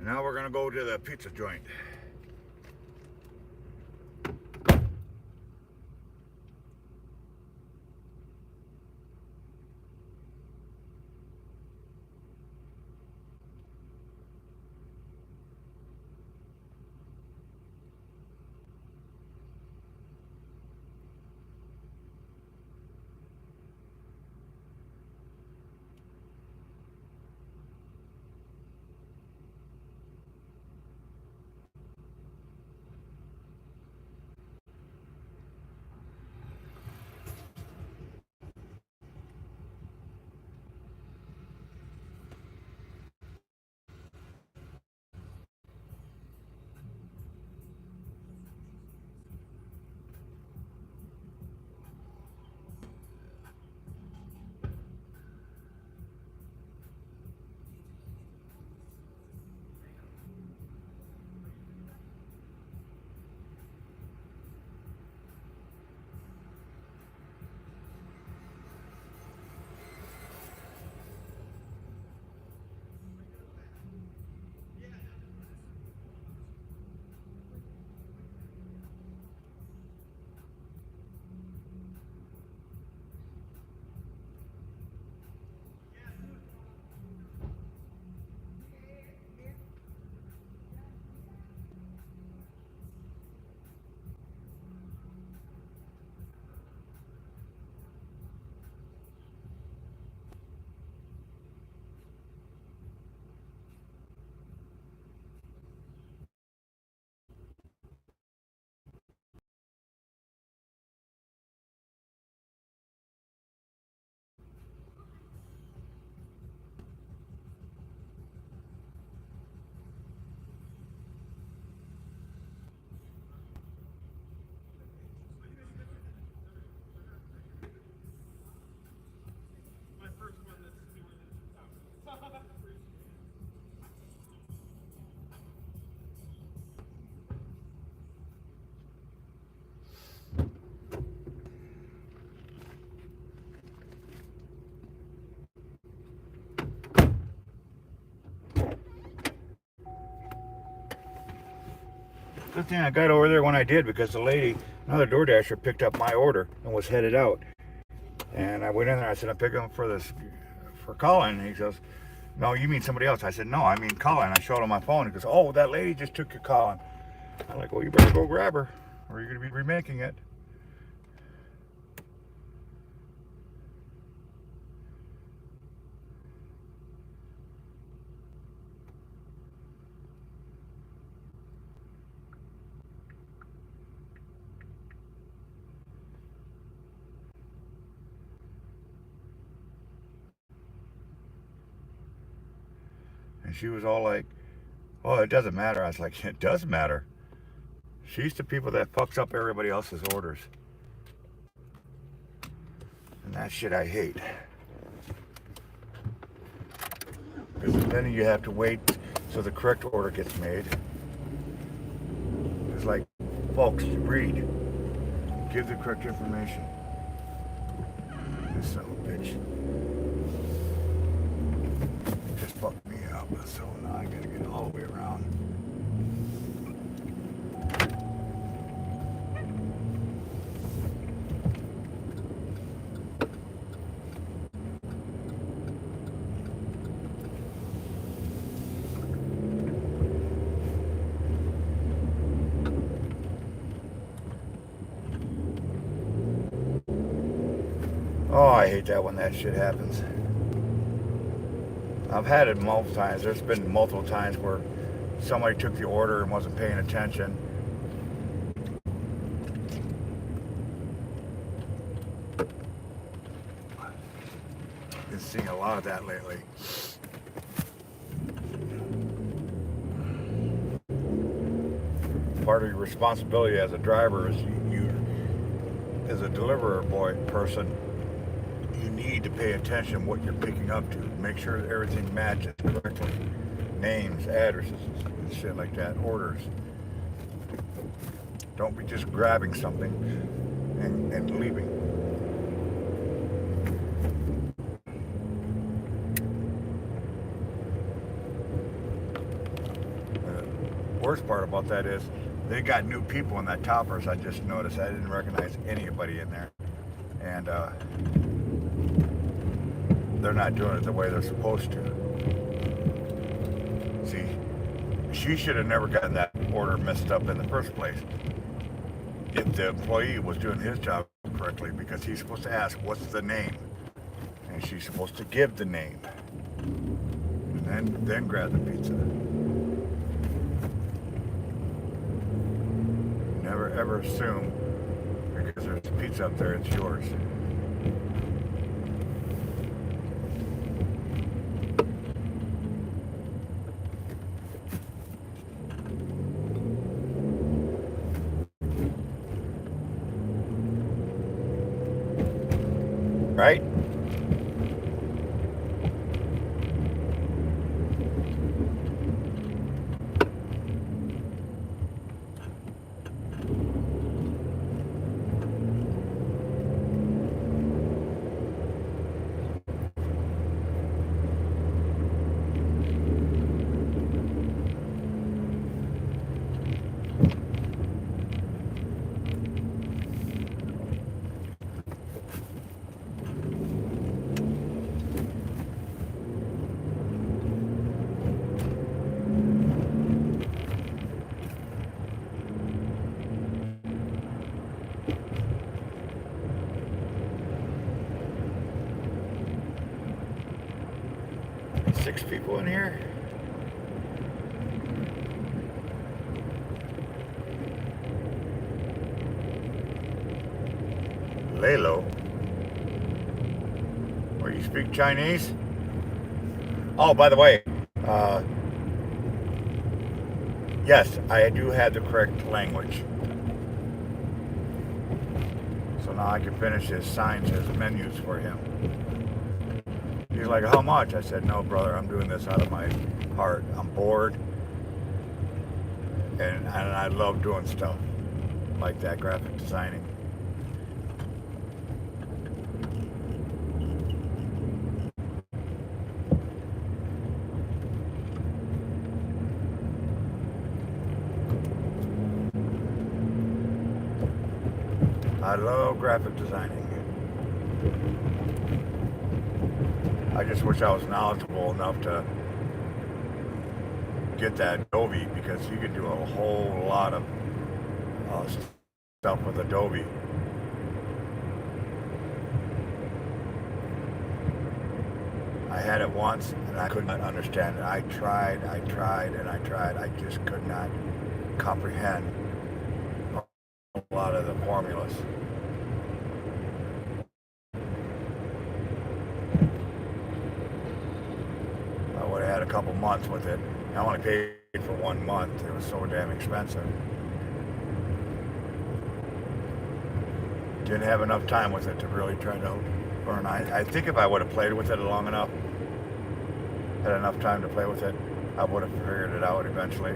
Now we're gonna go to the pizza joint. Good thing I got over there when I did, because the lady, another DoorDasher, picked up my order and was headed out. And I went in there, I said, I'm picking up for Colin. And he goes, no, you mean somebody else. I said, no, I mean Colin. I showed him my phone. He goes, oh, that lady just took your Colin. I'm like, well, you better go grab her, or you're going to be remaking it. And she was all like, oh, it doesn't matter. I was like, it does matter. She's the people that fucks up everybody else's orders. And that shit I hate. Because then you have to wait so the correct order gets made. It's like, folks, read. Give the correct information. This son of a bitch. Just fucked me up. So now I gotta get all the way around. Oh, I hate that when that shit happens. I've had it multiple times. There's been multiple times where somebody took the order and wasn't paying attention. Been seeing a lot of that lately. Part of your responsibility as a driver is you as a deliverer person, you need to pay attention what you're picking up to. Make sure that everything matches correctly. Names, addresses, and shit like that. Orders. Don't be just grabbing something and leaving. worst part about that is they got new people in that Toppers. I just noticed. I didn't recognize anybody in there. And they're not doing it the way they're supposed to. See, she should have never gotten that order messed up in the first place. If the employee was doing his job correctly, because he's supposed to ask, what's the name? And she's supposed to give the name. And then grab the pizza. Never ever assume because there's pizza up there, it's yours. Right? Six people in here. Lalo. Or you speak Chinese? Oh, by the way, yes, I do have the correct language. So now I can finish his signs, his menus for him. He's like, how much? I said, no, brother, I'm doing this out of my heart. I'm bored. And I love doing stuff like that, graphic designing. I love graphic designing. I just wish I was knowledgeable enough to get that Adobe, because you could do a whole lot of stuff with Adobe. I had it once and I could not understand it. I tried, and I tried. I just could not comprehend a lot of the formulas. A couple months with it. I only paid for 1 month. It was so damn expensive. Didn't have enough time with it to really try to learn. I think if I would have played with it long enough, had enough time to play with it, I would have figured it out eventually.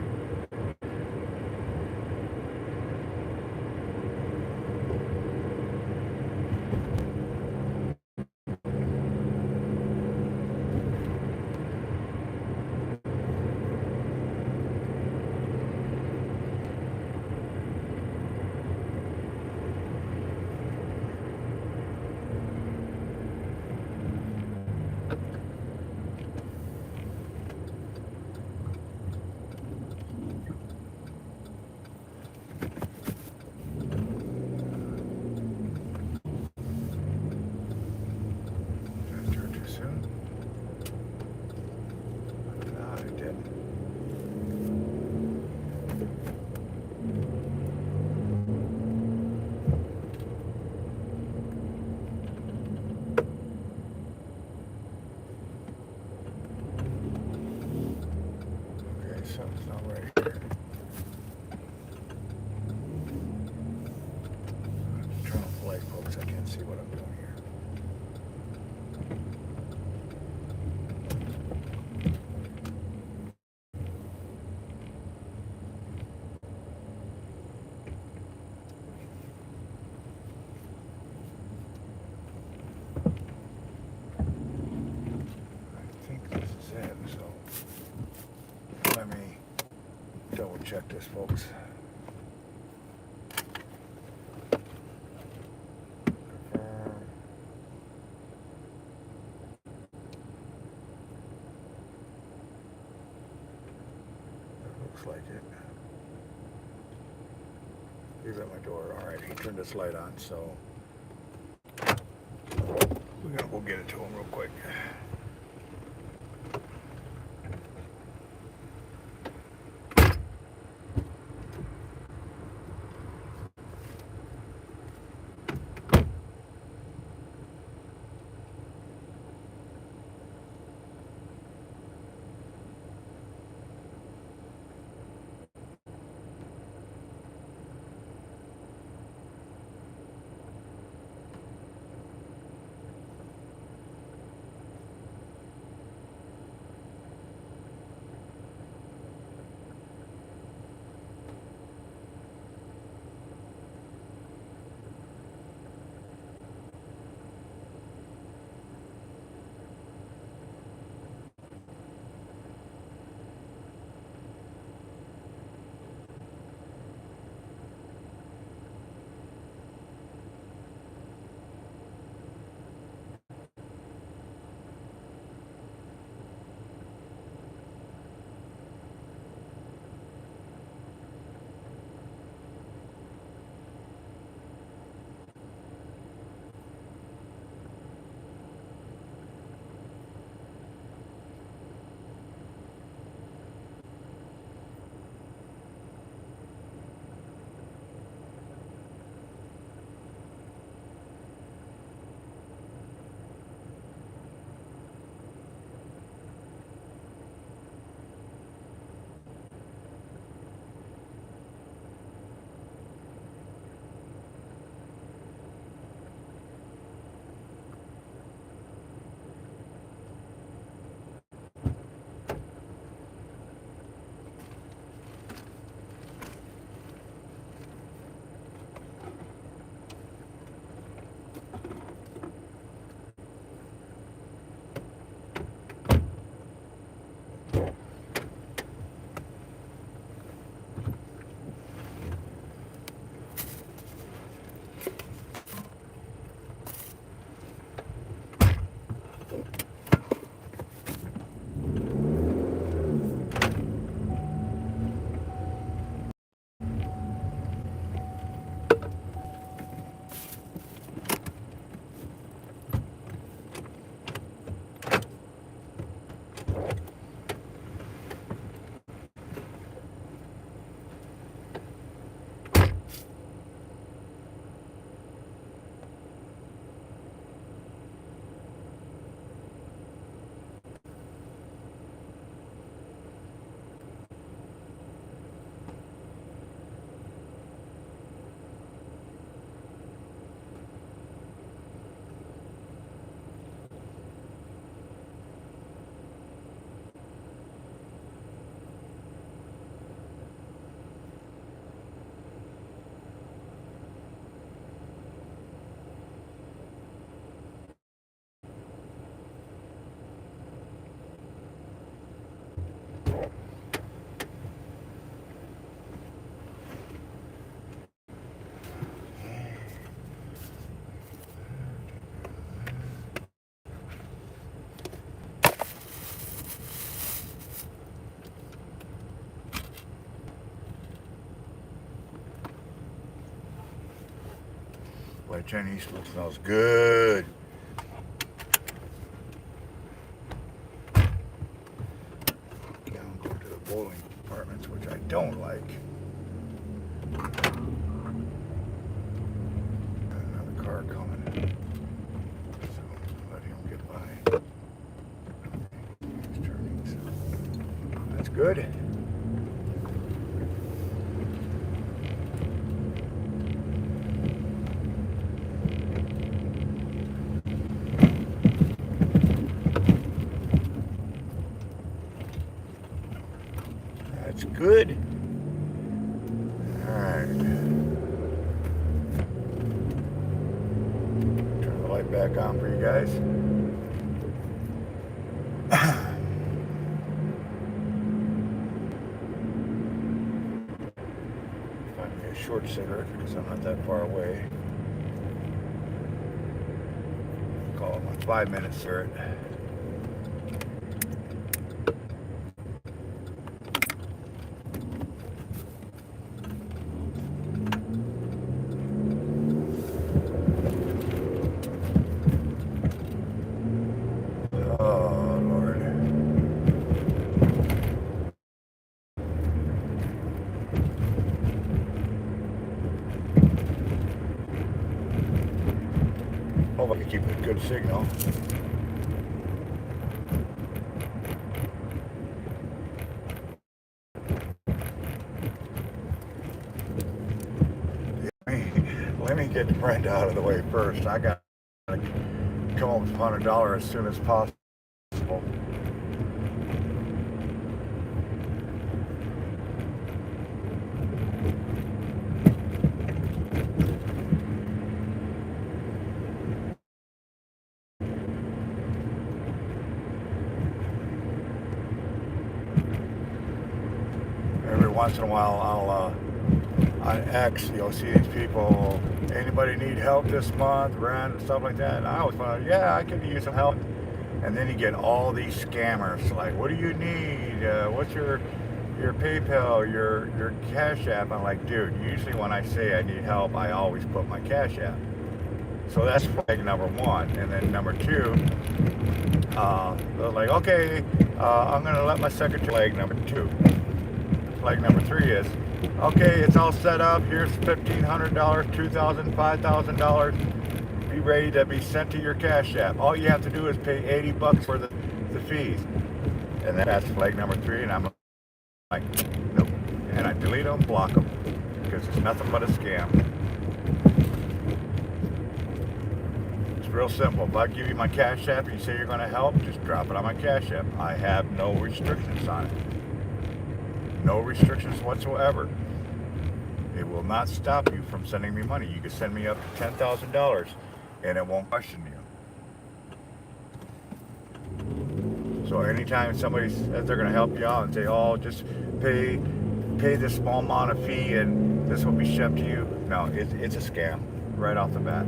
Something's not right here. Turn off the light, folks. I can't see what I'm doing here. I think this is it, so let me double check this folks. Confirm. Looks like it. He's at my door. All right, he turned this light on, so we're gonna go get it to him real quick. Boy, Chinese food smells good. Now I'm going to the bowling apartments, which I don't like. Got another car coming. So let him get by. He's turning, so that's good. That's good. All right. Turn the light back on for you guys. short cigarette because I'm not that far away. Call it my 5-minute cigarette. Oh, Lord. Hope I can keep a good signal. Let me get Brenda out of the way first. I got to come up with $100 as soon as possible. Every once in a while, I'll on X, you'll see these people, anybody need help this month, rent, and stuff like that. And I always thought, yeah, I could use some help. And then you get all these scammers, like, what do you need? What's your PayPal, your Cash App? I'm like, dude, usually when I say I need help, I always put my Cash App. So that's flag number one. And then number two, they're like, okay, I'm gonna let my secretary, flag number two. Flag number three is, okay, it's all set up. Here's $1,500, $2,000, $5,000. Be ready to be sent to your Cash App. All you have to do is pay $80 for the fees. And then that's flag number three, and I'm like, nope. And I delete them, block them, because it's nothing but a scam. It's real simple. If I give you my Cash App and you say you're going to help, just drop it on my Cash App. I have no restrictions on it. No restrictions whatsoever. It will not stop you from sending me money. You can send me up to $10,000 and it won't question you. So anytime somebody says they're going to help you out and say, oh, just pay this small amount of fee and this will be shipped to you. No, it's a scam right off the bat.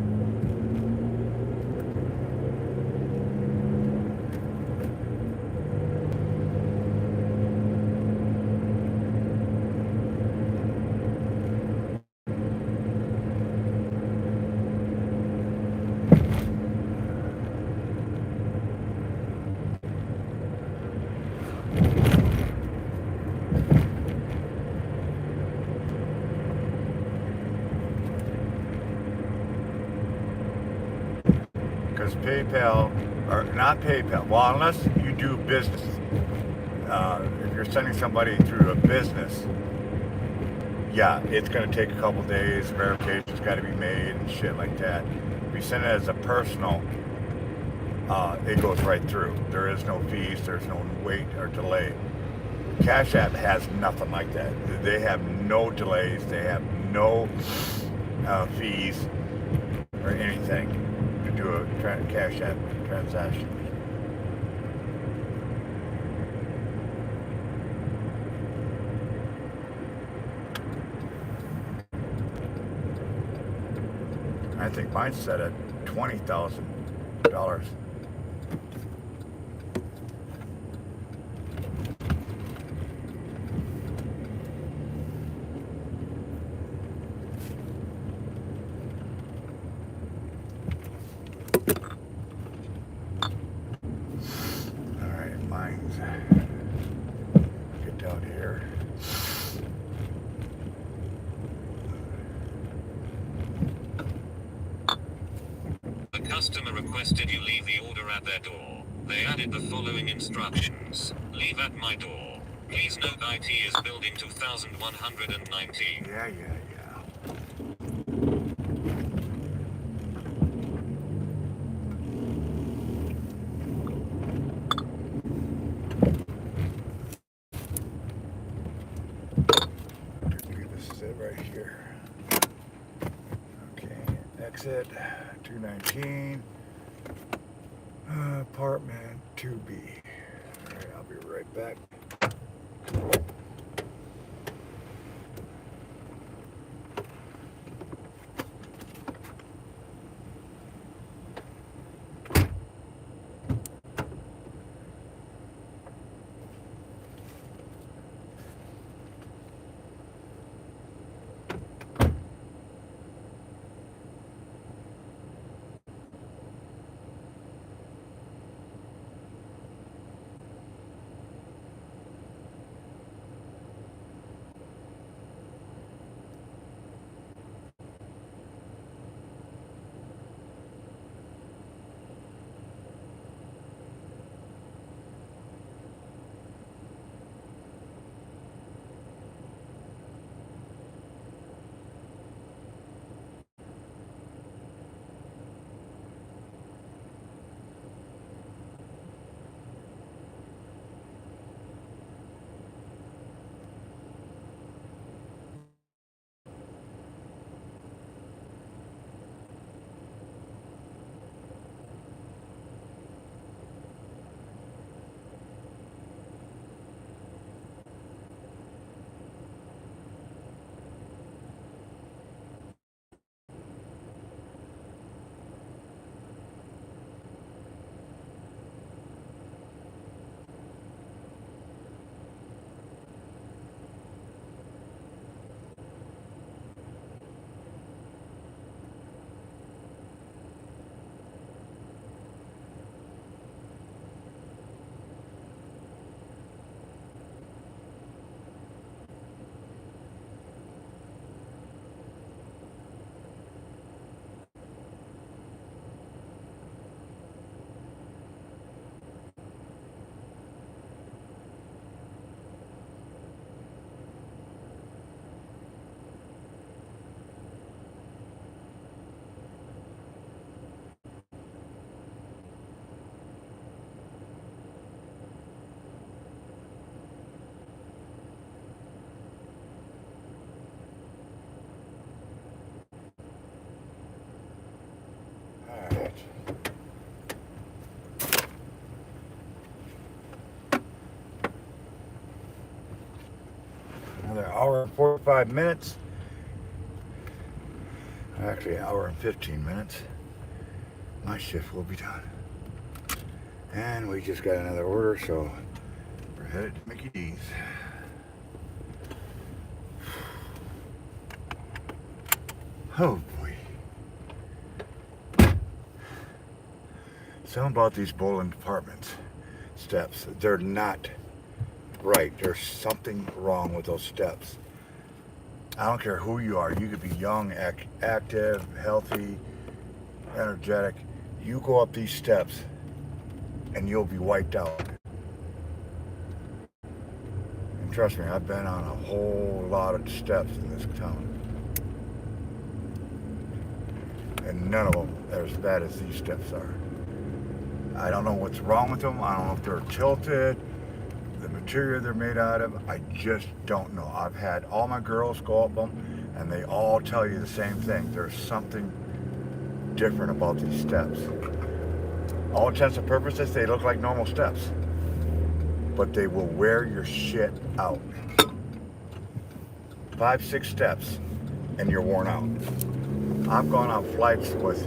Because PayPal, or not PayPal, well, unless you do business, if you're sending somebody through a business, yeah, it's going to take a couple days, verification's got to be made and shit like that. If you send it as a personal, it goes right through. There is no fees, there's no wait or delay. Cash App has nothing like that. They have no delays, they have no fees or anything to do a Cash App transaction. I think mine's set at $20,000. Get down here. The customer requested you leave the order at their door. They added the following instructions. Leave at my door. Please note IT is building 2119. Yeah. This is it right here. Okay, exit 219, apartment 2B. All right, I'll be right back. and 45 minutes. Actually, an hour and 15 minutes. My shift will be done. And we just got another order, so we're headed to Mickey D's. Oh boy. Something about these Boland Apartments steps, they're not right. There's something wrong with those steps. I don't care who you are. You could be young, active, healthy, energetic. You go up these steps and you'll be wiped out. And trust me, I've been on a whole lot of steps in this town. And none of them are as bad as these steps are. I don't know what's wrong with them. I don't know if they're tilted, the material they're made out of. I just don't know. I've had all my girls go up them, and they all tell you the same thing. There's something different about these steps. All intents and purposes, they look like normal steps, but they will wear your shit out. 5, 6 steps, and you're worn out. I've gone on flights with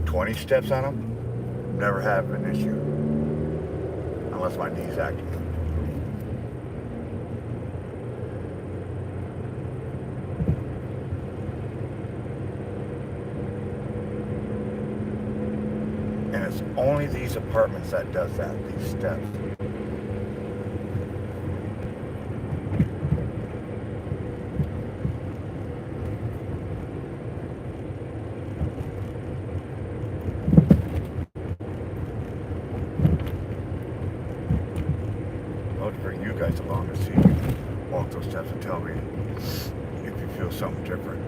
20 steps on them. Never have an issue. Unless my knee's active. And it's only these apartments that does that, these steps. Bring you guys along to see you walk those steps and tell me if you feel something different.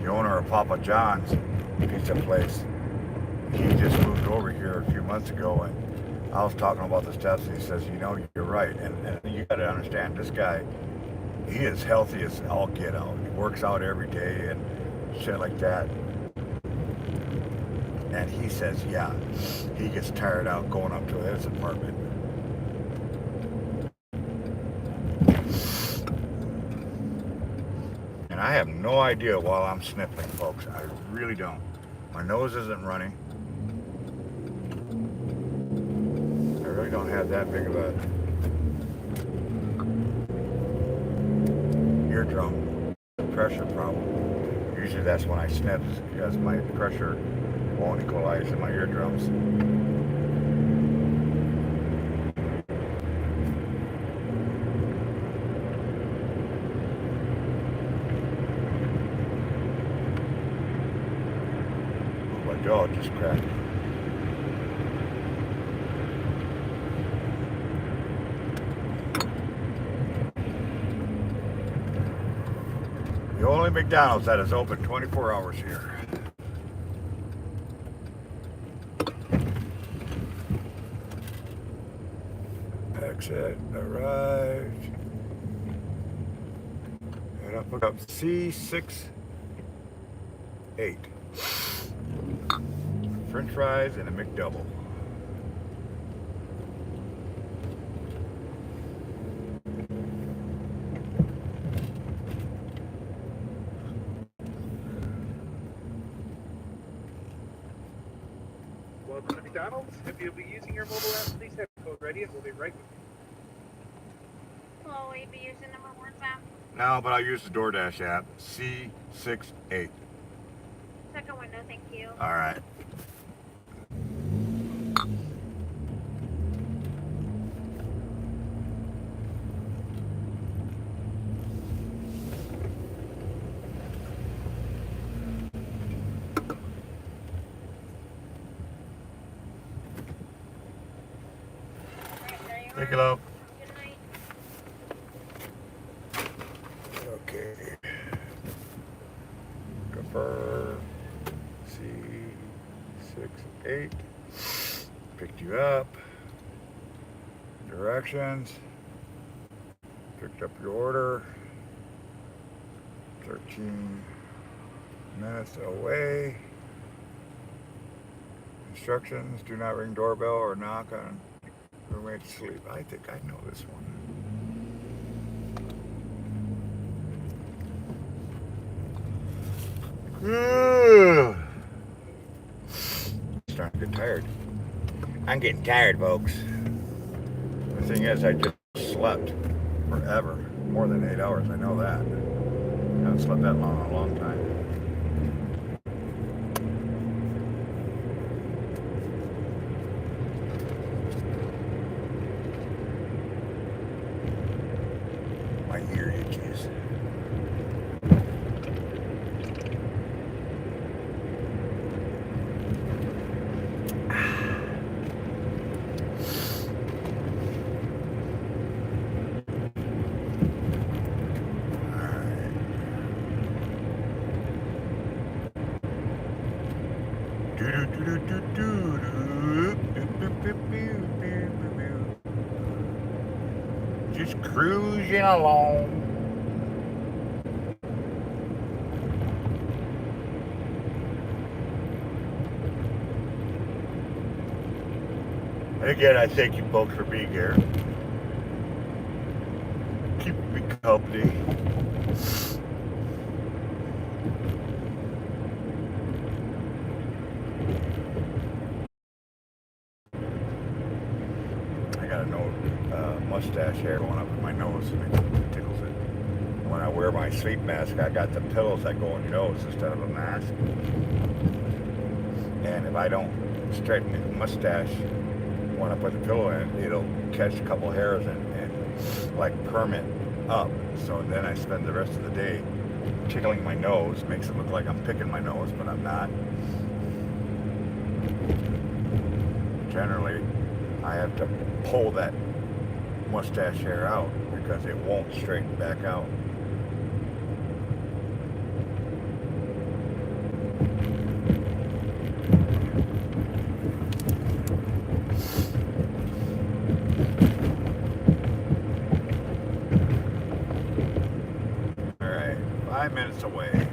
The owner of Papa John's pizza place, he just moved over here a few months ago, and I was talking about the steps, and he says, you know, you're right. And you got to understand, this guy, he is healthy as all get out. He works out every day and shit like that. And he says, yeah, he gets tired out going up to his apartment. And I have no idea while I'm sniffling, folks. I really don't. My nose isn't running. I really don't have that big of a eardrum pressure problem. Usually that's when I sniff, because my pressure won't equalize in my eardrums. Oh, my dog just cracked. The only McDonald's that is open 24 hours here. Exit arrived. And I'll pick up C68. French fries and a McDouble. Welcome to McDonald's. If you'll be using your mobile app, please have your code ready and we'll be right with you. Will we be using the rewards app? No, but I'll use the DoorDash app. C68. Second window, thank you. All right. Alright, there you Take are. it up. Good night. Okay. Confirm. C68. Picked you up. Directions. Picked up your order. 13 minutes away. Instructions, do not ring doorbell or knock on roommate's sleep. I think I know this one. Starting to get tired. I'm getting tired, folks. The thing is, I just slept forever. More than 8 hours, I know that. I haven't slept that long in a long time. My ear itches. Just cruising along. And again, I thank you folks for being here. Keeping me company. I got a mustache hair going up in my nose and it tickles it. When I wear my sleep mask, I got the pillows that go in your nose instead of a mask. And if I don't straighten the mustache when I put the pillow in, it'll catch a couple hairs and like permit up. So then I spend the rest of the day tickling my nose. Makes it look like I'm picking my nose, but I'm not. Generally, I have to pull that mustache hair out because it won't straighten back out. All right, 5 minutes away.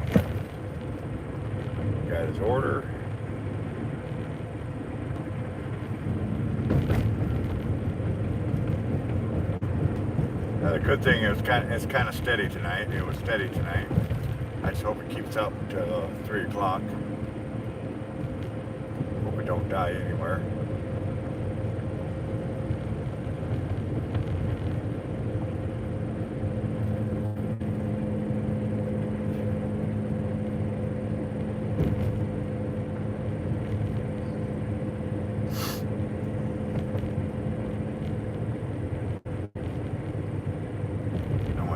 Got his order. The good thing is it's kind of steady tonight. It was steady tonight. I just hope it keeps up until 3 o'clock. Hope we don't die anywhere.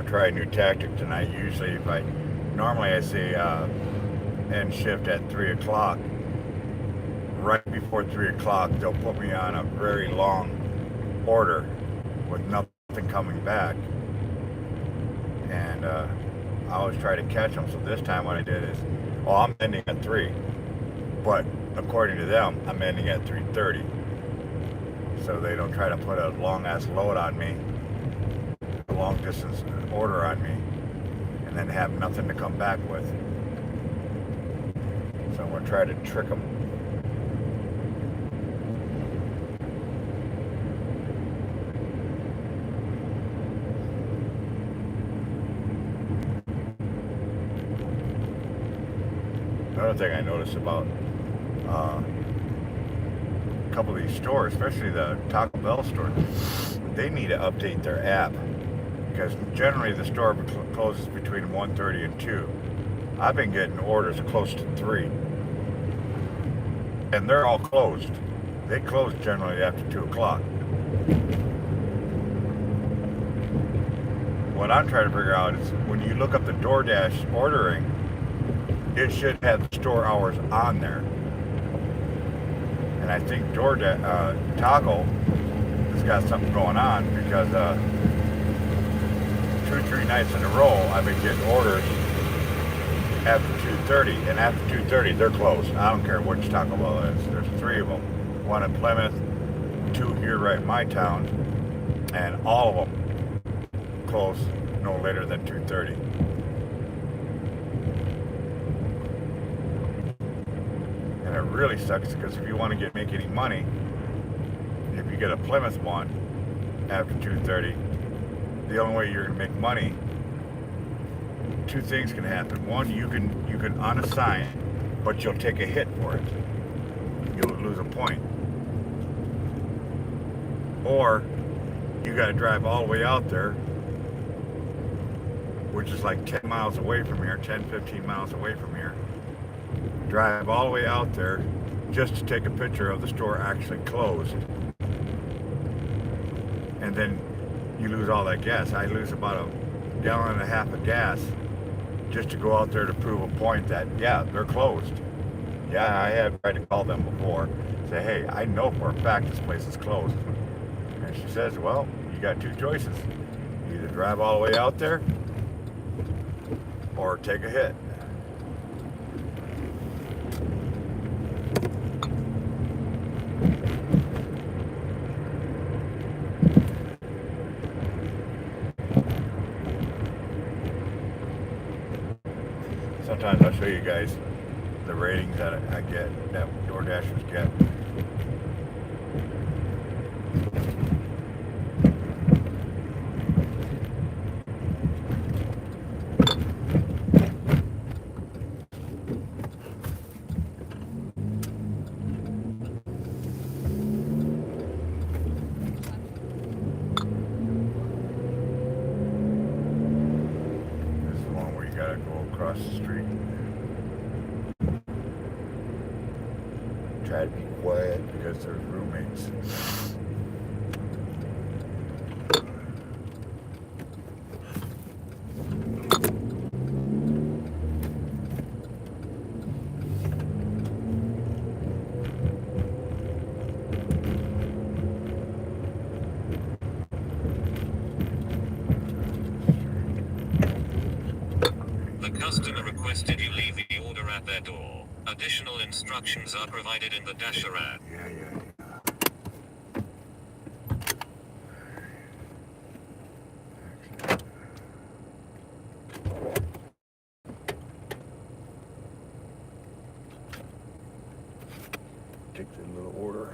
Try a new tactic tonight. Usually normally I say end shift at 3 o'clock. Right before 3 o'clock they'll put me on a very long order with nothing coming back, and I always try to catch them. So this time what I did is, I'm ending at 3, but according to them I'm ending at 3:30, so they don't try to put a long ass load on me, long distance order on me, and then have nothing to come back with. So I'm going to try to trick them. Another thing I noticed about a couple of these stores, especially the Taco Bell store, they need to update their app. Because generally the store closes between 1:30 and 2. I've been getting orders close to 3. And they're all closed. They close generally after 2 o'clock. What I'm trying to figure out is when you look up the DoorDash ordering, it should have the store hours on there. And I think DoorDash, Taco has got something going on because 2-3 nights in a row I've been getting orders after 2:30, and after 2:30 they're closed. I don't care which Taco Bell is. There's 3 of them. 1 in Plymouth, 2 here right in my town, and all of them close no later than 2:30. really sucks because if you want to make any money, if you get a Plymouth one after 2:30, the only way you're going to make money, two things can happen. One, you can unassign, but you'll take a hit for it. You'll lose a point. Or you got to drive all the way out there, which is like 10 miles away from here, 10, 15 miles away from here. Drive all the way out there just to take a picture of the store actually closed. And then you lose all that gas. I lose about a gallon and a half of gas just to go out there to prove a point that, yeah, they're closed. Yeah, I had tried to call them before, say, hey, I know for a fact this place is closed. And she says, well, you got two choices. You either drive all the way out there or take a hit. Sometimes I'll show you guys the ratings that I get, that DoorDashers get. This is one where you gotta go across the street. Try to be quiet because there's roommates. The customer requested you leave the order at their door. Additional instructions are provided in the Dasher app. Yeah. Take the little order.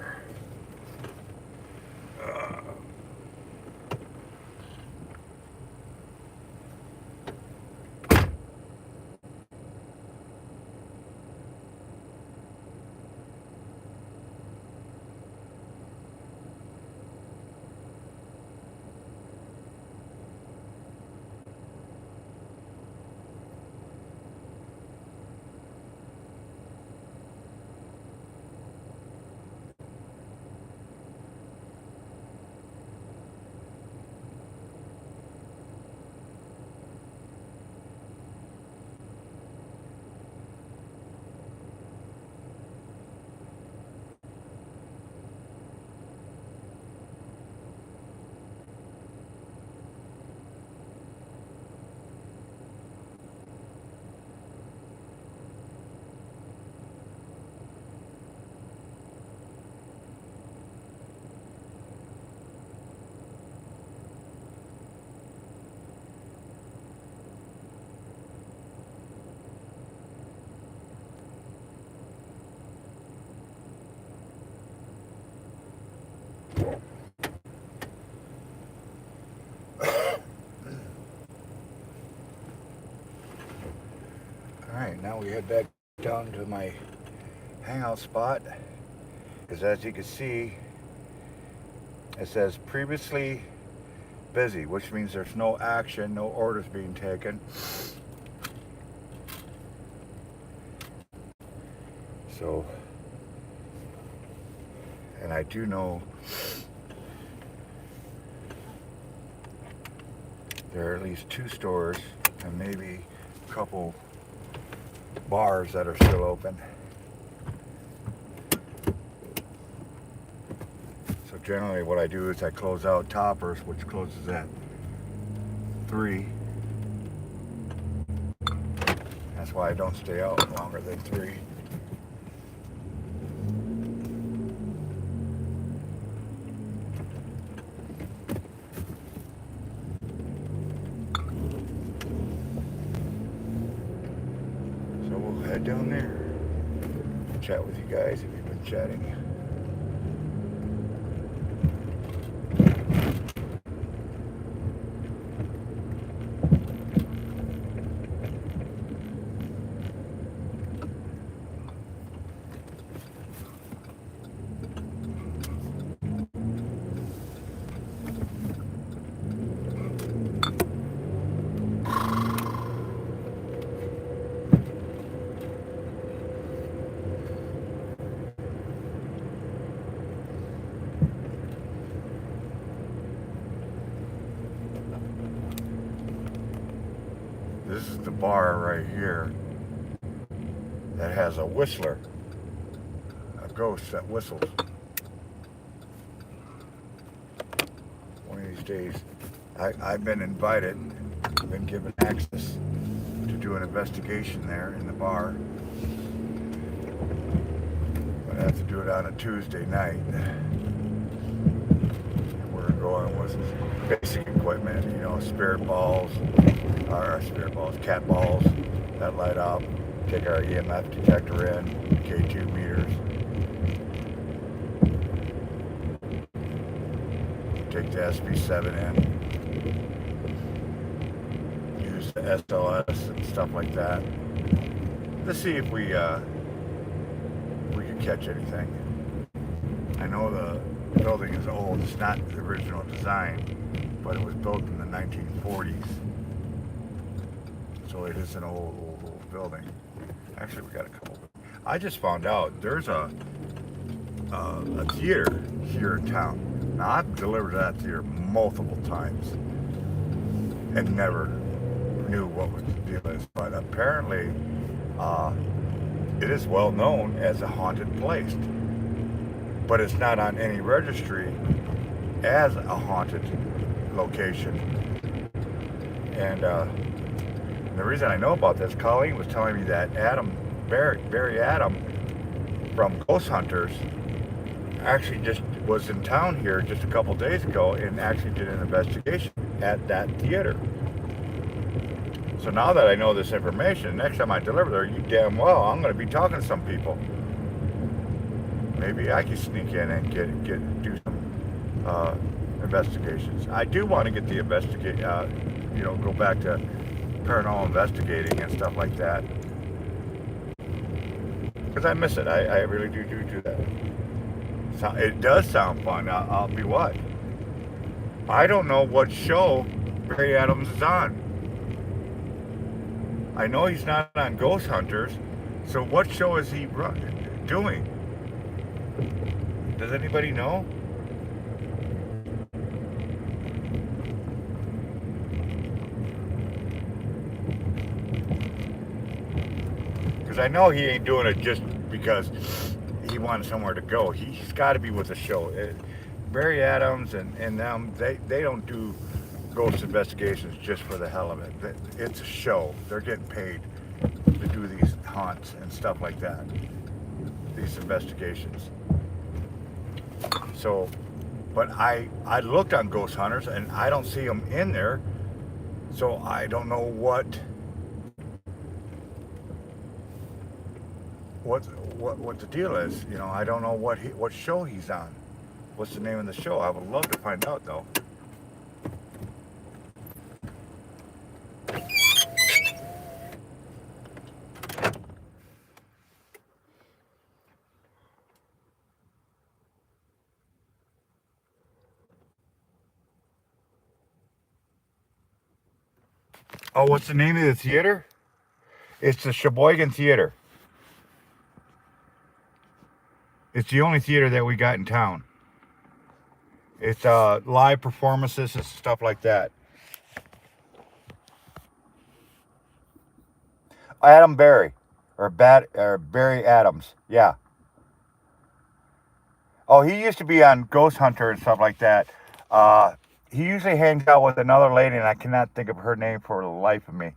Alright, now we head back down to my hangout spot, because as you can see, it says previously busy, which means there's no action, no orders being taken. So, and I do know there are at least 2 stores and maybe a couple bars that are still open. So generally what I do is I close out Toppers, which closes at 3. That's why I don't stay out longer than 3. So we'll head down there. chat with you guys if you've been chatting. This is the bar right here that has a whistler, a ghost that whistles. One of these days, I've been invited, been given access to do an investigation there in the bar. But I have to do it on a Tuesday night. We're going with basic equipment, you know, cat balls that light up, take our EMF detector in, K2 meters, take the SB7 in, use the SLS and stuff like that to see if we could catch anything. I know the building is old, it's not the original design, but it was built in the 1940s. So it is an old building. Actually, we got a couple. I just found out there's a theater here in town. Now, I've delivered to that theater multiple times and never knew what was the deal is. But apparently, it is well known as a haunted place. But it's not on any registry as a haunted location. And the reason I know about this, Colleen was telling me that Barry Adam from Ghost Hunters actually just was in town here just a couple days ago and actually did an investigation at that theater. So now that I know this information, next time I deliver there, you damn well, I'm going to be talking to some people. Maybe I can sneak in and do some investigations. I do want to get the go back to paranormal investigating and stuff like that, because I miss it. I really do that. So it does sound fun. I'll be what? I don't know what show Barry Adams is on. I know he's not on Ghost Hunters, so what show is he doing? Does anybody know? Because I know he ain't doing it just because he wanted somewhere to go. He's got to be with a show. Barry Adams and them, they don't do ghost investigations just for the hell of it. It's a show. They're getting paid to do these haunts and stuff like that. These investigations. So, but I looked on Ghost Hunters and I don't see them in there. So I don't know what the deal is. You know, I don't know what show he's on. What's the name of the show? I would love to find out though. Oh, what's the name of the theater? It's the Sheboygan Theater. It's the only theater that we got in town. It's live performances and stuff like that. Adam Barry, or Barry Adams, yeah. Oh, he used to be on Ghost Hunter and stuff like that. He usually hangs out with another lady, and I cannot think of her name for the life of me.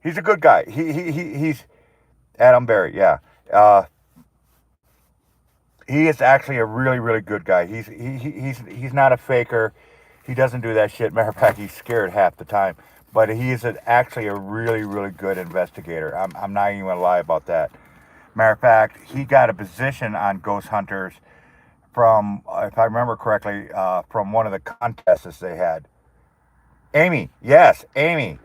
He's a good guy. He's Adam Barry, yeah. He is actually a really, really good guy. He's not a faker. He doesn't do that shit. Matter of fact, he's scared half the time. but he is actually a really, really good investigator. I'm not even gonna lie about that. Matter of fact, he got a position on Ghost Hunters from, if I remember correctly, from one of the contests they had. Amy, yes, Amy.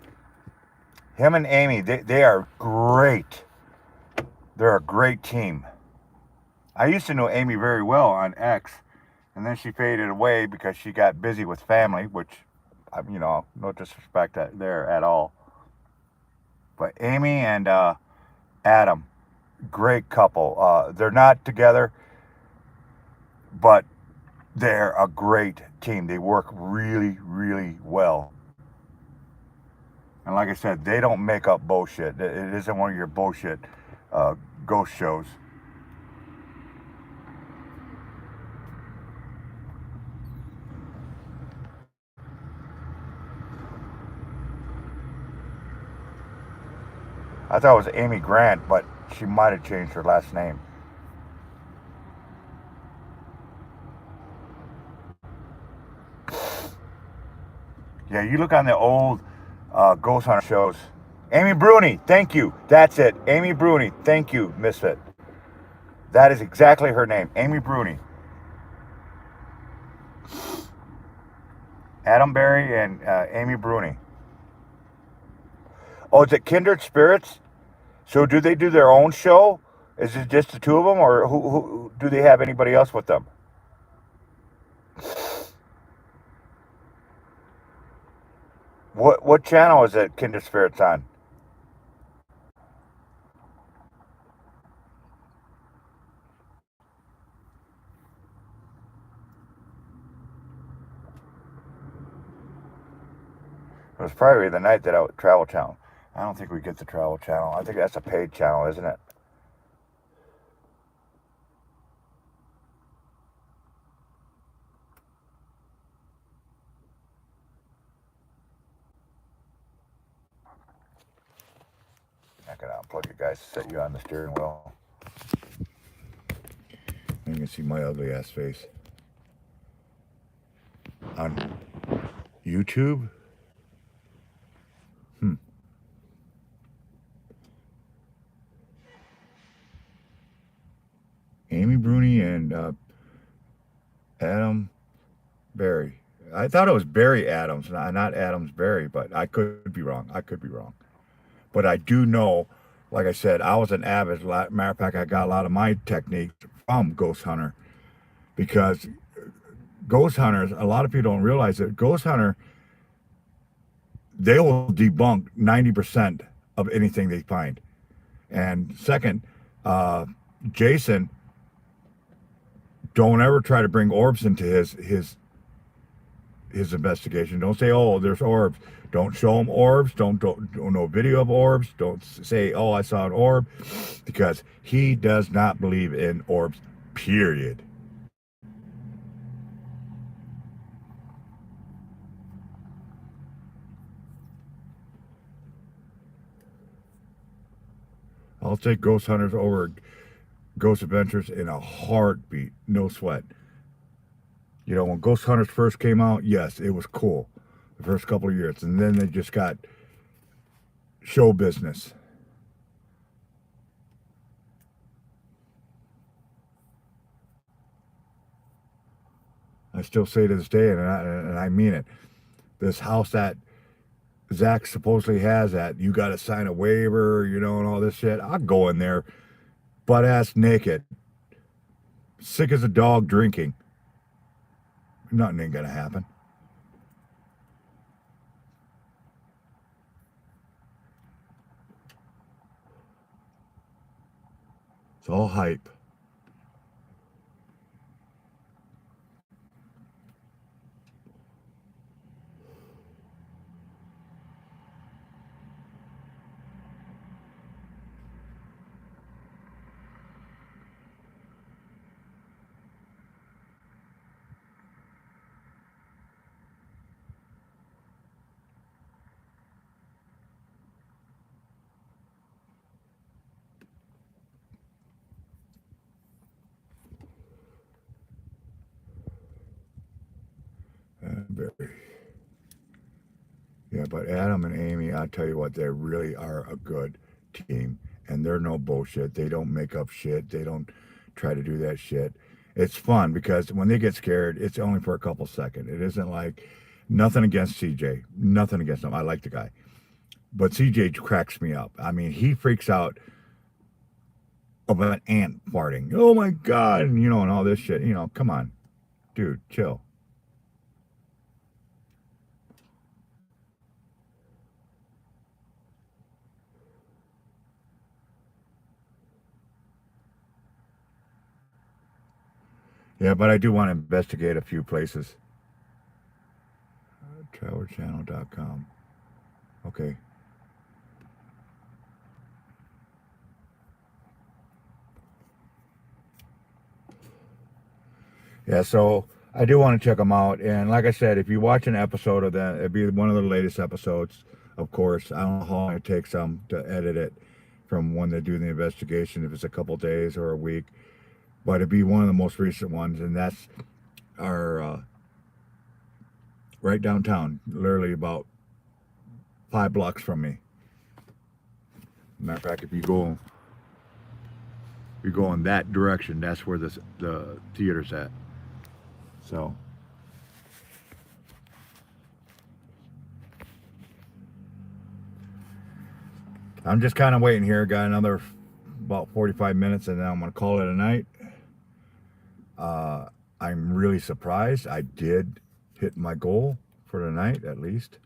Him and Amy, they are great. They're a great team. I used to know Amy very well on X, and then she faded away because she got busy with family, which, you know, no disrespect there at all. But Amy and Adam, great couple. They're not together, but they're a great team. They work really, really well. And like I said, they don't make up bullshit. It isn't one of your bullshit ghost shows. I thought it was Amy Grant, but she might have changed her last name. Yeah, you look on the old Ghost Hunter shows. Amy Bruni, thank you. That's it. Amy Bruni, thank you, Misfit. That is exactly her name, Amy Bruni. Adam Berry and Amy Bruni. Oh, is it Kindred Spirits? So do they do their own show? Is it just the two of them, or who do they have anybody else with them? What channel is it Kindred Spirits on? It was probably the night that I Travel Channel. I don't think we get the Travel Channel. I think that's a paid channel, isn't it? I can unplug you guys, set you on the steering wheel. You can see my ugly ass face. On YouTube? Amy Bruni and Adam Berry. I thought it was Barry Adams, not Adams Berry, but I could be wrong. But I do know, like I said, I was an avid. Matter of fact, I got a lot of my techniques from Ghost Hunter, because Ghost Hunters, a lot of people don't realize that Ghost Hunter, they will debunk 90% of anything they find. And second, Jason, don't ever try to bring orbs into his investigation. Don't say, oh, there's orbs. Don't show him orbs. Don't no video of orbs. Don't say, oh, I saw an orb, because he does not believe in orbs, period. I'll take Ghost Hunters over Ghost Adventures in a heartbeat, no sweat. You know, when Ghost Hunters first came out, yes, it was cool the first couple of years, and then they just got show business. I still say to this day, and I mean it, this house that Zach supposedly has, that you got to sign a waiver, you know, and all this shit, I'll go in there butt ass naked, sick as a dog, drinking. Nothing ain't gonna happen. It's all hype. but Adam and Amy, I tell you what, they really are a good team, and they're no bullshit. They don't make up shit. They don't try to do that shit. It's fun because when they get scared, it's only for a couple seconds. It isn't like nothing against CJ, nothing against him. I like the guy, but CJ cracks me up. I mean, he freaks out of an ant farting. Oh my God, and you know, and all this shit. You know, come on, dude, chill. Yeah, but I do want to investigate a few places. Travelchannel.com. Okay. Yeah, so I do want to check them out. And like I said, if you watch an episode of that, it'd be one of the latest episodes, of course. I don't know how long it takes them to edit it from when they do the investigation, if it's a couple days or a week. But it'd be one of the most recent ones, and that's our right downtown, literally about 5 blocks from me. Matter of fact, if you go in that direction, that's where the theater's at. So I'm just kind of waiting here. Got another about 45 minutes, and then I'm gonna call it a night. I'm really surprised I did hit my goal for the night, at least,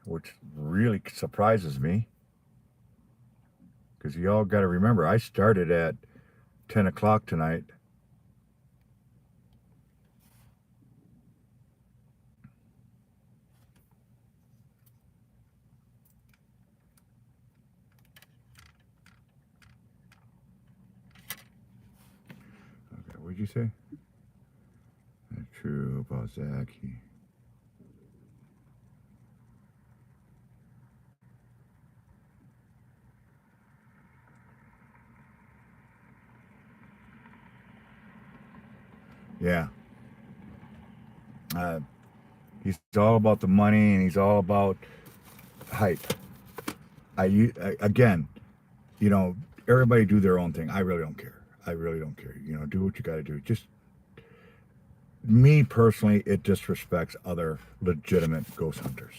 which really surprises me, because y'all got to remember, I started at 10 o'clock tonight. Okay, what'd you say? True about Zaki. Yeah. He's all about the money, and he's all about hype. Again, you know, everybody do their own thing. I really don't care. I really don't care. You know, do what you got to do. Just me personally, it disrespects other legitimate ghost hunters.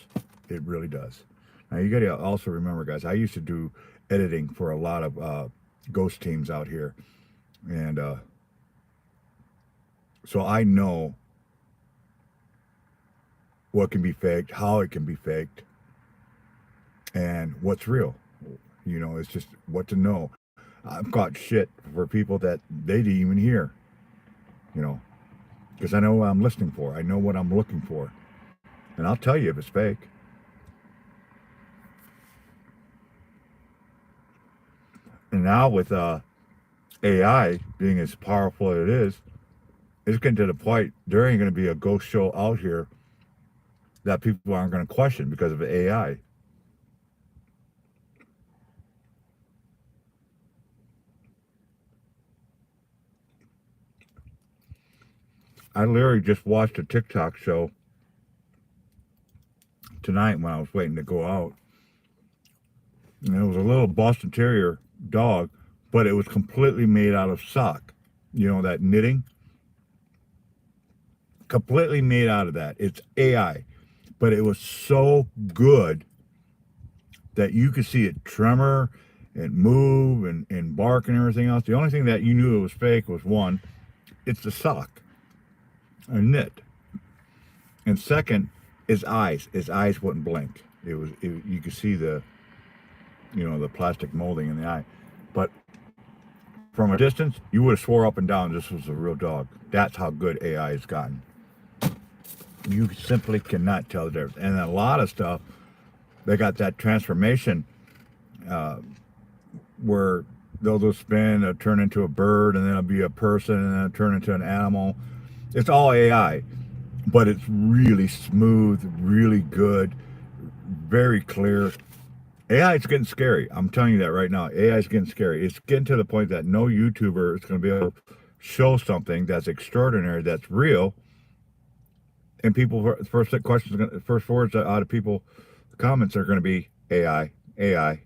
It really does. Now you got to also remember, guys, I used to do editing for a lot of ghost teams out here, and so I know what can be faked, how it can be faked, and what's real. You know, it's just what to know. I've got shit for people that they didn't even hear, you know, because I know what I'm listening for. I know what I'm looking for. And I'll tell you if it's fake. And now with AI being as powerful as it is, it's getting to the point there ain't going to be a ghost show out here that people aren't going to question because of AI. I literally just watched a TikTok show tonight when I was waiting to go out. And it was a little Boston Terrier dog, but it was completely made out of sock. You know, that knitting? Completely made out of that. It's AI. But it was so good that you could see it tremor and move and bark and everything else. The only thing that you knew it was fake was, one, it's the sock. A knit. And second, his eyes. His eyes wouldn't blink. You could see the, you know, the plastic molding in the eye. But from a distance, you would have swore up and down this was a real dog. That's how good AI has gotten. You simply cannot tell the difference. And a lot of stuff, they got that transformation where they'll just spin, it'll turn into a bird, and then it'll be a person, and then it'll turn into an animal. It's all AI, but it's really smooth, really good, very clear. AI is getting scary. I'm telling you that right now. AI is getting scary. It's getting to the point that no YouTuber is going to be able to show something that's extraordinary, that's real, And people, first questions, first words out of people, comments are going to be AI, AI.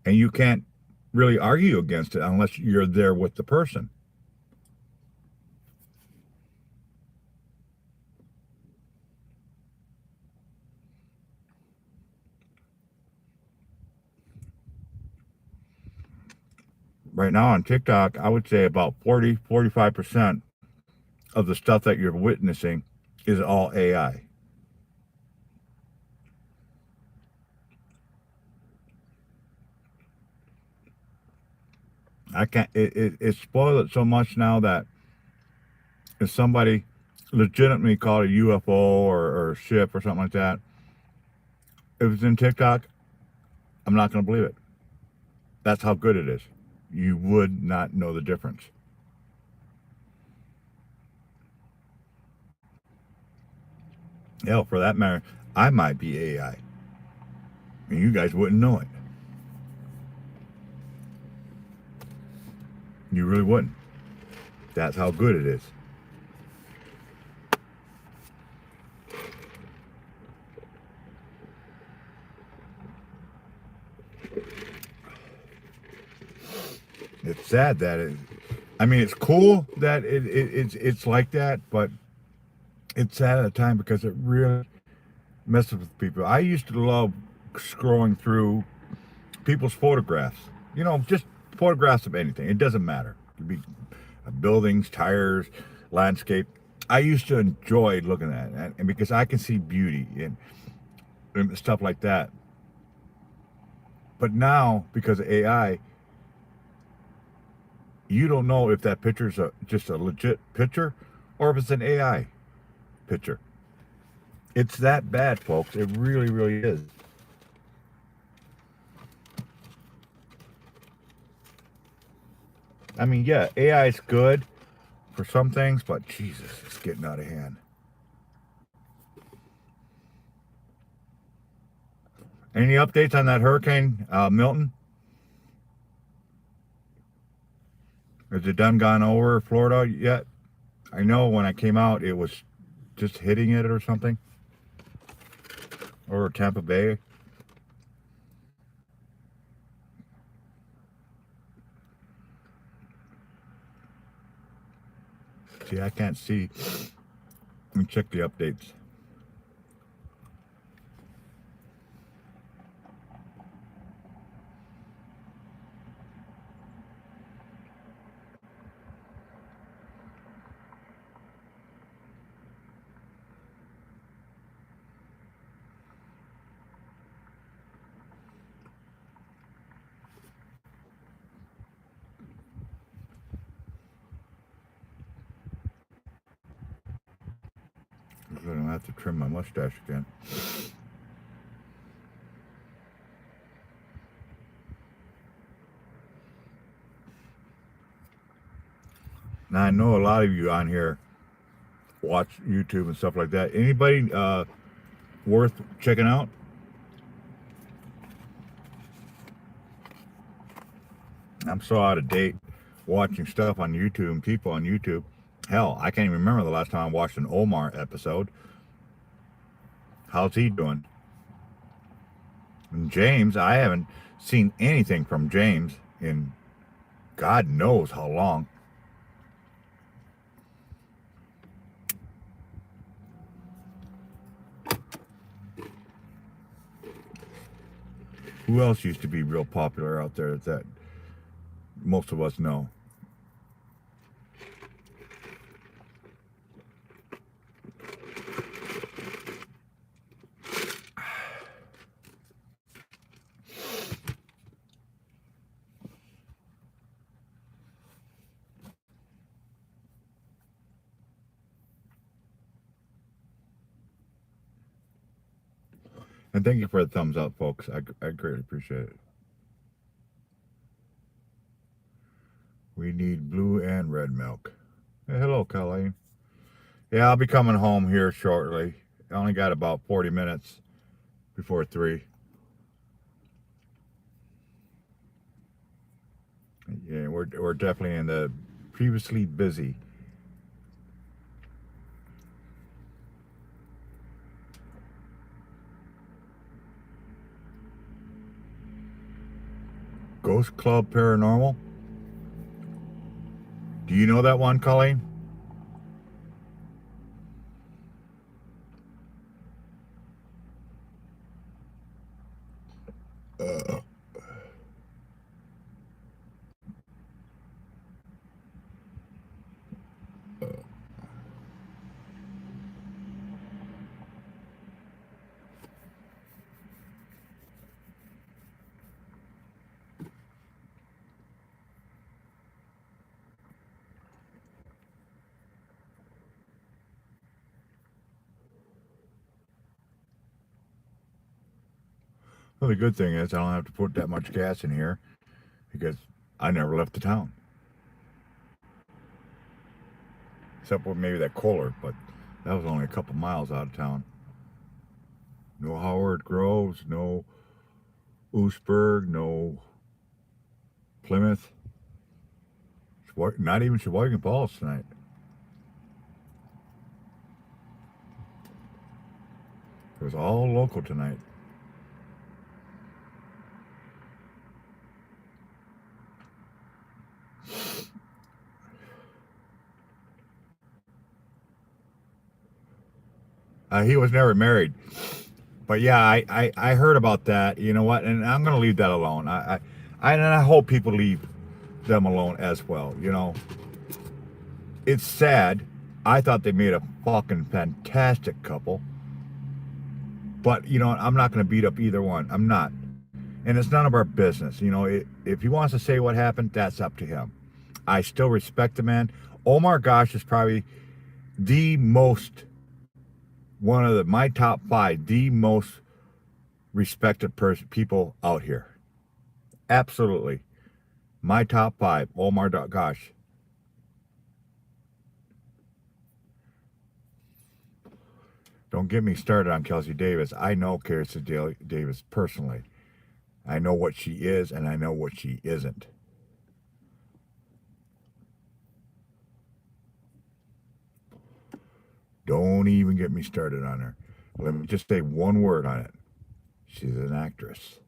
And you can't really argue against it unless you're there with the person. Right now on TikTok, I would say about 45% of the stuff that you're witnessing is all AI. I can't, it's spoiled it so much now that if somebody legitimately called a UFO or a ship or something like that, if it's in TikTok, I'm not going to believe it. That's how good it is. You would not know the difference. Hell, for that matter, I might be AI. And you guys wouldn't know it. You really wouldn't. That's how good it is. It's sad that I mean, it's cool that it's like that, but it's sad at a time because it really messes with people. I used to love scrolling through people's photographs. You know, just photographs of anything. It doesn't matter. It could be buildings, tires, landscape. I used to enjoy looking at it, and because I can see beauty and stuff like that. But now, because of AI, you don't know if that picture's just a legit picture or if it's an AI picture. It's that bad, folks. It really, really is. I mean, yeah, AI is good for some things, but Jesus, it's getting out of hand. Any updates on that hurricane, Milton? Is it done gone over Florida yet? I know when I came out, it was just hitting it or something. Or Tampa Bay. See, I can't see. Let me check the updates. I'm gonna have to trim my mustache again. Now I know a lot of you on here watch YouTube and stuff like that. Anybody worth checking out? I'm so out of date watching stuff on YouTube and people on YouTube. Hell, I can't even remember the last time I watched an Omar episode. How's he doing? And James, I haven't seen anything from James in God knows how long. Who else used to be real popular out there that most of us know? And thank you for the thumbs up, folks. I greatly appreciate it. We need blue and red milk. Hey, hello, Colleen. Yeah, I'll be coming home here shortly. I only got about 40 minutes before 3. Yeah, we're definitely in the previously busy. Ghost Club Paranormal. Do you know that one, Colleen? Well, the good thing is I don't have to put that much gas in here because I never left the town. Except for maybe that Kohler, but that was only a couple miles out of town. No Howard Groves, no Oostburg, no Plymouth. Not even Sheboygan Falls tonight. It was all local tonight. He was never married. But yeah, I heard about that. You know what? And I'm going to leave that alone. I hope people leave them alone as well. You know, it's sad. I thought they made a fucking fantastic couple. But, you know, I'm not going to beat up either one. I'm not. And it's none of our business. You know, if he wants to say what happened, that's up to him. I still respect the man. Omar Gosh is probably the most, one of my top 5, the most respected people out here. Absolutely. My top 5, Omar Gosh. Don't get me started on Kelsey Davis. I know Kelsey Davis personally. I know what she is and I know what she isn't. Don't even get me started on her. Let me just say one word on it. She's an actress.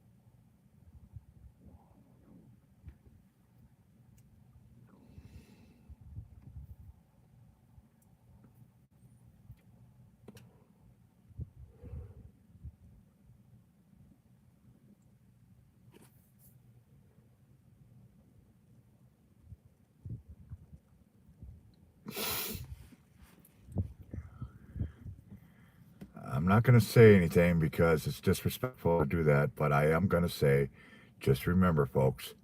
I'm not going to say anything because it's disrespectful to do that, but I am going to say, just remember, folks,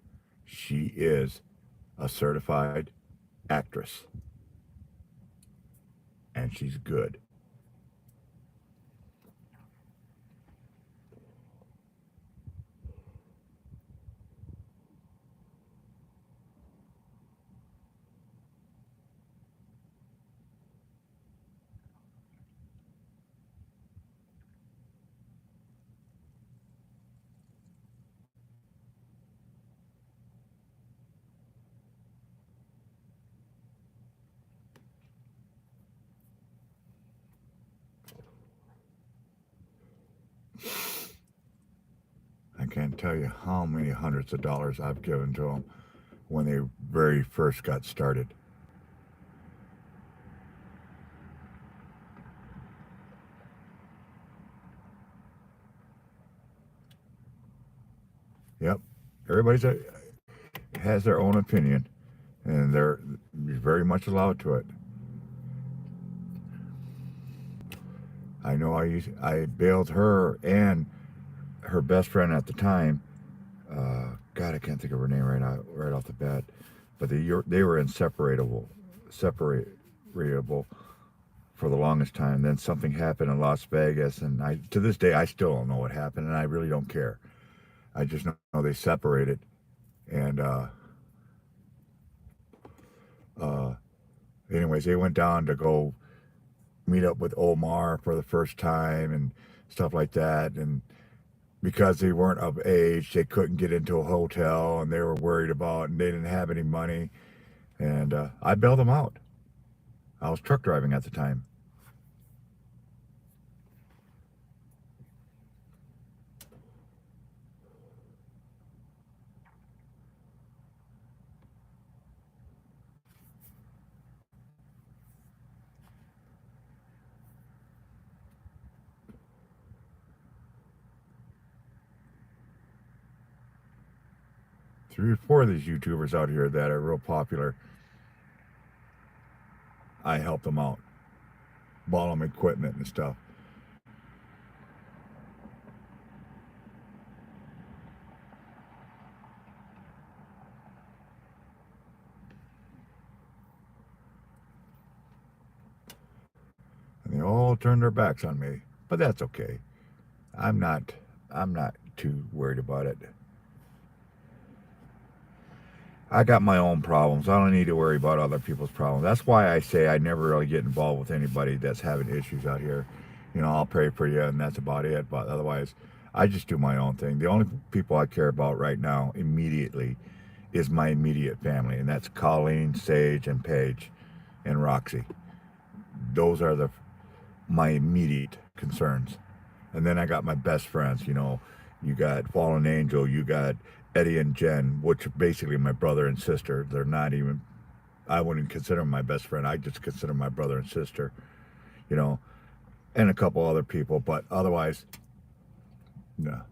she is a certified actress. And she's good. I can't tell you how many hundreds of dollars I've given to them when they very first got started. Yep. Everybody has their own opinion, and they're very much allowed to it. I know I bailed her and her best friend at the time. God, I can't think of her name right off the bat. But they were inseparable for the longest time. Then something happened in Las Vegas, and to this day I still don't know what happened, and I really don't care. I just know they separated, and anyways, they went down to go meet up with Omar for the first time and stuff like that, and because they weren't of age, they couldn't get into a hotel, and they were worried about, and they didn't have any money, and I bailed them out. I was truck driving at the time. 3 or 4 of these YouTubers out here that are real popular. I help them out. Bought them equipment and stuff. And they all turned their backs on me. But that's okay. I'm not too worried about it. I got my own problems. I don't need to worry about other people's problems. That's why I say I never really get involved with anybody that's having issues out here. You know, I'll pray for you and that's about it. But otherwise, I just do my own thing. The only people I care about right now immediately is my immediate family. And that's Colleen, Sage, and Paige, and Roxy. Those are my immediate concerns. And then I got my best friends. You know, you got Fallen Angel, you got Eddie and Jen, which are basically my brother and sister. They're not even, I wouldn't consider them my best friend. I just consider my brother and sister, you know, and a couple other people. But otherwise, no.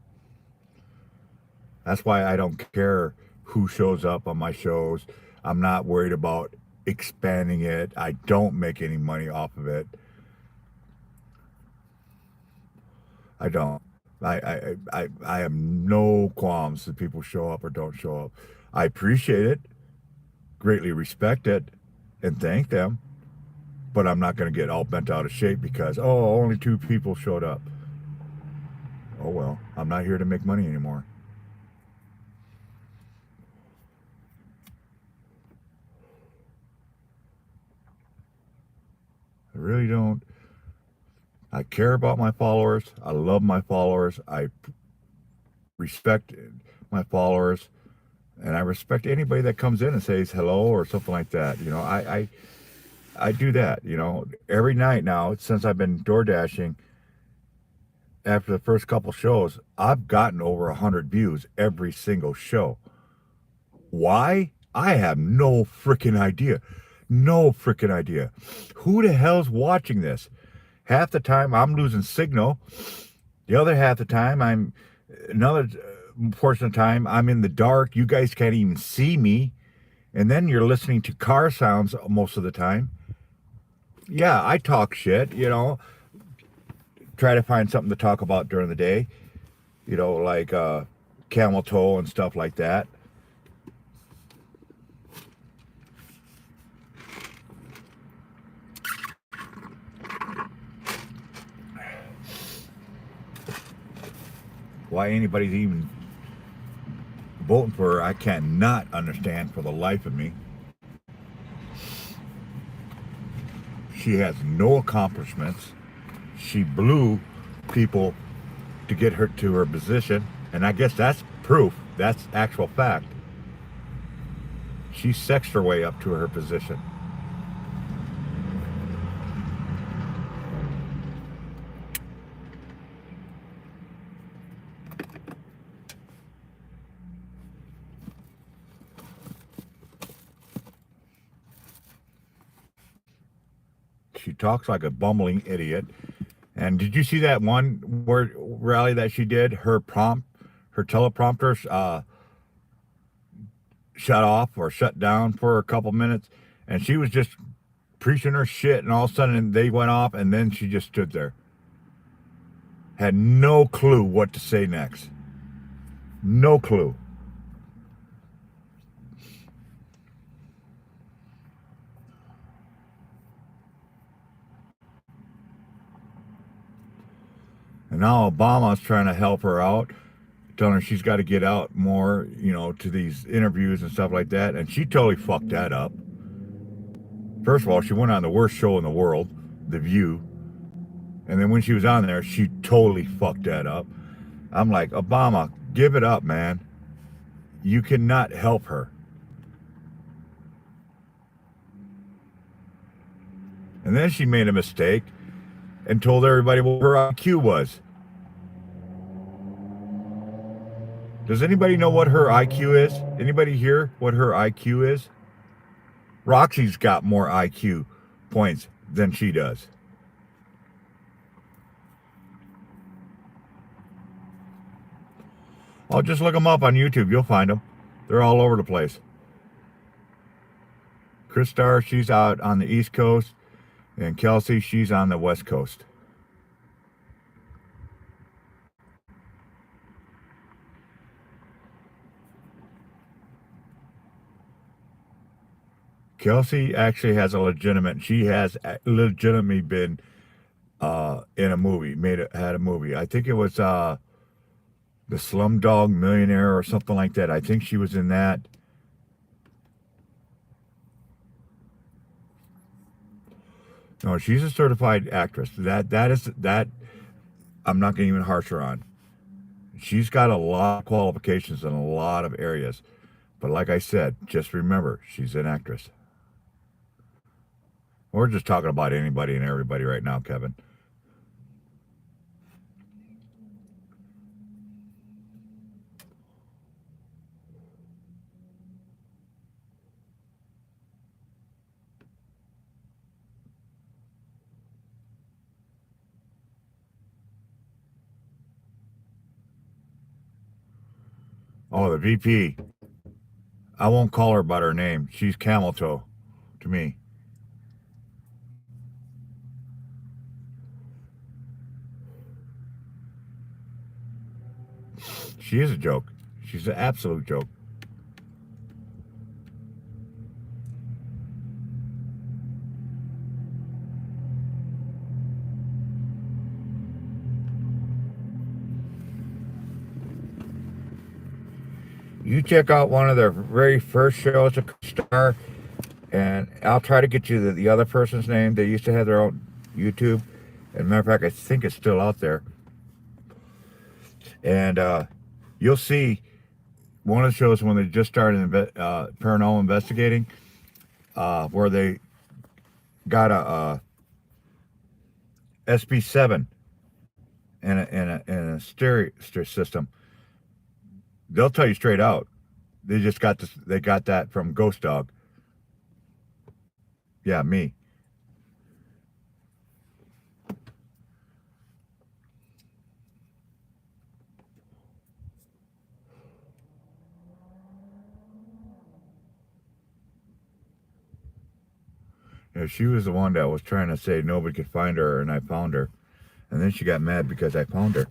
That's why I don't care who shows up on my shows. I'm not worried about expanding it. I don't make any money off of it. I don't. I have no qualms that people show up or don't show up. I appreciate it, greatly respect it, and thank them. But I'm not going to get all bent out of shape because, oh, only 2 people showed up. Oh well, I'm not here to make money anymore. I really don't. I care about my followers. I love my followers. I respect my followers. And I respect anybody that comes in and says hello or something like that. You know, I do that, you know, every night now since I've been door dashing. After the first couple shows, I've gotten over 100 views every single show. Why? I have no freaking idea. No freaking idea. Who the hell's watching this? Half the time I'm losing signal. The other half the time another portion of the time I'm in the dark. You guys can't even see me. And then you're listening to car sounds most of the time. Yeah, I talk shit, you know. Try to find something to talk about during the day. You know, like camel toe and stuff like that. Why anybody's even voting for her, I cannot understand for the life of me. She has no accomplishments. She blew people to get her to her position, and I guess that's proof. That's actual fact. She sexed her way up to her position. She talks like a bumbling idiot. And did you see that one rally that she did? Her teleprompter shut off or shut down for a couple minutes, and she was just preaching her shit, and all of a sudden they went off, and then she just stood there. Had no clue what to say next. No clue. And now Obama's trying to help her out, telling her she's got to get out more, you know, to these interviews and stuff like that. And she totally fucked that up. First of all, she went on the worst show in the world, The View. And then when she was on there, she totally fucked that up. I'm like, Obama, give it up, man. You cannot help her. And then she made a mistake and told everybody what her IQ was. Does anybody know what her IQ is? Anybody here what her IQ is? Roxy's got more IQ points than she does. I'll just look them up on YouTube. You'll find them. They're all over the place. Chris Starr, she's out on the East Coast, and Kelsey, she's on the West Coast. Kelsey actually has she has legitimately been in a movie, had a movie. I think it was the Slumdog Millionaire or something like that. I think she was in that. No, she's a certified actress. That I'm not going to even harsh her on. She's got a lot of qualifications in a lot of areas. But like I said, just remember, she's an actress. We're just talking about anybody and everybody right now, Kevin. Oh, the VP. I won't call her by her name. She's Camel Toe to me. She is a joke. She's an absolute joke. You check out one of their very first shows at Star, and I'll try to get you the other person's name. They used to have their own YouTube. As a matter of fact, I think it's still out there. And you'll see one of the shows when they just started paranormal investigating, where they got a SB7 and a stereo system. They'll tell you straight out. They just got this. They got that from Ghost Dog. Yeah, me. Yeah, she was the one that was trying to say nobody could find her, and I found her. And then she got mad because I found her.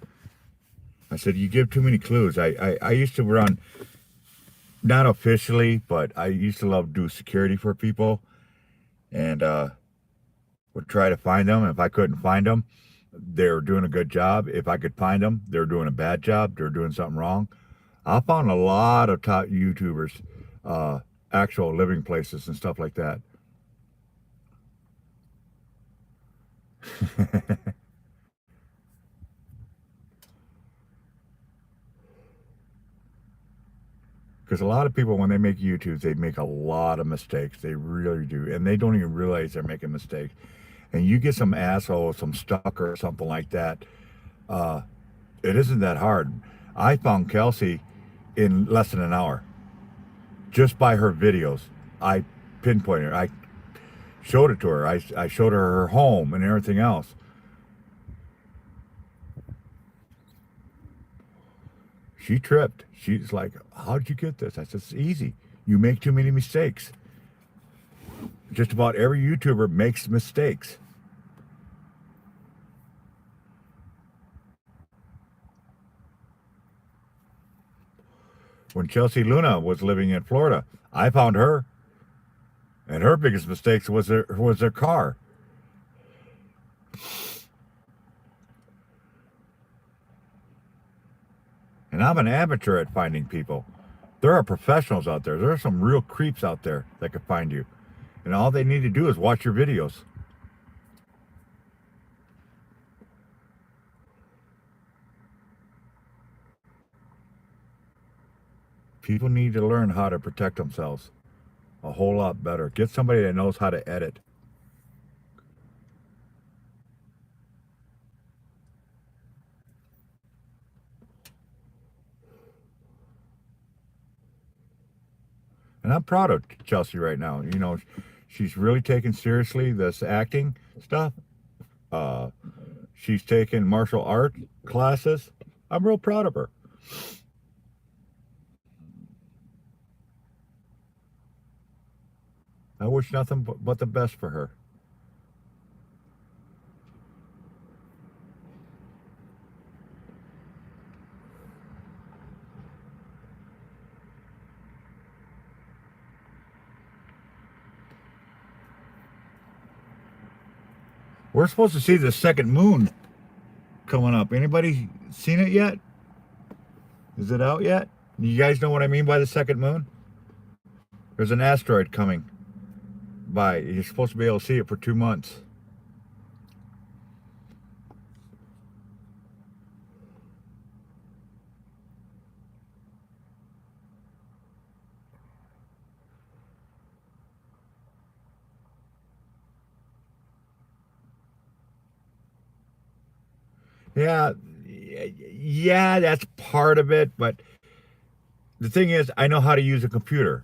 I said, you give too many clues. I used to run, not officially, but I used to love to do security for people. And would try to find them. If I couldn't find them, they were doing a good job. If I could find them, they were doing a bad job. They were doing something wrong. I found a lot of top YouTubers, actual living places and stuff like that. Because a lot of people, when they make YouTubes, they make a lot of mistakes. They really do. And they don't even realize they're making mistakes. And you get some asshole, some stalker or something like that, it isn't that hard. I found Kelsey in less than an hour. Just by her videos. I pinpointed her. I showed it to her. I showed her her home and everything else. She tripped. She's like, how'd you get this? I said, it's easy. You make too many mistakes. Just about every YouTuber makes mistakes. When Chelsea Luna was living in Florida, I found her. And her biggest mistake was their car. And I'm an amateur at finding people. There are professionals out there. There are some real creeps out there that can find you. And all they need to do is watch your videos. People need to learn how to protect themselves a whole lot better. Get somebody that knows how to edit. And I'm proud of Chelsea right now. You know, she's really taking seriously this acting stuff. She's taken martial art classes. I'm real proud of her. I wish nothing but the best for her. We're supposed to see the second moon coming up. Anybody seen it yet? Is it out yet? You guys know what I mean by the second moon? There's an asteroid coming by. You're supposed to be able to see it for 2 months. Yeah, that's part of it, but the thing is, I know how to use a computer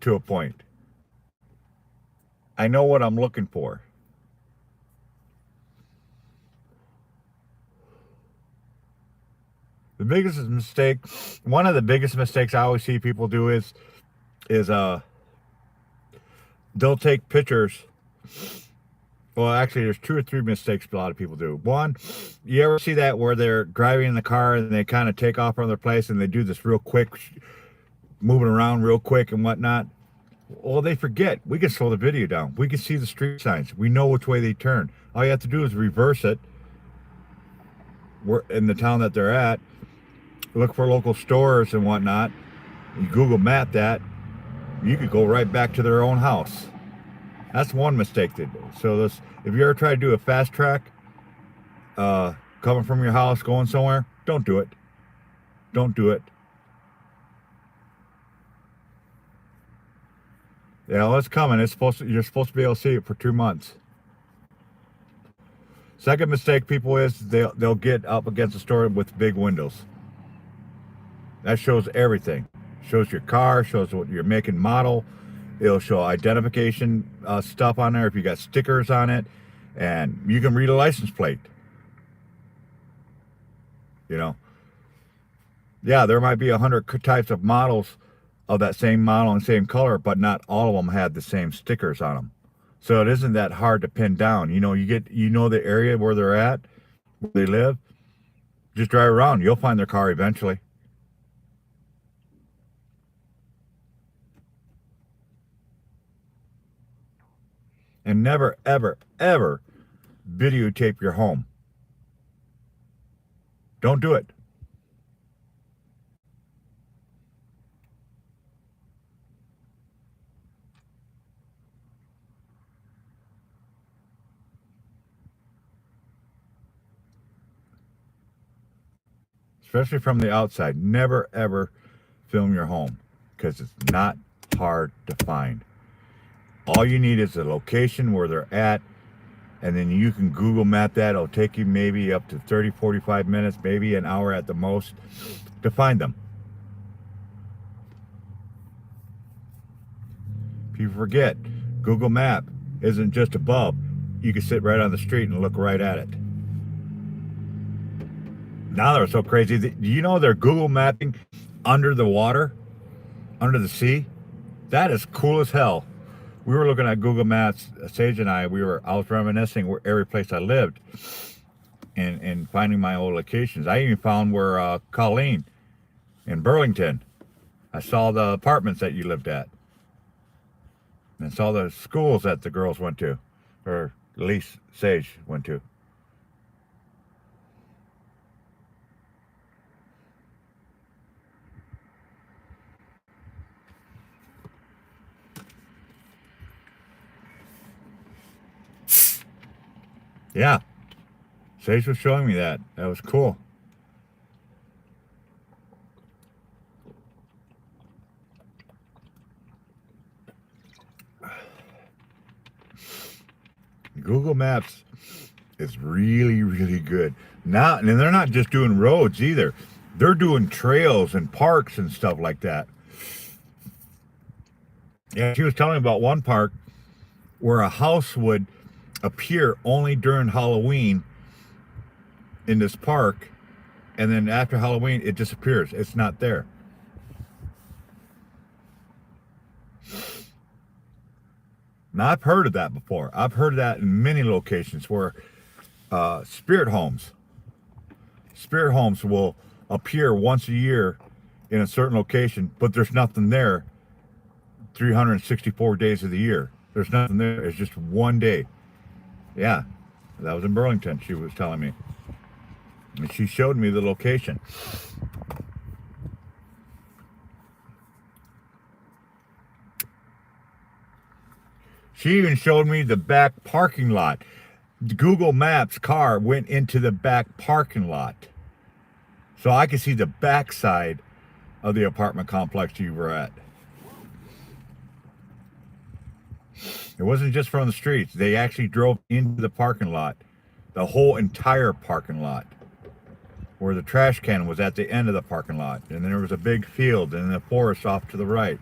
to a point. I know what I'm looking for. The biggest mistake, one of the biggest mistakes I always see people do is they'll take pictures. Well, actually, there's 2 or 3 mistakes a lot of people do. One, you ever see that where they're driving in the car and they kind of take off from their place and they do this real quick, moving around real quick and whatnot? Well, they forget. We can slow the video down. We can see the street signs. We know which way they turn. All you have to do is reverse it. We're in the town that they're at. Look for local stores and whatnot. You Google Map that. You could go right back to their own house. That's one mistake they do. So if you ever try to do a fast track, coming from your house, going somewhere, don't do it. Don't do it. Yeah, well, it's coming. You're supposed to be able to see it for 2 months. Second mistake people is they'll get up against a store with big windows. That shows everything. Shows your car, shows what your make and model. It'll show identification stuff on there if you got stickers on it, and you can read a license plate. You know, yeah, there might be 100 types of models of that same model and same color, but not all of them had the same stickers on them. So it isn't that hard to pin down. You know, you know the area where they're at, where they live. Just drive around. You'll find their car eventually. And never, ever, ever videotape your home. Don't do it. Especially from the outside. Never, ever film your home because it's not hard to find. All you need is a location where they're at, and then you can Google Map that. It'll take you maybe up to 30, 45 minutes, maybe an hour at the most to find them. People forget, Google Map isn't just above. You can sit right on the street and look right at it. Now they're so crazy. Do you know they're Google mapping under the water, under the sea? That is cool as hell. We were looking at Google Maps, Sage and I was reminiscing where every place I lived and finding my old locations. I even found where Colleen in Burlington. I saw the apartments that you lived at. And saw the schools that the girls went to, or at least Sage went to. Yeah, Sage was showing me that. That was cool. Google Maps is really, really good. Now, and they're not just doing roads either. They're doing trails and parks and stuff like that. Yeah, she was telling me about one park where a house would appear only during Halloween in this park, and then after Halloween it disappears. It's not there. Now, I've heard of that before. I've heard of that in many locations where spirit homes will appear once a year in a certain location, but there's nothing there 364 days of the year. There's nothing there. It's just one day. Yeah, that was in Burlington, she was telling me. And she showed me the location. She even showed me the back parking lot. Google Maps car went into the back parking lot. So I could see the back side of the apartment complex you were at. It wasn't just from the streets. They actually drove into the parking lot. The whole entire parking lot. Where the trash can was at the end of the parking lot. And then there was a big field and the forest off to the right.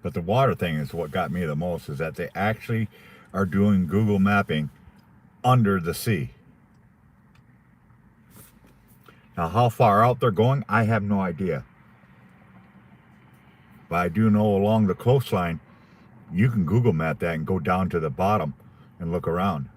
But the water thing is what got me the most, is that they actually are doing Google mapping under the sea. Now, how far out they're going, I have no idea. But I do know along the coastline, you can Google map that and go down to the bottom and look around.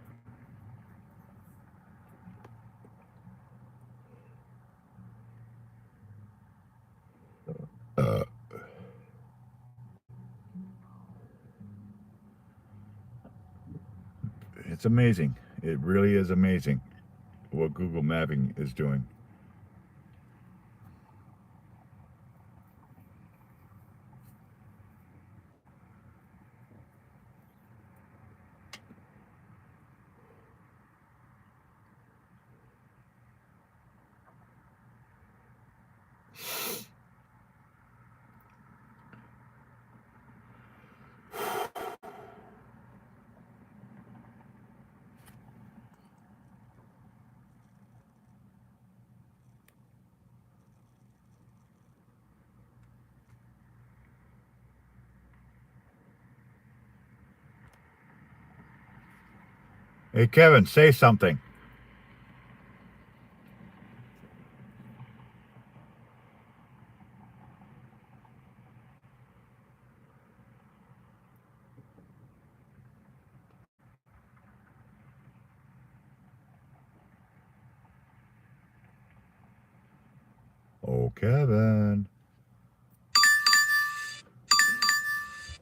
It's amazing. It really is amazing what Google mapping is doing. Hey, Kevin, say something. Oh, Kevin.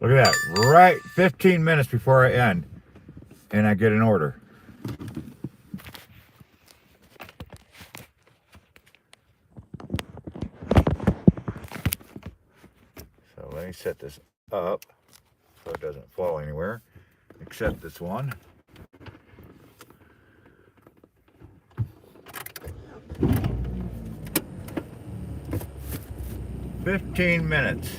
Look at that. Right 15 minutes before I end, and I get an order. So let me set this up so it doesn't fall anywhere, except this one. "15 minutes.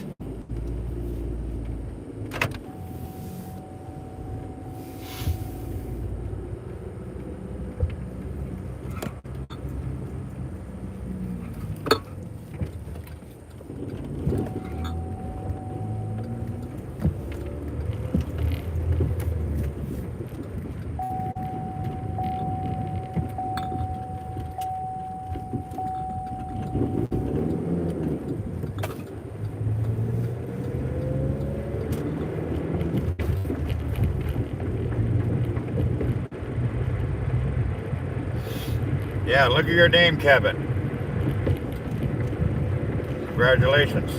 Yeah, look at your name, Kevin. Congratulations.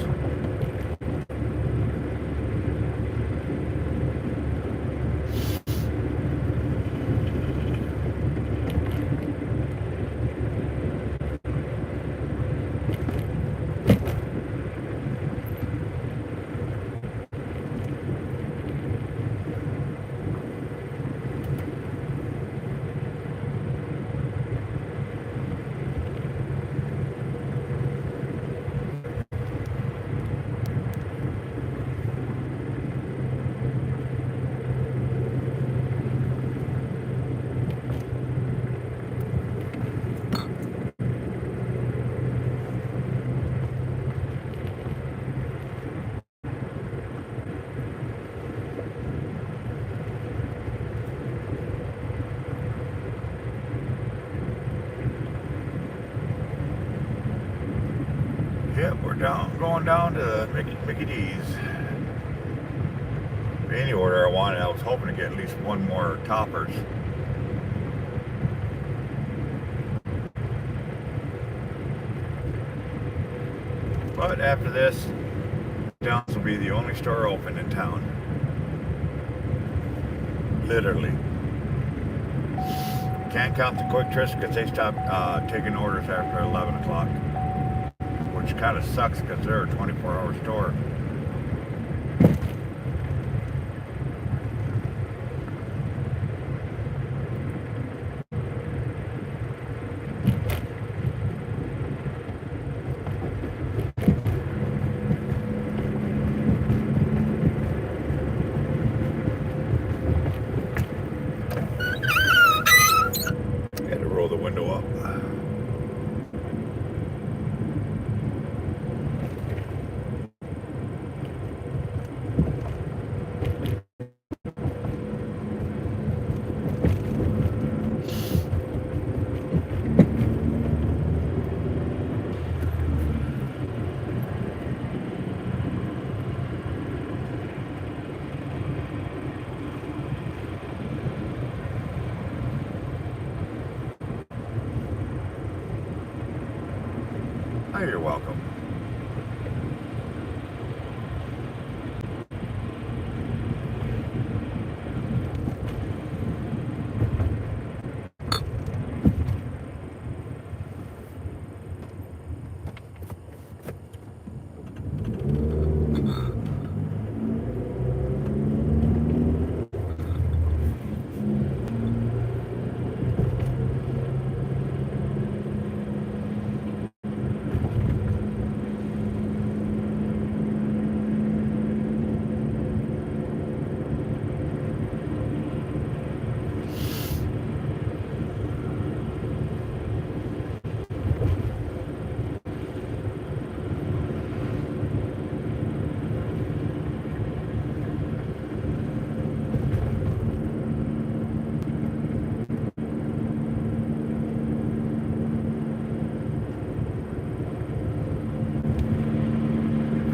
Yep, we're going down to Mickey D's. Any order I wanted, I was hoping to get at least one more toppers. But after this, Downs will be the only store open in town. Literally. Can't count the Quick Trip because they stopped taking orders after 11 o'clock. Which kind of sucks because they're a 24-hour store. Had to roll the window up. Oh, you're welcome.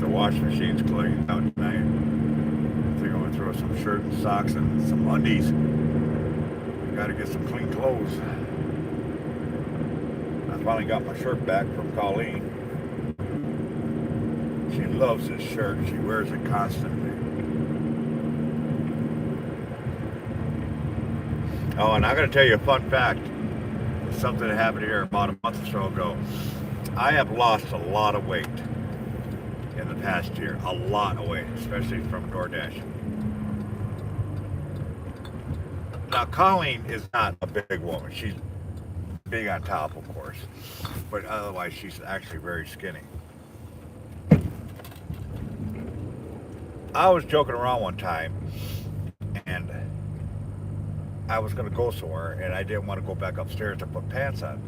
Washing machine's clean out tonight. I think I'm gonna throw some shirt and socks and some undies. Gotta get some clean clothes. I finally got my shirt back from Colleen. She loves this shirt. She wears it constantly. Oh, and I'm gonna tell you a fun fact. It's something that happened here about a month or so ago. I have lost a lot of weight in the past year, a lot of weight, especially from DoorDash. Now, Colleen is not a big woman. She's big on top, of course, but otherwise she's actually very skinny. I was joking around one time, and I was going to go somewhere, and I didn't want to go back upstairs to put pants on.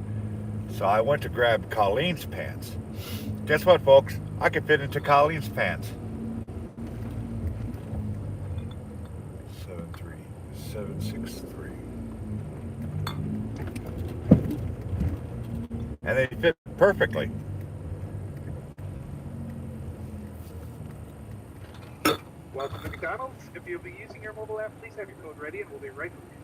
So I went to grab Colleen's pants. Guess what, folks? I could fit into Colleen's pants. 73763. And they fit perfectly. Welcome to McDonald's. If you'll be using your mobile app, please have your code ready and we'll be right with you.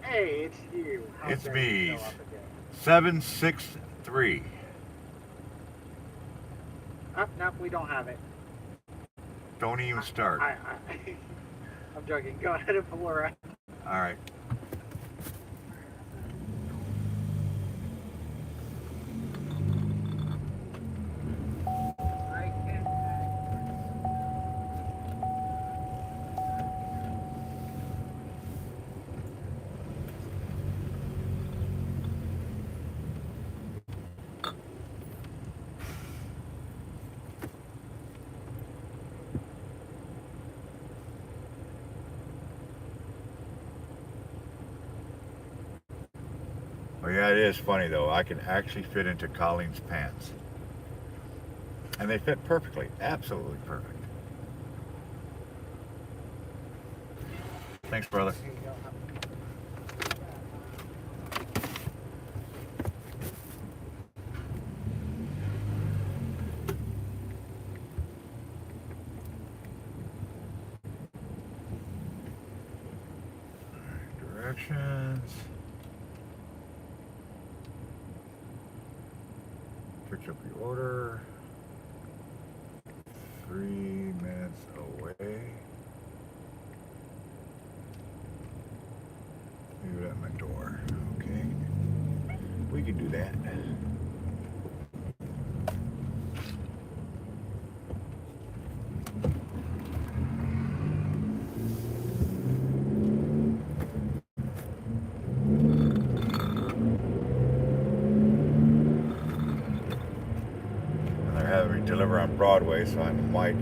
Hey, it's you. How It's dare you me. show up again? 763. Oh, no, we don't have it. Don't even start. I'm joking. Go ahead and pull her out. All right. That is funny though. I can actually fit into Colleen's pants. And they fit perfectly. Absolutely perfect. Thanks, brother. Here you go. Directions. Pick up your order. 3 minutes away. Leave it at my door. Okay. We can do that. And they're having me deliver on Broadway, so I might.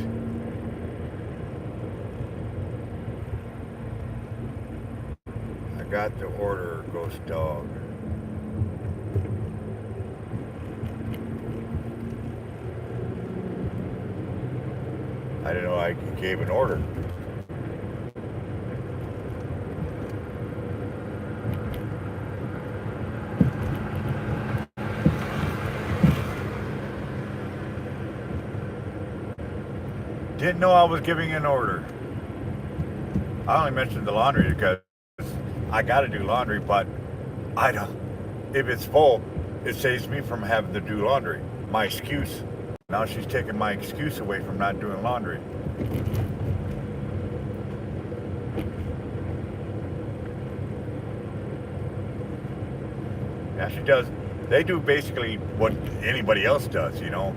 I got the order, Ghost Dog. I didn't know I gave an order. Didn't know I was giving an order. I only mentioned the laundry because I got to do laundry, but I don't. If it's full, it saves me from having to do laundry. My excuse. Now she's taking my excuse away from not doing laundry. Yeah, she does. They do basically what anybody else does, you know.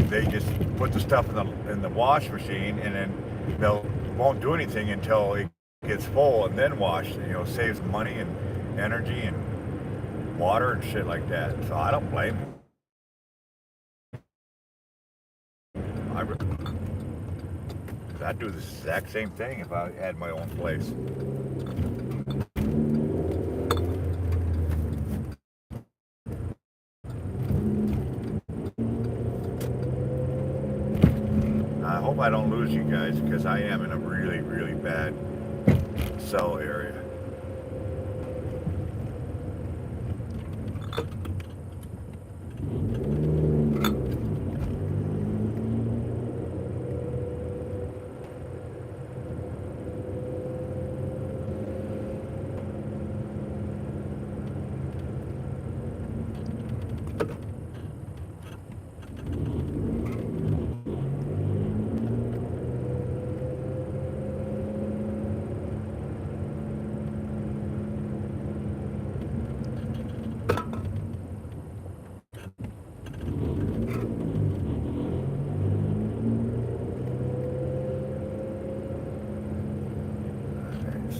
They just put the stuff in the wash machine, and then they'll won't do anything until it gets full, and then wash. You know, saves money and energy and water and shit like that. So I don't blame them. I'd do the exact same thing if I had my own place. I hope I don't lose you guys because I am in a really, really bad cell area.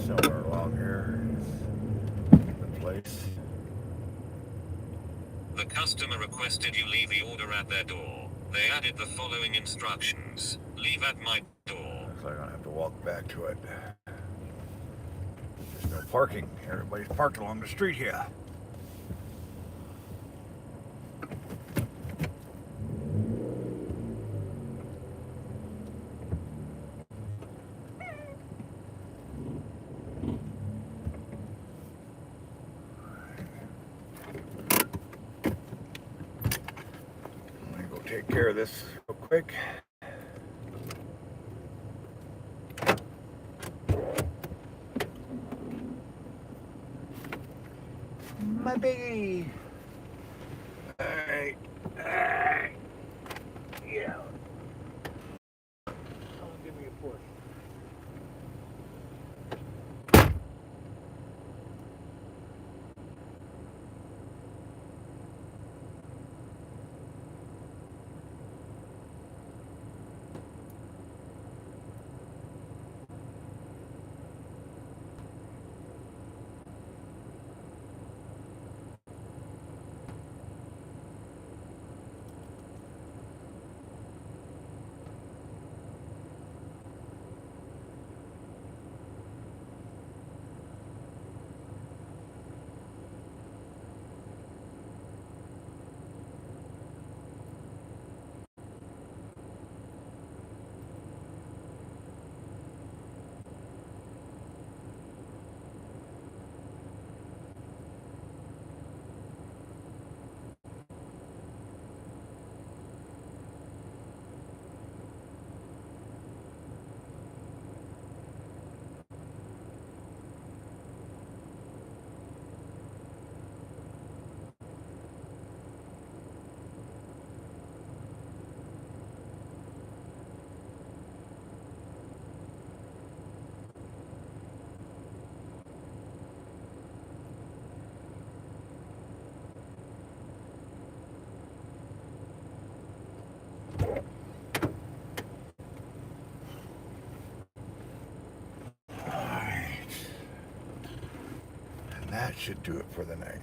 Somewhere along here is the place. The customer requested you leave the order at their door. They added the following instructions. Leave at my door. Looks like I'm gonna have to walk back to it. There's no parking. Everybody's parked along the street here. Let me go take care of this real quick. My baby. Alright. Alright. Yeah. Someone give me a push. should do it for the night.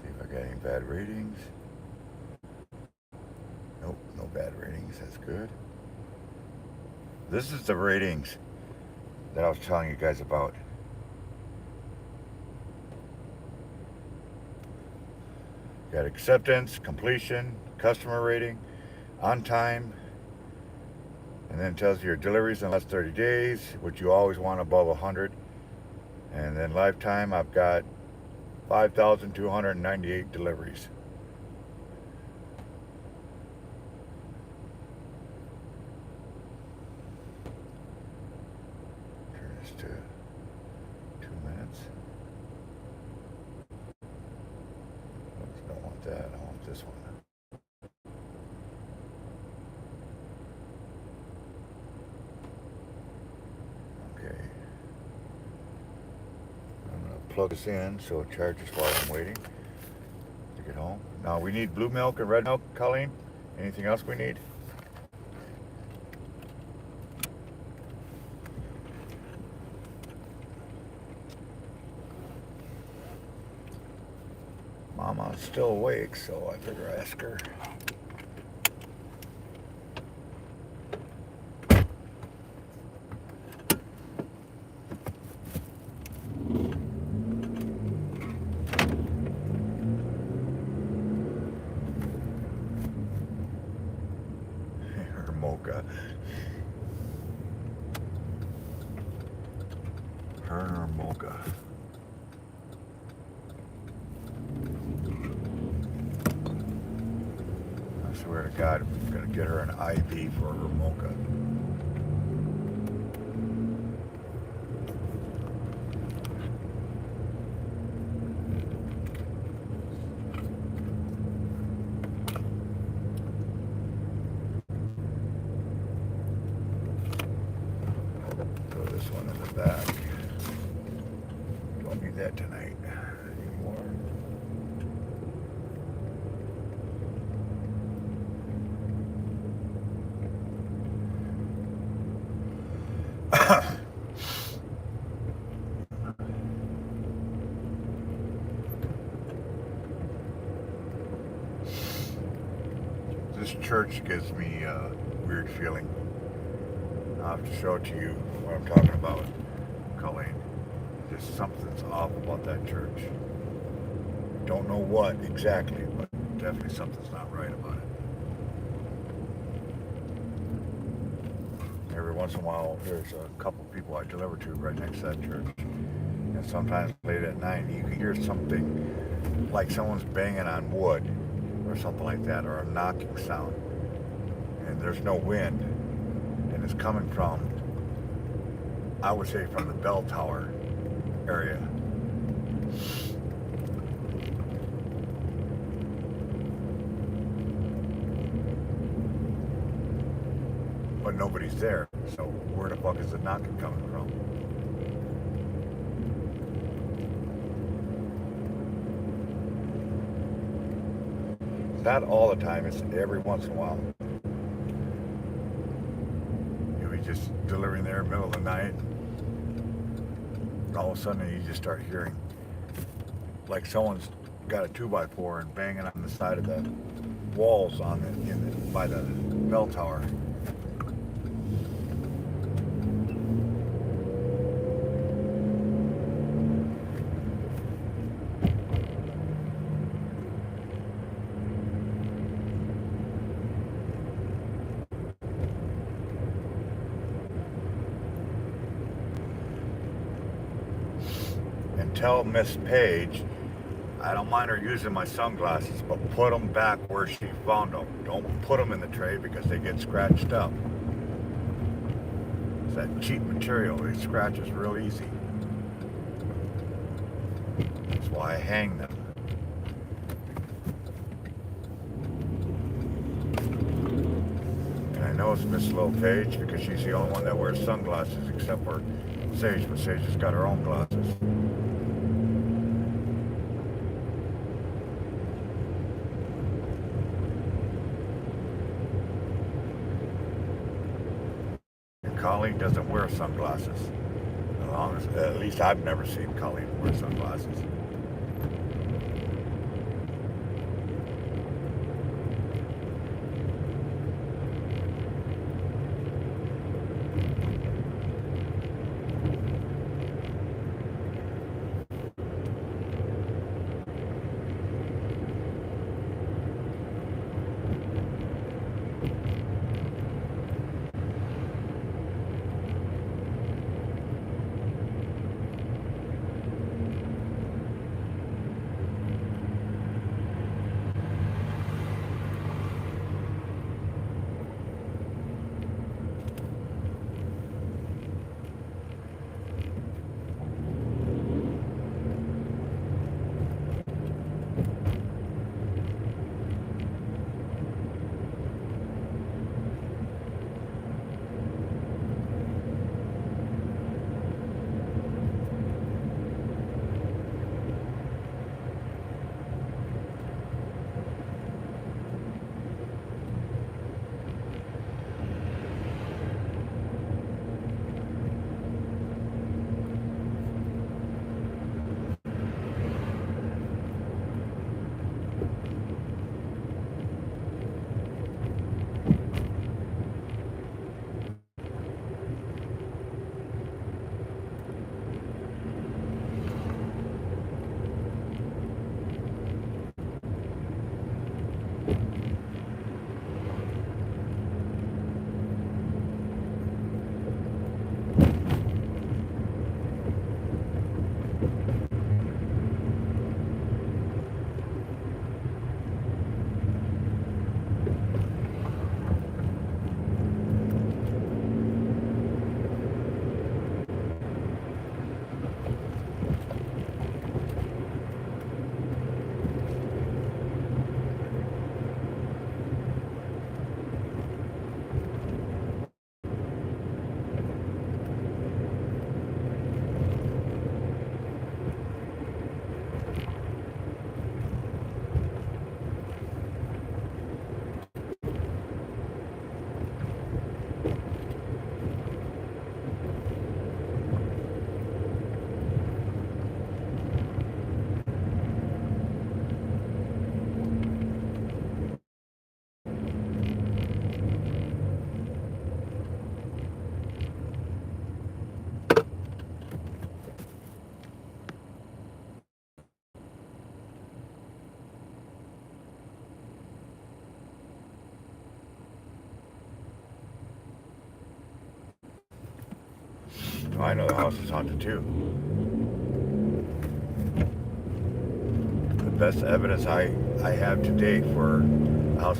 See if I got any bad ratings. Nope, no bad ratings. That's good. This is the ratings that I was telling you guys about. Got acceptance, completion, customer rating, on time, and then it tells you your deliveries in the last 30 days, which you always want above 100. And then lifetime, I've got 5,298 deliveries. Turn this to 2 minutes. Oops, don't want that, I want this one. Okay. I'm going to plug this in so it charges while I'm waiting to get home. Now we need blue milk and red milk, Colleen. Anything else we need? Mama's still awake, so I better ask her. Her mocha. Her mocha. I swear to God, I'm going to get her an IV for her mocha. Throw this one in the back. Don't need that tonight anymore. This church gives me a weird feeling. I'll have to show it to you what I'm talking about, Colleen. Just something's off about that church. Don't know what exactly, but definitely something's not right about it. Every once in a while, there's a couple people I deliver to right next to that church. And sometimes late at night, you can hear something like someone's banging on wood or something like that, or a knocking sound. And there's no wind. And it's coming from, I would say, from the bell tower area. But nobody's there, so where the fuck is the knocking coming from? It's not all the time, it's every once in a while. You'll be just delivering there in the middle of the night, and all of a sudden you just start hearing like someone's got a 2x4 and banging on the side of the walls on by the bell tower. And tell Miss Page I don't mind her using my sunglasses, but put them back where she found them. Don't put them in the tray because they get scratched up. It's that cheap material. It scratches real easy. That's why I hang them. And I know it's Miss Lil Page because she's the only one that wears sunglasses except for Sage, but Sage has got her own glasses. Colleen doesn't wear sunglasses. As long as, at least I've never seen Colleen wear sunglasses. I know the house is haunted too. The best evidence I have to date for the house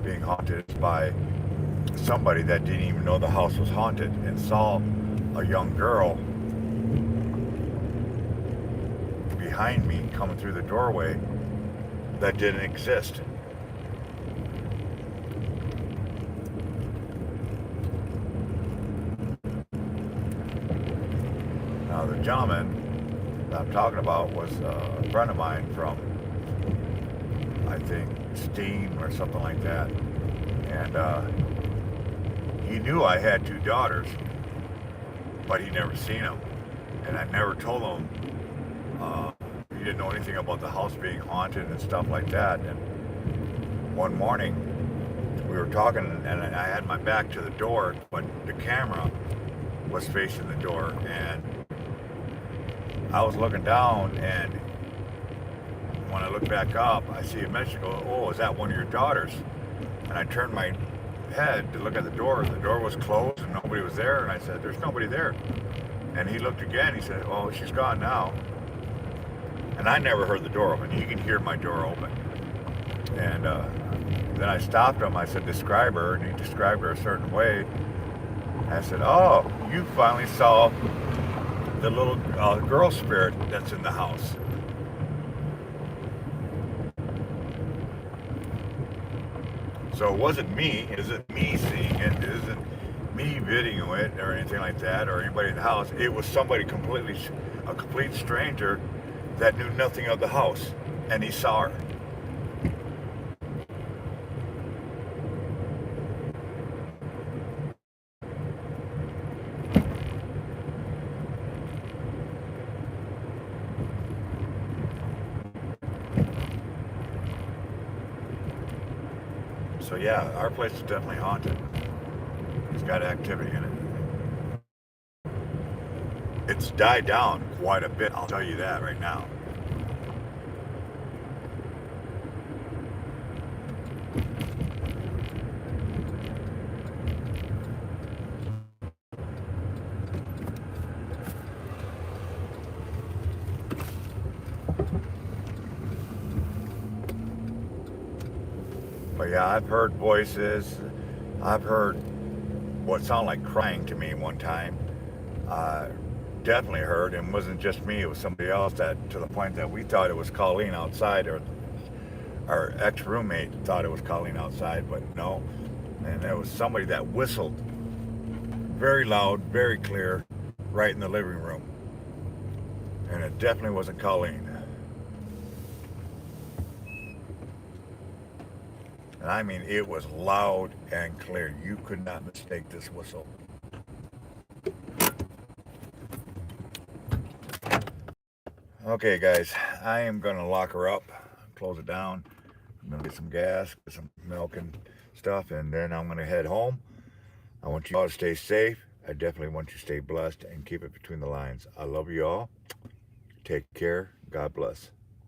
being haunted is by somebody that didn't even know the house was haunted and saw a young girl behind me coming through the doorway that didn't exist. Now the gentleman that I'm talking about was a friend of mine from, I think, Steam or something like that. And he knew I had two daughters, but he never seen them. And I never told him he didn't know anything about the house being haunted and stuff like that. And one morning we were talking and I had my back to the door, but the camera was facing the door, and I was looking down, and when I look back up, I see a message go, "Oh, is that one of your daughters?" And I turned my head to look at the door. The door was closed and nobody was there, and I said, "There's nobody there." And he looked again. He said, "Oh, she's gone now." And I never heard the door open. He can hear my door open. And then I stopped him. I said, "Describe her," and he described her a certain way. I said, "Oh, you finally saw the little girl spirit that's in the house." So it wasn't me. It isn't me seeing it. It isn't me videoing it or anything like that, or anybody in the house. It was somebody a complete stranger that knew nothing of the house, and he saw her. So yeah, our place is definitely haunted. It's got activity in it. It's died down quite a bit, I'll tell you that right now. But yeah, I've heard voices. I've heard what sounded like crying to me one time. Definitely heard, and it wasn't just me, it was somebody else, that to the point that we thought it was Colleen outside, or our ex-roommate thought it was Colleen outside, but no. And there was somebody that whistled very loud, very clear, right in the living room. And it definitely wasn't Colleen. And I mean, it was loud and clear. You could not mistake this whistle. Okay, guys, I am going to lock her up, close it down. I'm going to get some gas, get some milk and stuff, and then I'm going to head home. I want you all to stay safe. I definitely want you to stay blessed and keep it between the lines. I love you all. Take care. God bless.